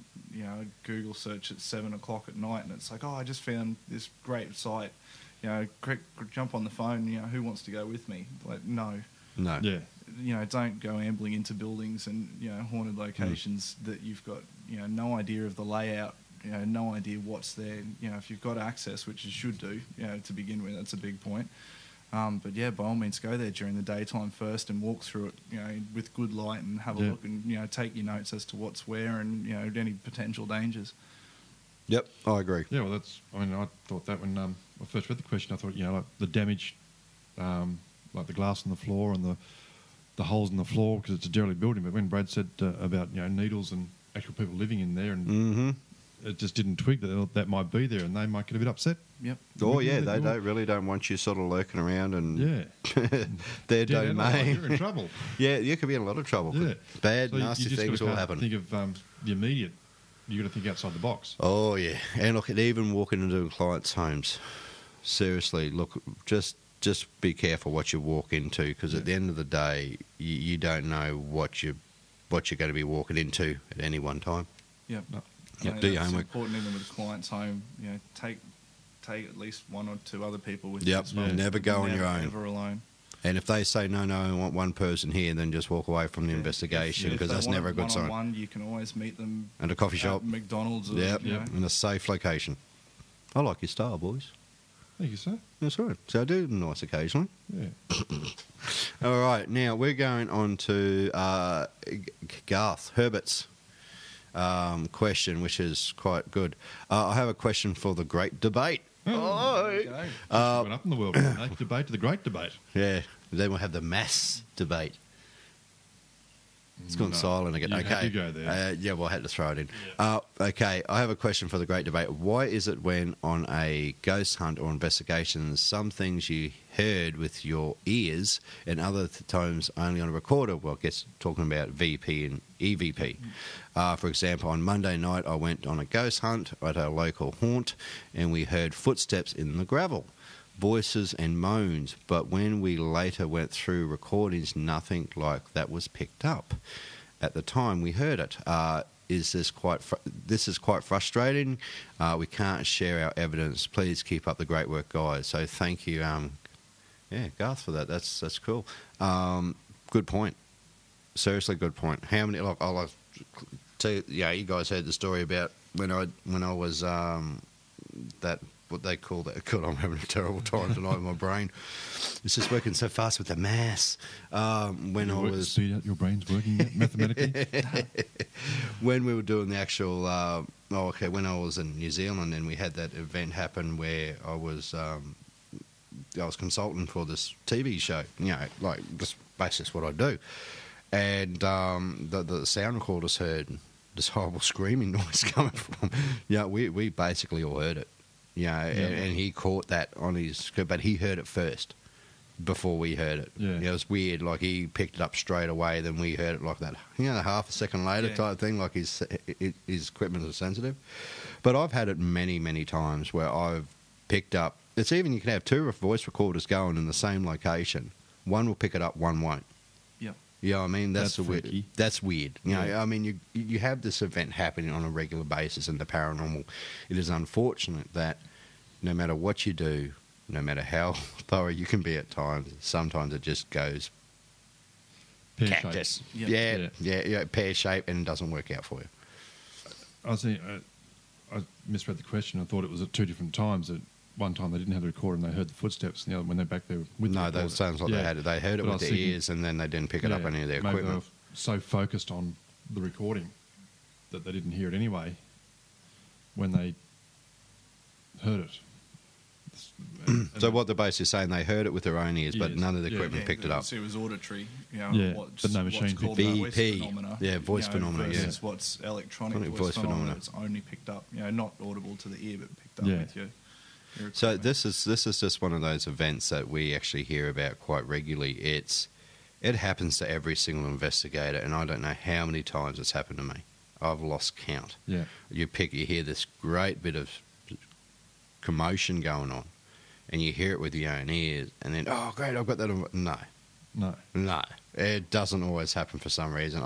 [SPEAKER 3] a Google search at 7 o'clock at night, and it's like, oh, I just found this great site. Quick, jump on the phone. Who wants to go with me? Like, no.
[SPEAKER 2] No.
[SPEAKER 4] Yeah.
[SPEAKER 3] Don't go ambling into buildings and haunted locations that you've got no idea of the layout, no idea what's there. If you've got access, which you should do, to begin with, that's a big point. But yeah, by all means, go there during the daytime first and walk through it, with good light, and have a
[SPEAKER 4] Yeah.
[SPEAKER 3] look and take your notes as to what's where and any potential dangers.
[SPEAKER 2] Yep, I agree.
[SPEAKER 4] Yeah, well, I thought that when I first read the question, I thought, like the damage, like the glass on the floor and the holes in the floor, because it's a derelict building. But when Brad said about, needles and actual people living in there, and
[SPEAKER 2] Mm-hmm.
[SPEAKER 4] it just didn't twig that might be there, and they might get a bit upset.
[SPEAKER 3] Yep.
[SPEAKER 2] Oh yeah, they really don't want you sort of lurking around and
[SPEAKER 4] Yeah.
[SPEAKER 2] their
[SPEAKER 4] Yeah, no,
[SPEAKER 2] domain.
[SPEAKER 4] you're in trouble.
[SPEAKER 2] Yeah, you could be in a lot of trouble.
[SPEAKER 4] Yeah.
[SPEAKER 2] Bad,
[SPEAKER 4] So you
[SPEAKER 2] nasty
[SPEAKER 4] just
[SPEAKER 2] things
[SPEAKER 4] gotta
[SPEAKER 2] will happen.
[SPEAKER 4] Think of the immediate. You got to think outside the box.
[SPEAKER 2] Oh yeah, and look, even walking into clients' homes. Seriously, look, just be careful what you walk into, because at the end of the day, you don't know what you're going to be walking into at any one time.
[SPEAKER 3] Yep.
[SPEAKER 4] No.
[SPEAKER 2] Yep,
[SPEAKER 3] I
[SPEAKER 2] do
[SPEAKER 3] think
[SPEAKER 2] your
[SPEAKER 3] that's
[SPEAKER 2] homework.
[SPEAKER 3] important even with clients' home. Take at least one or two other people with you
[SPEAKER 2] Yep,
[SPEAKER 3] as well.
[SPEAKER 2] never go on your own.
[SPEAKER 3] Never alone.
[SPEAKER 2] And if they say, no, I want one person here, then just walk away from the investigation, because that's never a good sign.
[SPEAKER 3] One, you can always meet them
[SPEAKER 2] At a coffee shop.
[SPEAKER 3] McDonald's. Or,
[SPEAKER 2] Yep,
[SPEAKER 3] you know.
[SPEAKER 2] in a safe location. I like your style, boys.
[SPEAKER 4] Thank you, sir.
[SPEAKER 2] That's right. So I do nice occasionally.
[SPEAKER 4] Yeah.
[SPEAKER 2] All right, now we're going on to Garth Herbert's question, which is quite good. I have a question for the great debate.
[SPEAKER 3] There you go.
[SPEAKER 4] Went up in the world from the naked debate to the great debate.
[SPEAKER 2] Yeah, then we'll have the mass debate. It's gone silent again.
[SPEAKER 4] You
[SPEAKER 2] Okay.
[SPEAKER 4] had to go there.
[SPEAKER 2] Yeah, well, I had to throw it in. Okay, I have a question for the great debate. Why is it when on a ghost hunt or investigation, some things you heard with your ears and other times only on a recorder? Well, I guess talking about VP and EVP. For example, on Monday night, I went on a ghost hunt at a local haunt and we heard footsteps in the gravel. Voices and moans, but when we later went through recordings, nothing like that was picked up. At the time we heard it. This is quite frustrating. We can't share our evidence. Please keep up the great work, guys. So thank you, Garth, for that. That's cool. Good point. Seriously, good point. How many? Like, I'll tell you. Yeah, you guys heard the story about when I was that. What they call that. God, I'm having a terrible time tonight with my brain. It's just working so fast with the maths. When I was
[SPEAKER 4] speed out your brain's working mathematically.
[SPEAKER 2] when we were doing the actual, when I was in New Zealand and we had that event happen where I was consulting for this TV show. You know, like just basically what I do, and the sound recorders heard this horrible screaming noise coming from. Yeah, we basically all heard it. And he caught that on his, but he heard it first before we heard it.
[SPEAKER 4] Yeah.
[SPEAKER 2] It was weird. Like he picked it up straight away, then we heard it like that. Half a second later type thing. Like his equipment is sensitive. But I've had it many, many times where I've picked up. It's even you can have two voice recorders going in the same location. One will pick it up, one won't. Yeah, I mean that's
[SPEAKER 4] freaky.
[SPEAKER 2] That's weird. I mean you have this event happening on a regular basis in the paranormal. It is unfortunate that no matter what you do, no matter how thorough you can be at times, sometimes it just goes
[SPEAKER 4] Pear-shaped.
[SPEAKER 2] cactus.
[SPEAKER 3] Yep.
[SPEAKER 2] Yeah, pear shape, and it doesn't work out for you.
[SPEAKER 4] I misread the question. I thought it was at two different times. At one time they didn't have the recorder and they heard the footsteps, and the other when they're back there with the
[SPEAKER 2] No,
[SPEAKER 4] recorder.
[SPEAKER 2] that sounds like they heard it
[SPEAKER 4] But I
[SPEAKER 2] with
[SPEAKER 4] was
[SPEAKER 2] their
[SPEAKER 4] thinking-
[SPEAKER 2] ears, and then they didn't pick it up any of their
[SPEAKER 4] maybe
[SPEAKER 2] equipment.
[SPEAKER 4] they were so focused on the recording that they didn't hear it anyway when they heard it.
[SPEAKER 2] So what they're basically saying, they heard it with their own ears, but
[SPEAKER 4] Ears,
[SPEAKER 2] none of the
[SPEAKER 4] yeah.
[SPEAKER 2] equipment picked it up.
[SPEAKER 3] So it was auditory.
[SPEAKER 4] Yeah, but no machine
[SPEAKER 3] what's called
[SPEAKER 2] picked it up.
[SPEAKER 3] voice
[SPEAKER 2] VP.
[SPEAKER 3] phenomena.
[SPEAKER 2] Yeah, voice phenomena, yeah.
[SPEAKER 3] Versus what's electronic
[SPEAKER 2] Electronic
[SPEAKER 3] voice
[SPEAKER 2] voice
[SPEAKER 3] phenomena.
[SPEAKER 2] phenomena.
[SPEAKER 3] It's only picked up, not audible to the ear, but picked up
[SPEAKER 4] Yeah.
[SPEAKER 3] with your
[SPEAKER 2] So
[SPEAKER 3] equipment.
[SPEAKER 2] this is just one of those events that we actually hear about quite regularly. It happens to every single investigator, and I don't know how many times it's happened to me. I've lost count.
[SPEAKER 4] Yeah.
[SPEAKER 2] You hear this great bit of commotion going on, and you hear it with your own ears, and then oh great, I've got that. No, it doesn't always happen for some reason.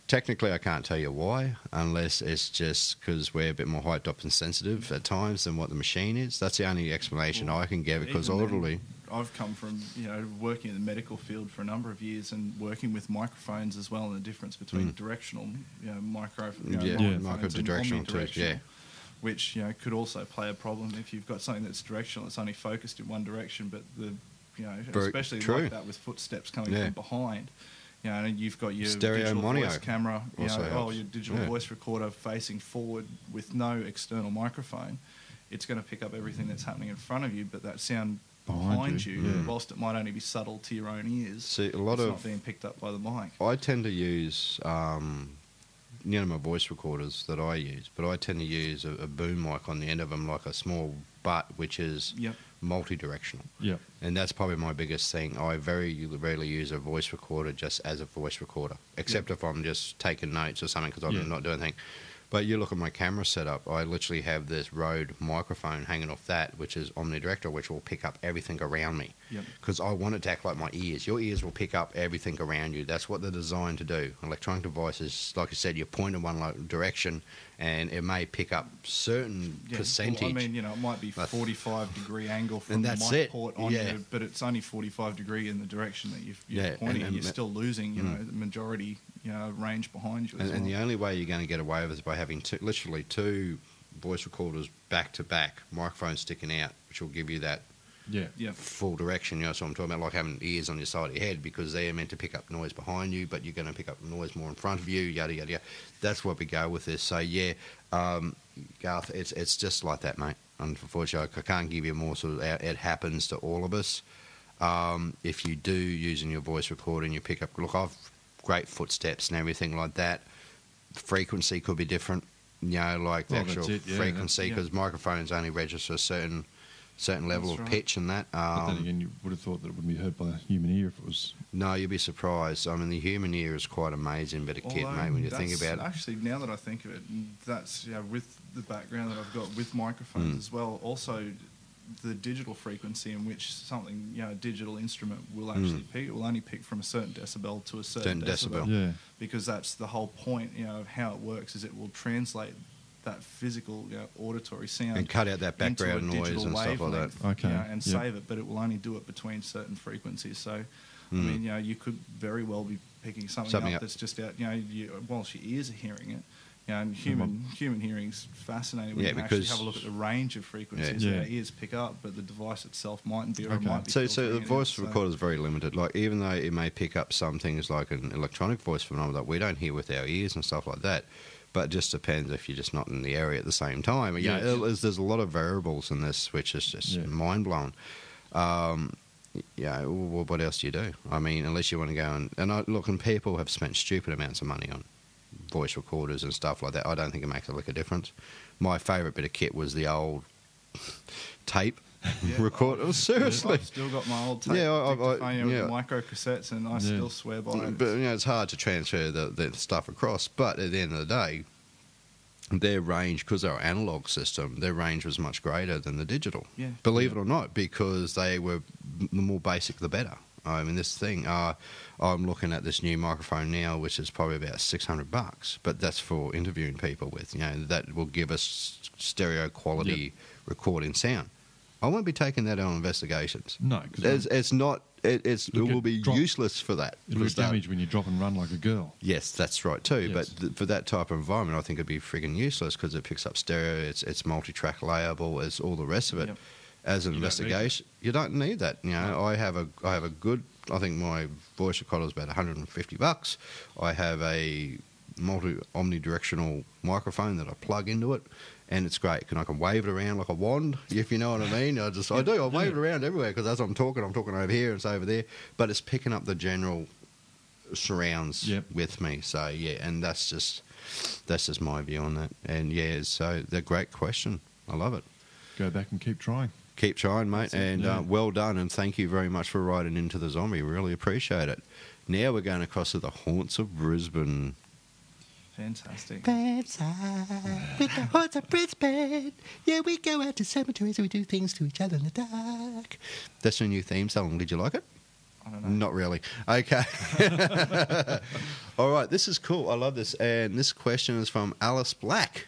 [SPEAKER 2] Technically, I can't tell you why, unless it's just because we're a bit more hyped up and sensitive at times than what the machine is. That's the only explanation I can give, because
[SPEAKER 3] Even then,
[SPEAKER 2] audibly...
[SPEAKER 3] I've come from working in the medical field for a number of years and working with microphones as well, and the difference between directional microphones
[SPEAKER 2] micro-directional
[SPEAKER 3] and
[SPEAKER 2] too, yeah.
[SPEAKER 3] which could also play a problem if you've got something that's directional, it's only focused in one direction, but
[SPEAKER 2] Very
[SPEAKER 3] especially
[SPEAKER 2] true.
[SPEAKER 3] like that with footsteps coming
[SPEAKER 2] Yeah.
[SPEAKER 3] from behind. And you've got your
[SPEAKER 2] Stereo
[SPEAKER 3] digital
[SPEAKER 2] mono
[SPEAKER 3] voice camera,
[SPEAKER 2] also helps.
[SPEAKER 3] your digital
[SPEAKER 2] Yeah.
[SPEAKER 3] voice recorder facing forward with no external microphone. It's going to pick up everything that's happening in front of you, but that sound behind you, whilst it might only be subtle to your own ears,
[SPEAKER 2] See,
[SPEAKER 3] it's not being picked up by the mic.
[SPEAKER 2] I tend to use, my voice recorders that I use, but I tend to use a boom mic on the end of them, like a small butt, which is
[SPEAKER 3] Yep.
[SPEAKER 2] multi-directional.
[SPEAKER 4] Yeah.
[SPEAKER 2] And that's probably my biggest thing. I very rarely use a voice recorder just as a voice recorder, except if I'm just taking notes or something, because I'm
[SPEAKER 4] Yeah.
[SPEAKER 2] not doing anything. But you look at my camera setup, I literally have this Rode microphone hanging off that, which is omnidirectional, which will pick up everything around me.
[SPEAKER 3] Yep.
[SPEAKER 2] Because I want it to act like my ears. Your ears will pick up everything around you. That's what they're designed to do. Electronic devices, like I said, you point in one direction and it may pick up certain percentage.
[SPEAKER 3] Well, I mean, it might be 45-degree angle from
[SPEAKER 2] And
[SPEAKER 3] the
[SPEAKER 2] that's
[SPEAKER 3] mic
[SPEAKER 2] it.
[SPEAKER 3] port on
[SPEAKER 2] Yeah.
[SPEAKER 3] you, but it's only 45 degree in the direction that you're pointing.
[SPEAKER 2] and
[SPEAKER 3] you're still losing, the majority, range behind you. As
[SPEAKER 2] And
[SPEAKER 3] well.
[SPEAKER 2] the only way you're going to get away with it is by having literally two voice recorders back to back, microphones sticking out, which will give you that
[SPEAKER 4] Yeah.
[SPEAKER 2] full direction. So I'm talking about like having ears on your side of your head, because they're meant to pick up noise behind you, but you're going to pick up noise more in front of you, yada, yada, yada. That's what we go with this. So, Garth, it's just like that, mate. Unfortunately, I can't give you more sort of... It happens to all of us. If you do, using your voice recording, you pick up... Look, I've great footsteps and everything like that. Frequency could be different, like the actual frequency, because microphones only register a certain level of pitch and that.
[SPEAKER 4] But then again, you would have thought that it would be heard by the human ear if it was...
[SPEAKER 2] No, you'd be surprised. I mean, the human ear is quite amazing bit of kit, mate, when you think about it.
[SPEAKER 3] Actually, now that I think of it, that's with the background that I've got with microphones as well. Also, the digital frequency in which something, a digital instrument will actually pick. It will only pick from a certain decibel to a certain decibel.
[SPEAKER 4] Yeah.
[SPEAKER 3] Because that's the whole point, of how it works, is it will translate that physical, auditory sound
[SPEAKER 2] And cut out that background
[SPEAKER 3] into a
[SPEAKER 2] noise
[SPEAKER 3] digital
[SPEAKER 2] and stuff like that.
[SPEAKER 3] wavelength,
[SPEAKER 4] Okay,
[SPEAKER 3] and
[SPEAKER 4] yeah.
[SPEAKER 3] save it, but it will only do it between certain frequencies. So, I mean, you could very well be picking something up that's just out, whilst your ears are hearing it. And human hearing's fascinating when you can actually have a look at the range of frequencies that our ears pick up, but the device itself mightn't be. Or it might be
[SPEAKER 2] So the
[SPEAKER 3] filtering it
[SPEAKER 2] voice
[SPEAKER 3] out,
[SPEAKER 2] recorder is very limited. Like, even though it may pick up some things like an electronic voice phenomenon that we don't hear with our ears and stuff like that, but it just depends if you're just not in the area at the same time. There's a lot of variables in this, which is just mind-blowing. What else do you do? I mean, unless you want to go and people have spent stupid amounts of money on voice recorders and stuff like that. I don't think it makes a lick of difference. My favourite bit of kit was the old tape recorder. Seriously.
[SPEAKER 3] I've still got my old tape with the micro cassettes, and I still swear by it.
[SPEAKER 2] But it's hard to transfer the stuff across. But at the end of the day, their range, because they're an analog system, their range was much greater than the digital.
[SPEAKER 3] Yeah.
[SPEAKER 2] Believe it or not, because they were the more basic, the better. I mean, this thing, I'm looking at this new microphone now, which is probably about $600, but that's for interviewing people with, that will give us stereo quality recording sound. I won't be taking that on investigations.
[SPEAKER 4] No, because
[SPEAKER 2] it's not. It will be useless for that.
[SPEAKER 4] It'll be damaged when you drop and run like a girl.
[SPEAKER 2] Yes, that's right too.
[SPEAKER 4] Yes.
[SPEAKER 2] But for that type of environment, I think it'd be friggin' useless, because it picks up stereo. It's multi-track layable. It's all the rest of it.
[SPEAKER 3] Yep.
[SPEAKER 2] As an investigation, you don't need that. I have a good. I think my voice recorder is about $150. I have a omnidirectional microphone that I plug into it, and it's great. I can wave it around like a wand, if you know what I mean. I wave it around everywhere, because as I'm talking over here, it's over there, but it's picking up the general surrounds with me. So and that's just my view on that. And so they're a great question. I love it.
[SPEAKER 4] Go back and keep trying.
[SPEAKER 2] Keep trying, mate, and well done, and thank you very much for writing into the zombie. Really appreciate it. Now we're going across to the haunts of Brisbane.
[SPEAKER 3] Fantastic.
[SPEAKER 5] With the haunts of Brisbane. Yeah, we go out to cemeteries and we do things to each other in the dark.
[SPEAKER 2] That's your new theme song. Did you like it?
[SPEAKER 3] I don't know.
[SPEAKER 2] Not really. Okay. All right, this is cool. I love this. And this question is from Alice Black.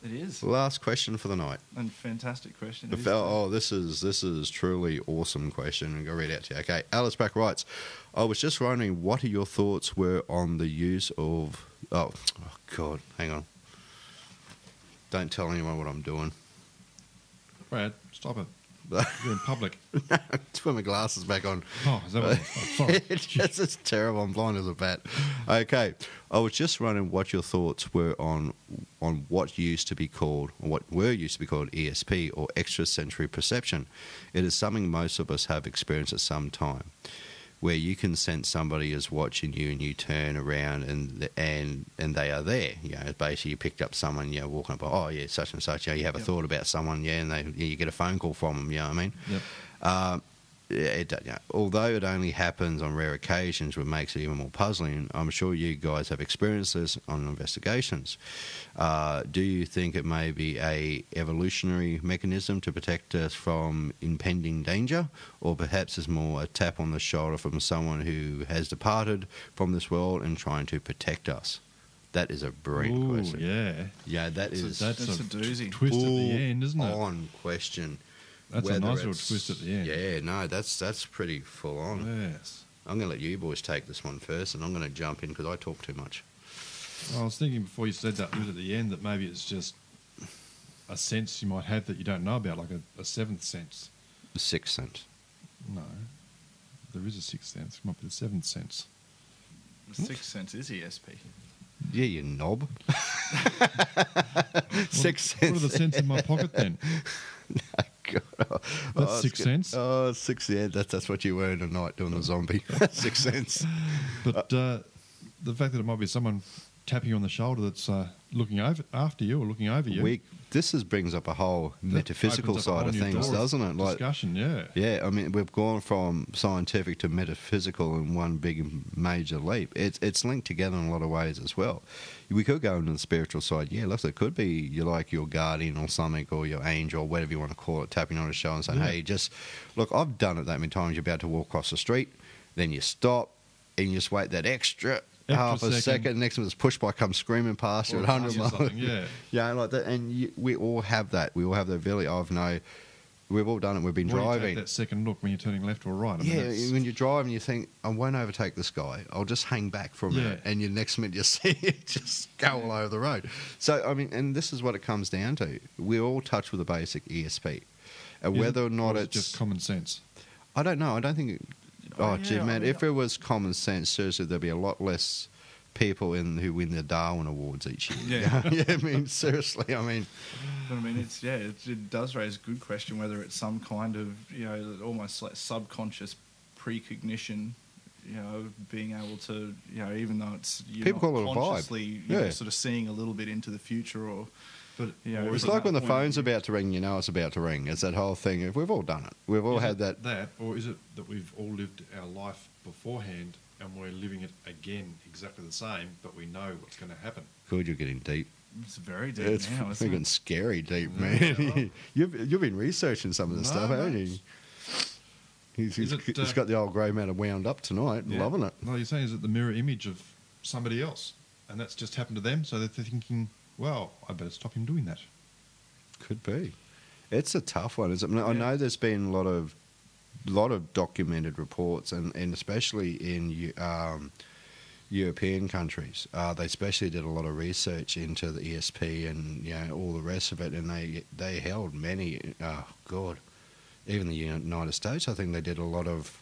[SPEAKER 3] It is.
[SPEAKER 2] Last question for the night.
[SPEAKER 3] And fantastic question.
[SPEAKER 2] This is truly awesome question. I'm going to read it out to you. Okay, Alice Black writes, I was just wondering what your thoughts were on the use of... Oh, God, hang on. Don't tell anyone what I'm doing.
[SPEAKER 4] Brad, stop it. You're in public.
[SPEAKER 2] Just put my glasses back on.
[SPEAKER 4] Oh, is that what it is? Oh, sorry.
[SPEAKER 2] It's terrible. I'm blind as a bat. Okay. I was just wondering what your thoughts were on what used to be called, or what were used to be called ESP, or extrasensory perception. It is something most of us have experienced at some time, where you can sense somebody is watching you and you turn around and they are there. Basically you picked up someone, walking up, oh yeah, such and such. You have a thought about someone, and you get a phone call from them. You know what I mean?
[SPEAKER 4] Yep.
[SPEAKER 2] although it only happens on rare occasions, what makes it even more puzzling, I'm sure you guys have experienced this on investigations. Do you think it may be a evolutionary mechanism to protect us from impending danger, or perhaps it's more a tap on the shoulder from someone who has departed from this world and trying to protect us? That is a brilliant question.
[SPEAKER 4] Yeah,
[SPEAKER 2] That's
[SPEAKER 3] a doozy.
[SPEAKER 4] Twist at the end, isn't it?
[SPEAKER 2] on question.
[SPEAKER 4] That's a
[SPEAKER 2] Whether
[SPEAKER 4] nice little
[SPEAKER 2] it's-
[SPEAKER 4] twist at the end.
[SPEAKER 2] Yeah, no, that's pretty full on.
[SPEAKER 4] Yes.
[SPEAKER 2] I'm going to let you boys take this one first, and I'm going to jump in because I talk too much.
[SPEAKER 4] I was thinking before you said that twist at the end that maybe it's just a sense you might have that you don't know about, like a seventh sense.
[SPEAKER 2] The Sixth Sense.
[SPEAKER 4] No, there is a sixth sense. It might be the seventh sense.
[SPEAKER 3] The Sixth Sense is ESP.
[SPEAKER 2] Yeah, you knob. Sixth
[SPEAKER 4] What are
[SPEAKER 2] Sense.
[SPEAKER 4] the sense in my pocket then?
[SPEAKER 2] God.
[SPEAKER 4] That's
[SPEAKER 2] it's
[SPEAKER 4] Sixth
[SPEAKER 2] good.
[SPEAKER 4] Sense.
[SPEAKER 2] Oh, Sixth, yeah, that's what you were in a night doing a zombie. Sixth Sense.
[SPEAKER 4] But the fact that it might be someone tapping you on the shoulder that's looking after you or looking over you.
[SPEAKER 2] This brings up a whole metaphysical
[SPEAKER 4] opens up a
[SPEAKER 2] side
[SPEAKER 4] whole
[SPEAKER 2] of
[SPEAKER 4] new
[SPEAKER 2] things,
[SPEAKER 4] door of
[SPEAKER 2] doesn't it? Like,
[SPEAKER 4] discussion, yeah.
[SPEAKER 2] yeah, I mean, we've gone from scientific to metaphysical in one big major leap. It's linked together in a lot of ways as well. We could go into the spiritual side. Yeah, look, it could be your guardian or something, or your angel, whatever you want to call it, tapping on his shoulder and saying, hey, just, look, I've done it that many times. You're about to walk across the street, then you stop, and you just wait that extra half a second. Next one, this push bike comes screaming past you
[SPEAKER 4] Or
[SPEAKER 2] at 100 miles.
[SPEAKER 4] something, yeah.
[SPEAKER 2] Yeah, like that. And we all have that. We all have that ability. We've all done it. We've been
[SPEAKER 4] Why do you
[SPEAKER 2] driving.
[SPEAKER 4] take that second look when you're turning left or right? I mean,
[SPEAKER 2] Yeah,
[SPEAKER 4] that's-
[SPEAKER 2] when you're driving, you think, I won't overtake this guy. I'll just hang back for a minute. And your next minute, you see it just go all over the road. So, I mean, and this is what it comes down to. We're all touched with a basic ESP. And
[SPEAKER 4] Is
[SPEAKER 2] whether
[SPEAKER 4] it-
[SPEAKER 2] or not
[SPEAKER 4] is it
[SPEAKER 2] it's
[SPEAKER 4] just common sense.
[SPEAKER 2] I don't know. I don't think.
[SPEAKER 3] Oh,
[SPEAKER 2] Gee,
[SPEAKER 3] yeah,
[SPEAKER 2] man,
[SPEAKER 3] I mean,
[SPEAKER 2] if it was common sense, seriously, there'd be a lot less people who win the Darwin Awards each year.
[SPEAKER 3] Yeah.
[SPEAKER 2] Yeah, I mean, seriously, I mean,
[SPEAKER 3] But I mean, it does raise a good question whether it's some kind of, almost like subconscious precognition, being able to, even though it's you're
[SPEAKER 2] People
[SPEAKER 3] not
[SPEAKER 2] call it a vibe.
[SPEAKER 3] consciously,
[SPEAKER 2] Yeah.
[SPEAKER 3] sort of seeing a little bit into the future, or
[SPEAKER 4] But
[SPEAKER 3] or
[SPEAKER 2] it's
[SPEAKER 3] from
[SPEAKER 2] like when
[SPEAKER 3] that
[SPEAKER 2] the
[SPEAKER 3] point of
[SPEAKER 2] phone's
[SPEAKER 3] view.
[SPEAKER 2] about to ring, you know it's about to ring. It's that whole thing. We've all done it. We've all
[SPEAKER 4] is
[SPEAKER 2] had
[SPEAKER 4] it
[SPEAKER 2] that.
[SPEAKER 4] or is it that we've all lived our life beforehand and we're living it again exactly the same, but we know what's going to happen?
[SPEAKER 2] God, you're getting deep.
[SPEAKER 3] It's very deep
[SPEAKER 2] It's
[SPEAKER 3] now, isn't
[SPEAKER 2] freaking
[SPEAKER 3] it?
[SPEAKER 2] scary deep,
[SPEAKER 4] Yeah,
[SPEAKER 2] man.
[SPEAKER 4] well.
[SPEAKER 2] You've been researching some of this
[SPEAKER 4] No,
[SPEAKER 2] stuff, haven't
[SPEAKER 4] no.
[SPEAKER 2] you? He's
[SPEAKER 4] Is it,
[SPEAKER 2] he's got the old grey matter wound up tonight.
[SPEAKER 4] Yeah.
[SPEAKER 2] Loving it.
[SPEAKER 4] No, you're saying is it the mirror image of somebody else, and that's just happened to them, so they're thinking, well, I better stop him doing that.
[SPEAKER 2] Could be. It's a tough one, isn't it? I
[SPEAKER 3] Yeah.
[SPEAKER 2] know there's been a lot of documented reports, and especially in European countries, they especially did a lot of research into the ESP and all the rest of it, and they held many. Even the United States, I think they did a lot of.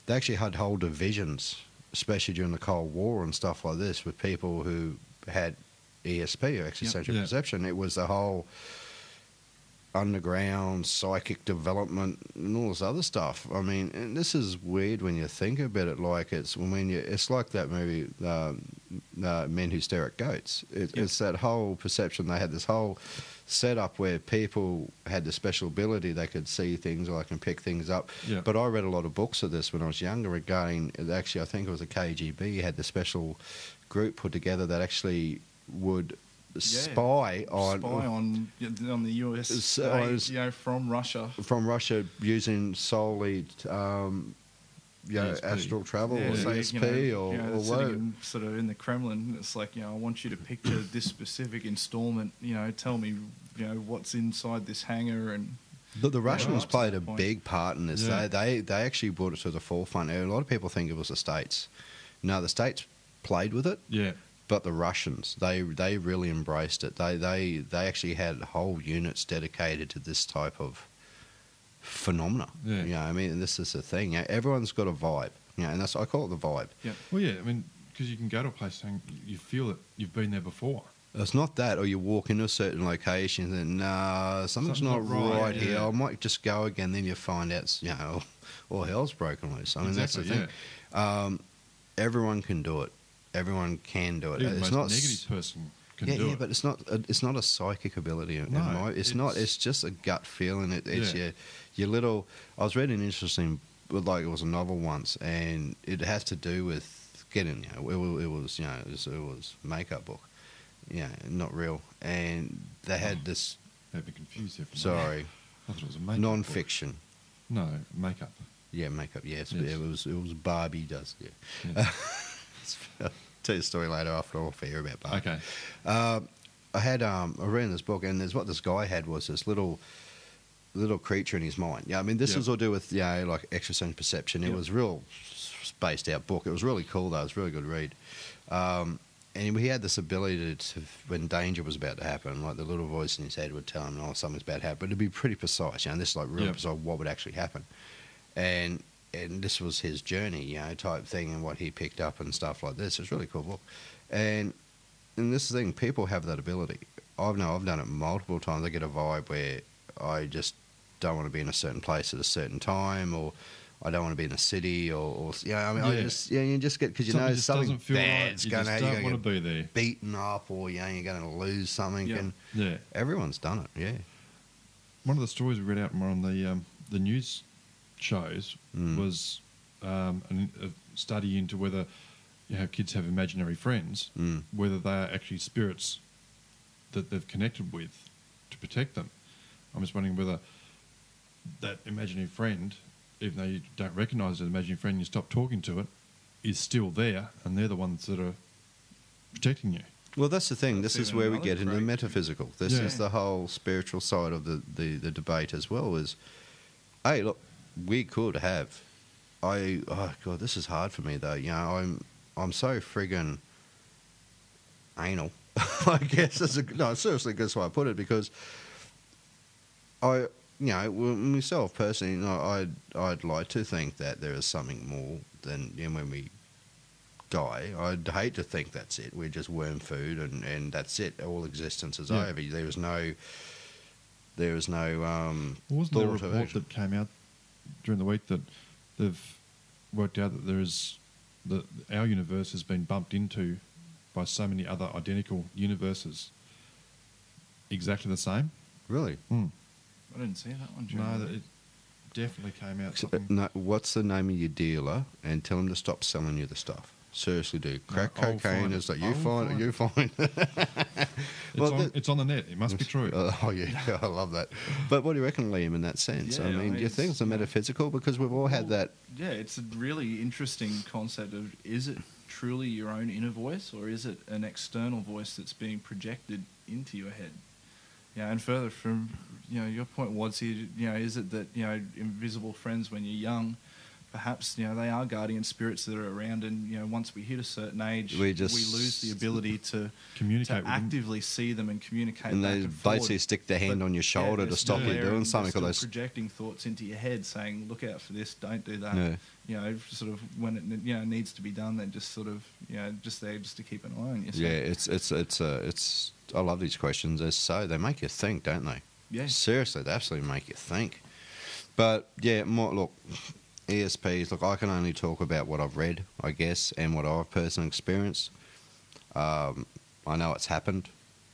[SPEAKER 2] They actually had whole divisions, especially during the Cold War and stuff like this, with people who had ESP, or extrasensory
[SPEAKER 4] Yeah.
[SPEAKER 2] perception. It was the whole underground psychic development and all this other stuff. I mean, and this is weird when you think about it. Like it's like that movie, Men Who Stare at Goats. It's that whole perception. They had this whole setup where people had the special ability. They could see things, or they can pick things up.
[SPEAKER 4] Yeah.
[SPEAKER 2] But I read a lot of books of this when I was younger regarding. Actually, I think it was the KGB had the special group put together that actually would spy on
[SPEAKER 3] the US from Russia.
[SPEAKER 2] from Russia using solely
[SPEAKER 4] ESP.
[SPEAKER 2] astral travel
[SPEAKER 3] Yeah,
[SPEAKER 2] or CSP or what.
[SPEAKER 3] sitting sort of in the Kremlin, it's like, I want you to picture this specific installment. Tell me, what's inside this hangar, and
[SPEAKER 2] The Russians
[SPEAKER 3] up to
[SPEAKER 2] played
[SPEAKER 3] that
[SPEAKER 2] a
[SPEAKER 3] point.
[SPEAKER 2] big part in this.
[SPEAKER 4] Yeah.
[SPEAKER 2] They actually brought it to the forefront. A lot of people think it was the States. No, the States played with it,
[SPEAKER 4] Yeah.
[SPEAKER 2] but the Russians, they really embraced it. They actually had whole units dedicated to this type of phenomena.
[SPEAKER 4] Yeah.
[SPEAKER 2] I mean, and this is the thing. Everyone's got a vibe. And that's, I call it the vibe.
[SPEAKER 4] Well, yeah, I mean, because you can go to a place and you feel that you've been there before.
[SPEAKER 2] It's not that, or you walk into a certain location and then, nah, something's not right here.
[SPEAKER 4] yeah.
[SPEAKER 2] I might just go again. Then you find out, all hell's broken loose. I mean,
[SPEAKER 4] Exactly,
[SPEAKER 2] that's the thing. Everyone can do it. Everyone can do it.
[SPEAKER 4] Even the
[SPEAKER 2] It's
[SPEAKER 4] most
[SPEAKER 2] not
[SPEAKER 4] negative person can
[SPEAKER 2] yeah,
[SPEAKER 4] do
[SPEAKER 2] yeah,
[SPEAKER 4] it.
[SPEAKER 2] but it's not a psychic ability.
[SPEAKER 4] No,
[SPEAKER 2] It's not. It's just a gut feeling. It's
[SPEAKER 4] Yeah.
[SPEAKER 2] your little. I was reading an interesting like it was a novel once, and it has to do with getting, it was makeup book, not real, and they had this.
[SPEAKER 4] Had me confused here.
[SPEAKER 2] Sorry,
[SPEAKER 4] I thought it was a makeup.
[SPEAKER 2] non-fiction.
[SPEAKER 4] book. No, makeup.
[SPEAKER 2] Yeah, makeup. Yes,
[SPEAKER 4] Yes.
[SPEAKER 2] it was Barbie does. Yeah.
[SPEAKER 4] Yes.
[SPEAKER 2] I'll tell you a story later after all for you about Barbie.
[SPEAKER 4] Okay.
[SPEAKER 2] I had I read this book, and there's what this guy had was this little creature in his mind. Yeah, I mean, this
[SPEAKER 4] Yep.
[SPEAKER 2] was all to do with like extrasensory perception. It
[SPEAKER 4] Yep.
[SPEAKER 2] was real spaced out book. It was really cool though. It was a really good read. And he had this ability to, when danger was about to happen, like the little voice in his head would tell him, "Oh, something's about to happen." But it'd be pretty precise. This is like real
[SPEAKER 4] Yep.
[SPEAKER 2] precise what would actually happen. And this was his journey, type thing, and what he picked up and stuff like this. It's a really cool book. And this thing, people have that ability. I've done it multiple times. I get a vibe where I just don't want to be in a certain place at a certain time, or I don't want to be in a city, or I just you just get, because
[SPEAKER 4] Something just
[SPEAKER 2] something
[SPEAKER 4] doesn't feel
[SPEAKER 2] bad's
[SPEAKER 4] right. You
[SPEAKER 2] going
[SPEAKER 4] just
[SPEAKER 2] to
[SPEAKER 4] don't want to be there.
[SPEAKER 2] beaten up, or you're going to lose something.
[SPEAKER 3] Yeah.
[SPEAKER 2] And
[SPEAKER 4] Yeah.
[SPEAKER 2] everyone's done it. Yeah.
[SPEAKER 4] One of the stories we read out more on the news shows was a study into whether how kids have imaginary friends, whether they are actually spirits that they've connected with to protect them. I'm just wondering whether that imaginary friend, even though you don't recognise it as an imaginary friend, you stop talking to it, is still there, and they're the ones that are protecting you.
[SPEAKER 2] Well, that's the thing.
[SPEAKER 3] That's
[SPEAKER 2] This is
[SPEAKER 3] even
[SPEAKER 2] where we
[SPEAKER 3] another
[SPEAKER 2] get into the
[SPEAKER 3] great-
[SPEAKER 2] metaphysical. This
[SPEAKER 4] Yeah.
[SPEAKER 2] is the whole spiritual side of the debate as well. Is, hey, look, we could have. Oh God, this is hard for me though. I'm so friggin' anal. I guess seriously, that's why I put it, because myself personally, I'd like to think that there is something more than when we die. I'd hate to think that's it. We're just worm food, and that's it. All existence is
[SPEAKER 4] Yeah.
[SPEAKER 2] over. There is no. Wasn't there a
[SPEAKER 4] Wasn't there a
[SPEAKER 2] thought of
[SPEAKER 4] report
[SPEAKER 2] action.
[SPEAKER 4] that came out during the week that they've worked out that our universe has been bumped into by so many other identical universes exactly the same?
[SPEAKER 2] Really?
[SPEAKER 3] I didn't see that one.
[SPEAKER 4] No,
[SPEAKER 3] Jeremy.
[SPEAKER 4] it definitely came out.
[SPEAKER 2] So,
[SPEAKER 4] Something.
[SPEAKER 2] no, what's the name of your dealer, and tell him to stop selling you the stuff. Seriously, dude. Crack
[SPEAKER 4] I'll
[SPEAKER 2] cocaine
[SPEAKER 4] find
[SPEAKER 2] is
[SPEAKER 4] it.
[SPEAKER 2] like you
[SPEAKER 4] I'll
[SPEAKER 2] find
[SPEAKER 4] find
[SPEAKER 2] you
[SPEAKER 4] it.
[SPEAKER 2] find.
[SPEAKER 4] It's on the net. It must be true.
[SPEAKER 2] Oh yeah, I love that. But what do you reckon, Liam, in that sense?
[SPEAKER 3] Yeah,
[SPEAKER 2] I mean, do you think it's a metaphysical? Because we've all had that.
[SPEAKER 3] Yeah, it's a really interesting concept of, is it truly your own inner voice, or is it an external voice that's being projected into your head? And further from your point, Wadsy, is it that invisible friends when you're young, perhaps they are guardian spirits that are around, and once we hit a certain age,
[SPEAKER 2] We
[SPEAKER 3] we
[SPEAKER 2] just-
[SPEAKER 3] lose the ability to
[SPEAKER 4] Communicate with them.
[SPEAKER 3] actively see them and communicate.
[SPEAKER 2] And
[SPEAKER 3] back
[SPEAKER 2] they
[SPEAKER 3] and forward.
[SPEAKER 2] basically stick their hand
[SPEAKER 3] But,
[SPEAKER 2] on your shoulder
[SPEAKER 3] they're
[SPEAKER 2] to stop
[SPEAKER 3] still
[SPEAKER 2] you
[SPEAKER 3] there,
[SPEAKER 2] doing
[SPEAKER 3] and
[SPEAKER 2] something.
[SPEAKER 3] they're
[SPEAKER 2] Because
[SPEAKER 3] still projecting thoughts into your head, saying, "Look out for this, don't do that."
[SPEAKER 2] Yeah.
[SPEAKER 3] Sort of when it needs to be done, then just sort of just there just to keep an eye on yourself.
[SPEAKER 2] yeah, it's. I love these questions. They make you think, don't they?
[SPEAKER 3] Yeah.
[SPEAKER 2] Seriously, they absolutely make you think. But yeah, look, ESPs. Look, I can only talk about what I've read, I guess, and what I've personally experienced. I know it's happened.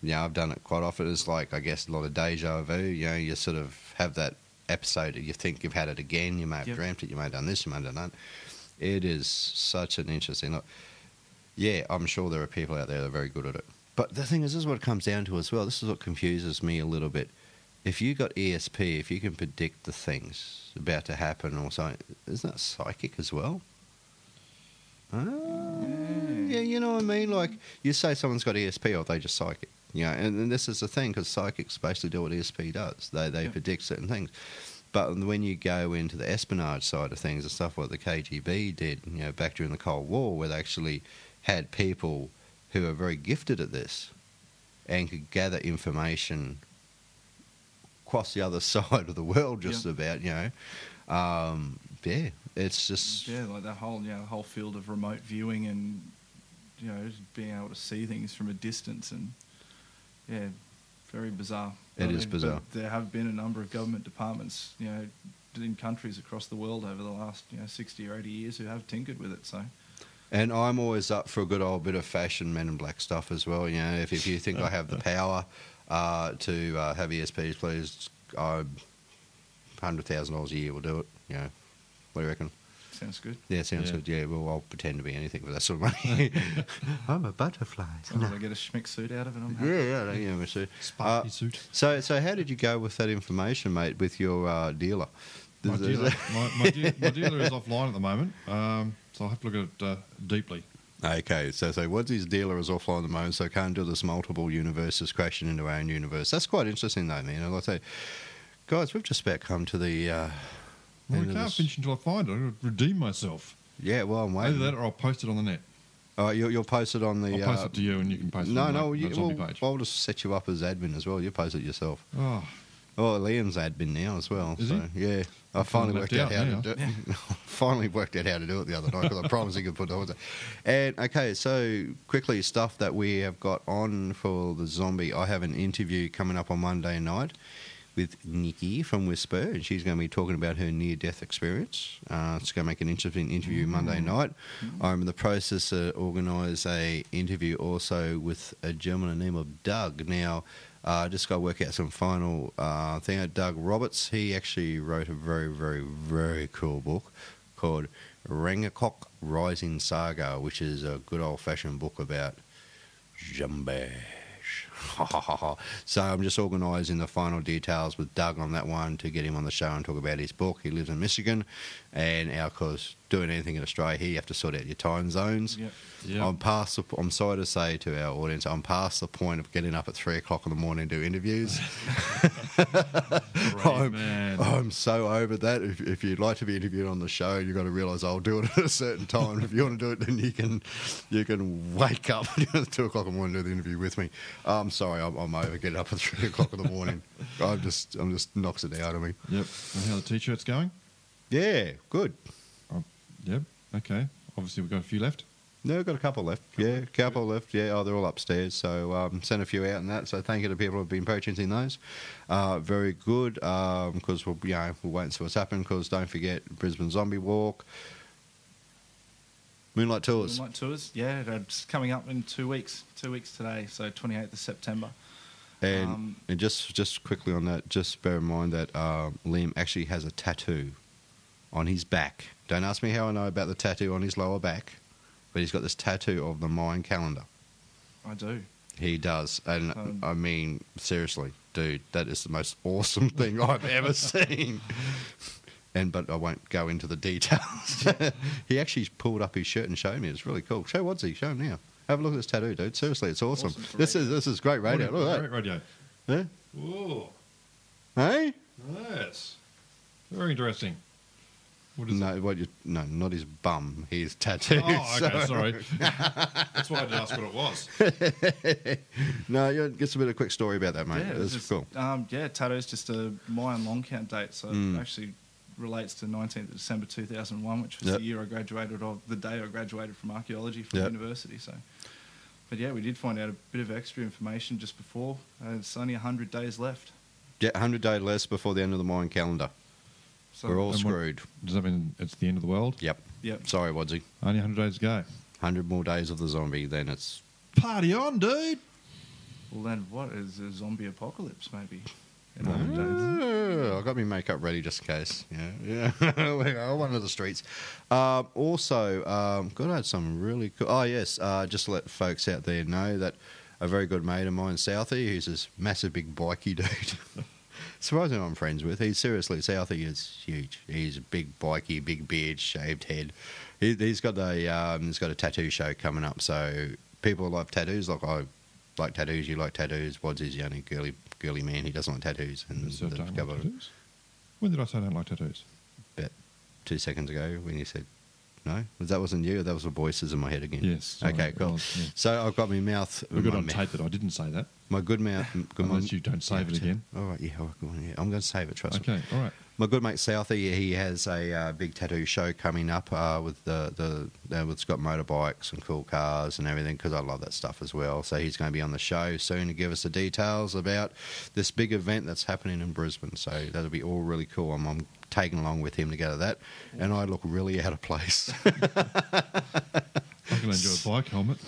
[SPEAKER 2] I've done it quite often. It's like, I guess, a lot of deja vu. You sort of have that episode that you think you've had it again. You may have
[SPEAKER 3] Yep.
[SPEAKER 2] dreamt it. You may have done this. You may have done that. It is such an interesting. Look, yeah, I'm sure there are people out there that are very good at it. But the thing is, this is what it comes down to as well. This is what confuses me a little bit. If you got ESP, if you can predict the things about to happen or something, isn't that psychic as well? Yeah, you know what I mean? Like, you say someone's got ESP, or they just psychic. And this is the thing, because psychics basically do what ESP does. They predict certain things. But when you go into the espionage side of things and stuff, what the KGB did, back during the Cold War, where they actually had people who are very gifted at this and could gather information across the other side of the world, just about, it's just...
[SPEAKER 3] Yeah, like that whole field of remote viewing and being able to see things from a distance, and very bizarre.
[SPEAKER 2] It is
[SPEAKER 3] But
[SPEAKER 2] bizarre.
[SPEAKER 3] there have been a number of government departments, in countries across the world over the last 60 or 80 years who have tinkered with it. So.
[SPEAKER 2] And I'm always up for a good old bit of fashion Men in Black stuff as well. If you think I have the power to have ESPs, please, $100,000 a year will do it. What do you reckon?
[SPEAKER 3] Sounds good.
[SPEAKER 2] Yeah, sounds
[SPEAKER 4] Yeah.
[SPEAKER 2] good. Yeah, well, I'll pretend to be anything for that sort of money. I'm a butterfly.
[SPEAKER 3] As long as I get a schmick suit out of it, I'm happy.
[SPEAKER 2] Yeah, me too.
[SPEAKER 4] Sparky suit.
[SPEAKER 2] So how did you go with that information, mate, with your dealer?
[SPEAKER 4] My dealer, my dealer is offline at the moment, so I'll have to look at it deeply.
[SPEAKER 2] Okay, so once his dealer is offline at the moment, so can't do this multiple universes crashing into our own universe. That's quite interesting, though, man. And I'll say, guys, we've just about come to the.
[SPEAKER 4] Well,
[SPEAKER 2] end
[SPEAKER 4] we
[SPEAKER 2] of
[SPEAKER 4] can't
[SPEAKER 2] this-
[SPEAKER 4] finish until I find it. I'll redeem myself.
[SPEAKER 2] Yeah, well, I'm
[SPEAKER 4] Either
[SPEAKER 2] waiting.
[SPEAKER 4] that or I'll post it on the net.
[SPEAKER 2] Oh, you'll post it on the.
[SPEAKER 4] I'll post it to you and you can post it
[SPEAKER 2] No,
[SPEAKER 4] on
[SPEAKER 2] no,
[SPEAKER 4] my zombie page.
[SPEAKER 2] I'll just set you up as admin as well. You post it yourself.
[SPEAKER 4] Oh,
[SPEAKER 2] Oh, Liam's admin now as well.
[SPEAKER 4] Is
[SPEAKER 2] so
[SPEAKER 4] he?
[SPEAKER 2] yeah, I finally
[SPEAKER 4] left
[SPEAKER 2] worked out
[SPEAKER 4] out
[SPEAKER 2] how
[SPEAKER 4] now.
[SPEAKER 2] to do it. Finally worked out how to do it the other night because I promised he could put it on. And okay, so quickly stuff that we have got on for the zombie. I have an interview coming up on Monday night with Nikki from Whisper, and she's going to be talking about her near-death experience. It's going to make an interesting interview Monday night. I'm in the process of organise a interview also with a gentleman named of Doug. Now, just got to work out some final thing. Doug Roberts, he actually wrote a very, very, very cool book called Rangakok Rising Saga, which is a good old-fashioned book about zombies. So I'm just organising the final details with Doug on that one to get him on the show and talk about his book. He lives in Michigan, and of course, doing anything in Australia here, you have to sort out your time zones.
[SPEAKER 3] Yep.
[SPEAKER 4] yeah.
[SPEAKER 2] I'm sorry to say to our audience, I'm past the point of getting up at 3 o'clock in the morning to do interviews.
[SPEAKER 4] Brave man.
[SPEAKER 2] I'm so over that. If you'd like to be interviewed on the show, you've got to realise I'll do it at a certain time. If you want to do it, then you can wake up at 2 o'clock in the morning and do the interview with me. I'm sorry, I'm over getting up at 3 o'clock in the morning. I'm just knocks it out of me.
[SPEAKER 4] Yep. And how the t-shirt's going?
[SPEAKER 2] Yeah, good.
[SPEAKER 4] Yep. Okay. Obviously, we've got a few left.
[SPEAKER 2] No, we've got a couple left. Yeah, couple left. Yeah, oh, they're all upstairs. So sent a few out and that. So thank you to people who have been purchasing those. Very good. Because we'll wait and see what's happened. Because don't forget Brisbane Zombie Walk, Moonlight Tours.
[SPEAKER 3] Moonlight Tours, yeah, it's coming up in 2 weeks. 2 weeks today, so 28th of September.
[SPEAKER 2] And just quickly on that, just bear in mind that Liam actually has a tattoo on his back. Don't ask me how I know about the tattoo on his lower back, but he's got this tattoo of the Mayan calendar.
[SPEAKER 3] I do.
[SPEAKER 2] He does, and I mean, seriously, dude, that is the most awesome thing I've ever seen. But I won't go into the details. He actually pulled up his shirt and showed me. It's really cool. Show Wadsy. Show him now. Have a look at this tattoo, dude. Seriously, it's awesome.
[SPEAKER 3] Awesome for
[SPEAKER 2] This is great radio. Look at
[SPEAKER 4] Great radio.
[SPEAKER 2] that.
[SPEAKER 4] Whoa.
[SPEAKER 2] Yeah? Hey?
[SPEAKER 4] Yes. Very interesting. What is it?
[SPEAKER 2] No, not his bum. His tattoo.
[SPEAKER 4] Oh, okay,
[SPEAKER 2] So-
[SPEAKER 4] sorry. That's why I didn't ask what it was.
[SPEAKER 2] No, just a bit of a quick story about that, mate.
[SPEAKER 3] Yeah,
[SPEAKER 2] It's
[SPEAKER 3] just,
[SPEAKER 2] cool.
[SPEAKER 3] tattoo's just a Mayan long count date, so it actually relates to 19th of December 2001, which was
[SPEAKER 2] Yep.
[SPEAKER 3] the year I graduated, or the day I graduated from archaeology from
[SPEAKER 2] Yep.
[SPEAKER 3] university. So, but yeah, we did find out a bit of extra information just before. It's only 100 days left.
[SPEAKER 2] Yeah, 100 days less before the end of the Mayan calendar.
[SPEAKER 3] So
[SPEAKER 2] We're all
[SPEAKER 4] And what-
[SPEAKER 2] screwed.
[SPEAKER 4] Does that mean it's the end of the world?
[SPEAKER 2] Yep.
[SPEAKER 3] Yep.
[SPEAKER 2] Sorry, Wadsy.
[SPEAKER 4] Only 100 days to go.
[SPEAKER 2] 100 more days of the zombie, then it's...
[SPEAKER 4] Party on, dude!
[SPEAKER 3] Well, then what is a zombie apocalypse? Maybe. In 100 days.
[SPEAKER 2] I got my makeup ready just in case. Yeah. I went to the streets. Also, got to have some really cool... Oh, yes, just to let folks out there know that a very good mate of mine, Southie, who's this massive big bikey dude. Surprisingly, I'm friends with. He's seriously, Southie is huge. He's a big bikey, big beard, shaved head. He's got a tattoo show coming up. So people love tattoos. Like I like tattoos. You like tattoos. Wadsy's the only girly man. He doesn't like tattoos. And
[SPEAKER 4] So
[SPEAKER 2] the
[SPEAKER 4] don't like
[SPEAKER 2] cover
[SPEAKER 4] tattoos? When did I say I don't like tattoos?
[SPEAKER 2] about 2 seconds ago when you said no, that wasn't you. That was the voices in my head again.
[SPEAKER 4] Yes. sorry,
[SPEAKER 2] Okay,
[SPEAKER 4] it
[SPEAKER 2] cool.
[SPEAKER 4] was, yeah.
[SPEAKER 2] So I've got my mouth.
[SPEAKER 4] We've got
[SPEAKER 2] my
[SPEAKER 4] on
[SPEAKER 2] mouth-
[SPEAKER 4] tape that I didn't say that.
[SPEAKER 2] My good mouth.
[SPEAKER 4] Unless you don't save it again.
[SPEAKER 2] All right, yeah, all right, yeah. I'm going to save it. Trust me.
[SPEAKER 4] Okay, all right.
[SPEAKER 2] My good mate Southie, he has a big tattoo show coming up with with Scott motorbikes and cool cars and everything because I love that stuff as well. So he's going to be on the show soon to give us the details about this big event that's happening in Brisbane. So that'll be all really cool. I'm tagging along with him to go to that, and I look really out of place.
[SPEAKER 4] I'm going to enjoy a bike helmet.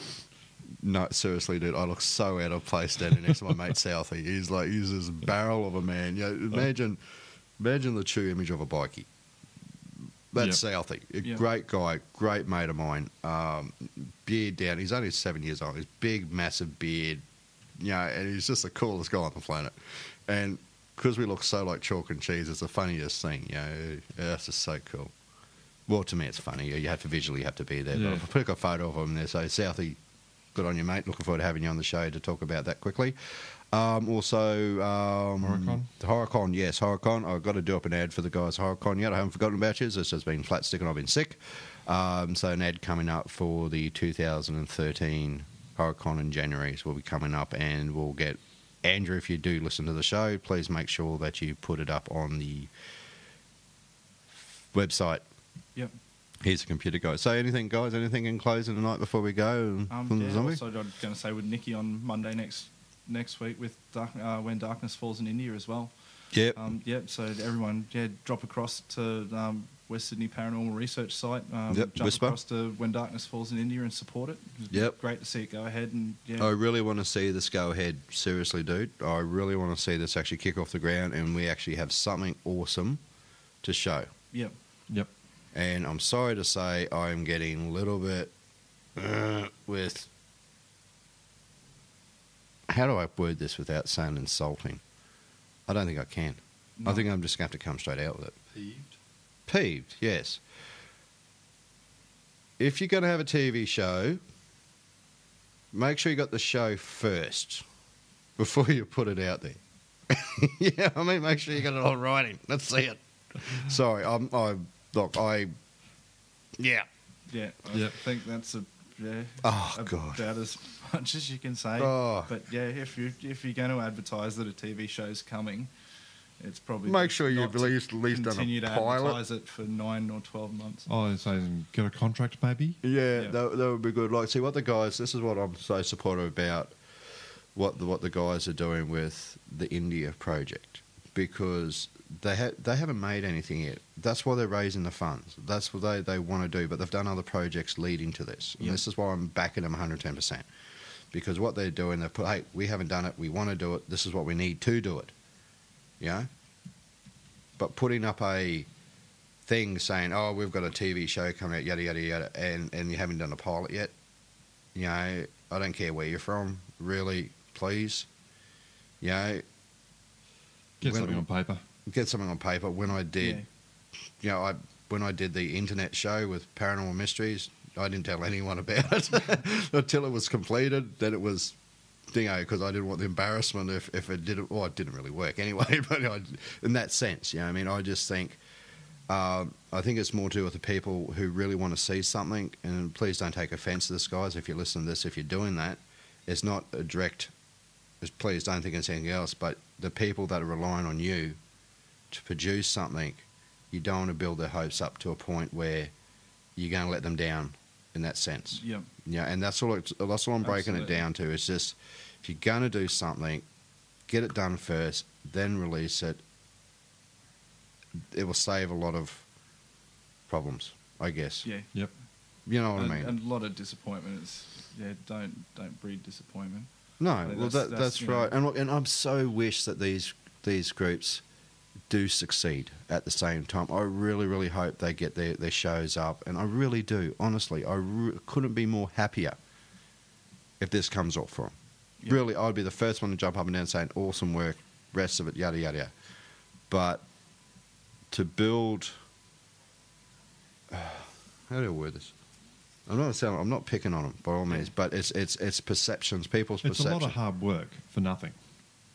[SPEAKER 2] No, seriously, dude, I look so out of place standing next to my mate Southie. He's this barrel of a man. You know, imagine the true image of a bikie. That's
[SPEAKER 4] Yep.
[SPEAKER 2] Southie. A
[SPEAKER 3] Yep.
[SPEAKER 2] great guy, great mate of mine. Beard down. He's only 7 years old. He's big, massive beard. And he's just the coolest guy on the planet. And because we look so like chalk and cheese, it's the funniest thing. It's just so cool. Well, to me, it's funny. You have to visually have to be there.
[SPEAKER 4] Yeah.
[SPEAKER 2] But if I put a photo of him there, so Southie, good on you, mate. Looking forward to having you on the show to talk about that quickly. Also,
[SPEAKER 4] HorrorCon?
[SPEAKER 2] The HorrorCon, yes, HorrorCon. I've got to do up an ad for the guys HorrorCon yet. I haven't forgotten about you. It's just been flat stick and I've been sick. So an ad coming up for the 2013 HorrorCon in January. So we'll be coming up and we'll get Andrew, if you do listen to the show, please make sure that you put it up on the website.
[SPEAKER 3] Yep.
[SPEAKER 2] He's a computer guy. So anything, guys, anything in closing tonight before we go from the zombie?
[SPEAKER 3] Also, I'm going to say with Nikki on Monday next week with When Darkness Falls in India as well.
[SPEAKER 2] Yep.
[SPEAKER 3] So everyone, drop across to West Sydney Paranormal Research site.
[SPEAKER 2] Yep,
[SPEAKER 3] Jump
[SPEAKER 2] Whisper.
[SPEAKER 3] across to When Darkness Falls in India and support it. It'd be
[SPEAKER 2] Yep.
[SPEAKER 3] Great to see it go ahead. And
[SPEAKER 2] I really want to see this go ahead. Seriously, dude. I really want to see this actually kick off the ground and we actually have something awesome to show.
[SPEAKER 3] Yep.
[SPEAKER 4] Yep.
[SPEAKER 2] And I'm sorry to say I'm getting a little bit with... How do I word this without saying insulting? I don't think I can. I think I'm just going to have to come straight out with it. Peeved, yes. If you're going to have a TV show, make sure you got the show first before you put it out there. Yeah, I mean, make sure you got it all writing. Let's see it. Sorry, yeah.
[SPEAKER 3] Yeah, I
[SPEAKER 4] Yep.
[SPEAKER 3] think that's
[SPEAKER 2] Oh, God.
[SPEAKER 3] about as much as you can say.
[SPEAKER 2] Oh.
[SPEAKER 3] But yeah, if you're going to advertise that a TV show's coming, it's probably
[SPEAKER 2] Make sure
[SPEAKER 3] not
[SPEAKER 2] you've
[SPEAKER 3] to
[SPEAKER 2] at least done
[SPEAKER 3] continue
[SPEAKER 2] a
[SPEAKER 3] to
[SPEAKER 2] pilot.
[SPEAKER 3] advertise it for 9 or 12 months.
[SPEAKER 4] I say get a contract maybe.
[SPEAKER 2] Yeah,
[SPEAKER 3] Yeah.
[SPEAKER 2] that would be good. Like, see what the guys. This is what I'm so supportive about. What the guys are doing with the India project, because they haven't made anything yet. That's why they're raising the funds. That's what they want to do. But they've done other projects leading to this, and
[SPEAKER 3] Yep.
[SPEAKER 2] this is why I'm backing them 110%. Because what they're doing, they put, hey, we haven't done it. We want to do it. This is what we need to do it. But putting up a thing saying, oh, we've got a TV show coming out, yada, yada, yada, and you haven't done a pilot yet, I don't care where you're from, really, please.
[SPEAKER 4] Get
[SPEAKER 2] When-
[SPEAKER 4] something on paper.
[SPEAKER 2] Get something on paper. When I did, when I did the internet show with Paranormal Mysteries, I didn't tell anyone about it until it was completed. Then it was, because I didn't want the embarrassment if it didn't. Well, it didn't really work anyway. But in that sense, I mean, I just think, I think it's more to do with the people who really want to see something. And please don't take offence to this, guys. If you listen to this, if you're doing that, it's not a direct. Please don't think it's anything else. But the people that are relying on you to produce something, you don't want to build their hopes up to a point where you're going to let them down in that sense.
[SPEAKER 3] Yep.
[SPEAKER 2] Yeah, and that's all I'm breaking
[SPEAKER 3] Absolutely.
[SPEAKER 2] it down to. It's just, if you're going to do something, get it done first, then release it. It will save a lot of problems, I guess.
[SPEAKER 3] Yeah.
[SPEAKER 4] Yep.
[SPEAKER 2] You know what
[SPEAKER 3] and,
[SPEAKER 2] I mean?
[SPEAKER 3] and a lot of disappointment is, don't breed disappointment.
[SPEAKER 2] No,
[SPEAKER 3] Like,
[SPEAKER 2] well,
[SPEAKER 3] that's,
[SPEAKER 2] that's
[SPEAKER 3] you know-
[SPEAKER 2] right. And look, and I'm so wish that these groups do succeed at the same time. I really, really hope they get their shows up, and I really do. Honestly, I couldn't be more happier if this comes off for them.
[SPEAKER 3] Yep.
[SPEAKER 2] Really, I'd be the first one to jump up and down saying, awesome work, rest of it, yada, yada, yada. But to build... how do I word this? I'm not picking on them by all means, but it's perceptions, people's
[SPEAKER 4] It's a
[SPEAKER 2] perceptions.
[SPEAKER 4] lot of hard work for nothing.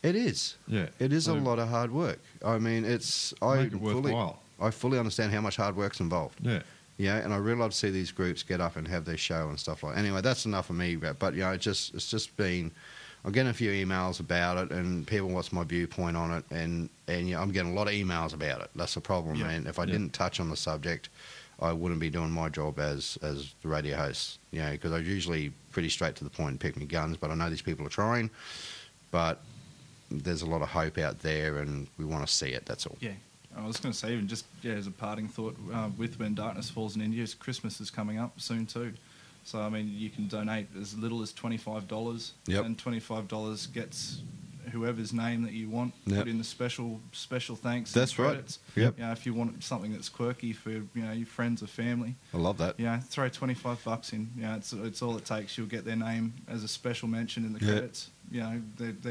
[SPEAKER 2] It is.
[SPEAKER 4] Yeah.
[SPEAKER 2] It is
[SPEAKER 4] So
[SPEAKER 2] a lot of hard work. I mean,
[SPEAKER 4] make it worthwhile.
[SPEAKER 2] I fully understand how much hard work's involved.
[SPEAKER 4] Yeah.
[SPEAKER 2] Yeah, and I really love to see these groups get up and have their show and stuff like that. Anyway, that's enough of me. But it's just been... I'm getting a few emails about it, and people what's my viewpoint on it, and I'm getting a lot of emails about it. That's the problem,
[SPEAKER 3] Yeah.
[SPEAKER 2] man. If I
[SPEAKER 4] Yeah.
[SPEAKER 2] didn't touch on the subject, I wouldn't be doing my job as the radio host, because I'm usually pretty straight to the point and pick my guns, but I know these people are trying, but there's a lot of hope out there, and we want to see it, that's all.
[SPEAKER 3] Yeah. I was going to say, even just as a parting thought, with When Darkness Falls in India, Christmas is coming up soon too. So, I mean, you can donate as little as $25,
[SPEAKER 2] Yep.
[SPEAKER 3] and $25 gets whoever's name that you want.
[SPEAKER 2] Yep.
[SPEAKER 3] Put in the special thanks.
[SPEAKER 2] That's
[SPEAKER 3] and
[SPEAKER 2] right.
[SPEAKER 3] credits.
[SPEAKER 2] Yep.
[SPEAKER 3] You know, if you want something that's quirky for your friends or family,
[SPEAKER 2] I love that.
[SPEAKER 3] throw $25 in. It's all it takes. You'll get their name as a special mention in the
[SPEAKER 2] Yeah.
[SPEAKER 3] credits. There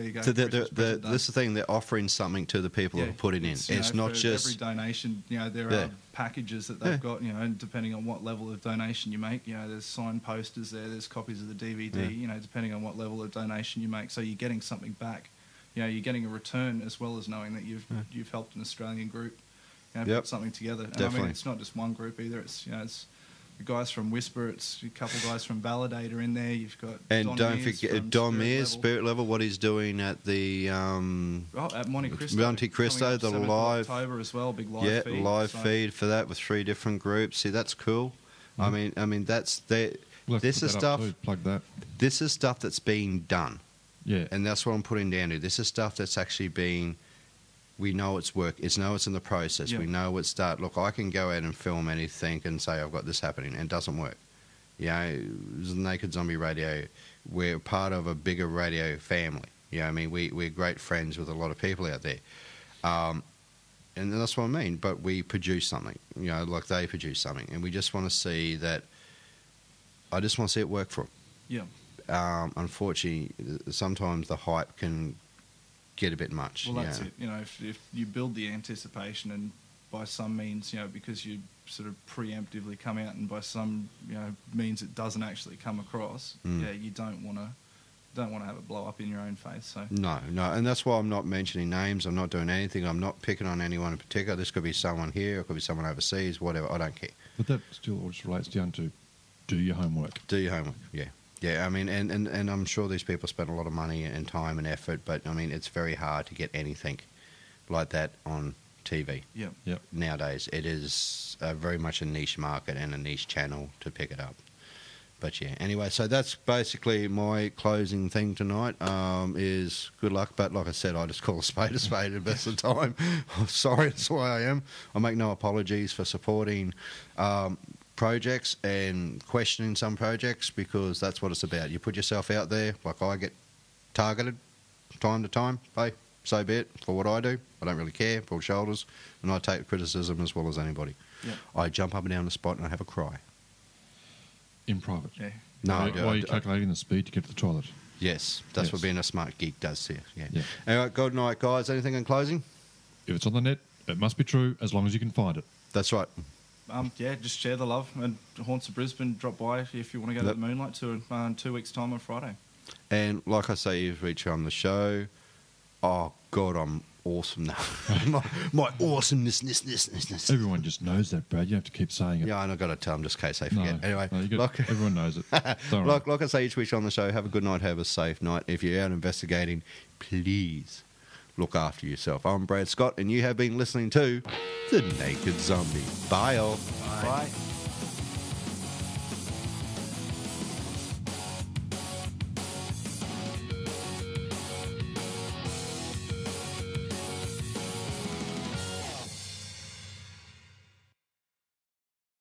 [SPEAKER 3] you go.
[SPEAKER 2] So
[SPEAKER 3] Christmas present done.
[SPEAKER 2] this is the thing, they're offering something to the people that put it in. It's not
[SPEAKER 3] for
[SPEAKER 2] just...
[SPEAKER 3] every donation. There
[SPEAKER 2] Yeah.
[SPEAKER 3] are packages that they've got. And depending on what level of donation you make, there's signed posters there. There's copies of the DVD. Depending on what level of donation you make, so you're getting something back. You're getting a return as well as knowing that you've helped an Australian group.
[SPEAKER 2] Yep.
[SPEAKER 3] Put something together. And I
[SPEAKER 2] Definitely.
[SPEAKER 3] mean, it's not just one group either. It's the guys from Whisper. It's a couple guys from Validator in there. You've got
[SPEAKER 2] And
[SPEAKER 3] Don
[SPEAKER 2] don't
[SPEAKER 3] Mears
[SPEAKER 2] forget
[SPEAKER 3] from
[SPEAKER 2] Don
[SPEAKER 3] Spirit
[SPEAKER 2] Mears,
[SPEAKER 3] Level.
[SPEAKER 2] Spirit Level, what he's doing at the...
[SPEAKER 3] At Monte Cristo.
[SPEAKER 2] Monte Cristo,
[SPEAKER 3] Coming up
[SPEAKER 2] the
[SPEAKER 3] 7th of
[SPEAKER 2] live...
[SPEAKER 3] October as well, big live feed.
[SPEAKER 2] live
[SPEAKER 3] So-
[SPEAKER 2] feed for that with 3 different groups. See, that's cool. I mean, that's...
[SPEAKER 4] We'll have to
[SPEAKER 2] This
[SPEAKER 4] put
[SPEAKER 2] is
[SPEAKER 4] that
[SPEAKER 2] stuff...
[SPEAKER 4] up too, plug that.
[SPEAKER 2] This is stuff that's being done.
[SPEAKER 4] Yeah.
[SPEAKER 2] And that's what I'm putting down to. This is stuff that's actually being... We know it's work. It's in the process.
[SPEAKER 3] Yeah.
[SPEAKER 2] We know it's start. Look, I can go out and film anything and say I've got this happening, and it doesn't work. Naked Zombie Radio, we're part of a bigger radio family. I mean, we're great friends with a lot of people out there. And that's what I mean. But we produce something, like they produce something. And we just want to see that... I just want to see it work for them.
[SPEAKER 3] Yeah.
[SPEAKER 2] Unfortunately, sometimes the hype can get a bit much.
[SPEAKER 3] Well, that's it. If you build the anticipation, and by some means, because you sort of preemptively come out, and by some means it doesn't actually come across. You don't want to have it blow up in your own face. So
[SPEAKER 2] No, and that's why I'm not mentioning names. I'm not doing anything. I'm not picking on anyone in particular. This could be someone here, it could be someone overseas, whatever. I don't care.
[SPEAKER 4] But that still all just relates down to do your homework.
[SPEAKER 2] Do your homework. Yeah, I mean, and I'm sure these people spend a lot of money and time and effort, but I mean, it's very hard to get anything like that on TV.
[SPEAKER 3] yeah.
[SPEAKER 2] Nowadays, it is very much a niche market and a niche channel to pick it up. But yeah, anyway, so that's basically my closing thing tonight. Is good luck, but like I said, I just call a spade at the best of the time. I'm sorry, that's why I am. I make no apologies for supporting projects and questioning some projects, because that's what it's about. You put yourself out there, like I get targeted time to time. Hey, so be it for what I do. I don't really care, broad shoulders, and I take criticism as well as anybody.
[SPEAKER 3] Yeah.
[SPEAKER 2] I jump up and down the spot and I have a cry.
[SPEAKER 4] In private.
[SPEAKER 3] Yeah.
[SPEAKER 2] No,
[SPEAKER 4] Why are you calculating the speed to get to the toilet?
[SPEAKER 2] Yes, that's
[SPEAKER 4] Yes.
[SPEAKER 2] what being a smart geek does here. Yeah.
[SPEAKER 4] Yeah.
[SPEAKER 2] Anyway, good night, guys. Anything in closing?
[SPEAKER 4] If it's on the net, it must be true as long as you can find it.
[SPEAKER 2] That's right.
[SPEAKER 3] Just share the love, and Haunts of Brisbane, drop by if you want to go to
[SPEAKER 2] Yep.
[SPEAKER 3] the Moonlight Tour in 2 weeks' time on Friday.
[SPEAKER 2] And like I say every time on the show, oh God, I'm awesome now. my awesomeness.
[SPEAKER 4] Everyone just knows that, Brad. You have to keep saying it.
[SPEAKER 2] Yeah, and I've got to tell them just in case they
[SPEAKER 4] No,
[SPEAKER 2] forget. Anyway,
[SPEAKER 4] no, everyone knows it. Don't worry.
[SPEAKER 2] like I say each week on the show, have a good night, have a safe night. If you're out investigating, please look after yourself. I'm Brad Scott, and you have been listening to The Naked Zombie. Bye, all.
[SPEAKER 3] Bye.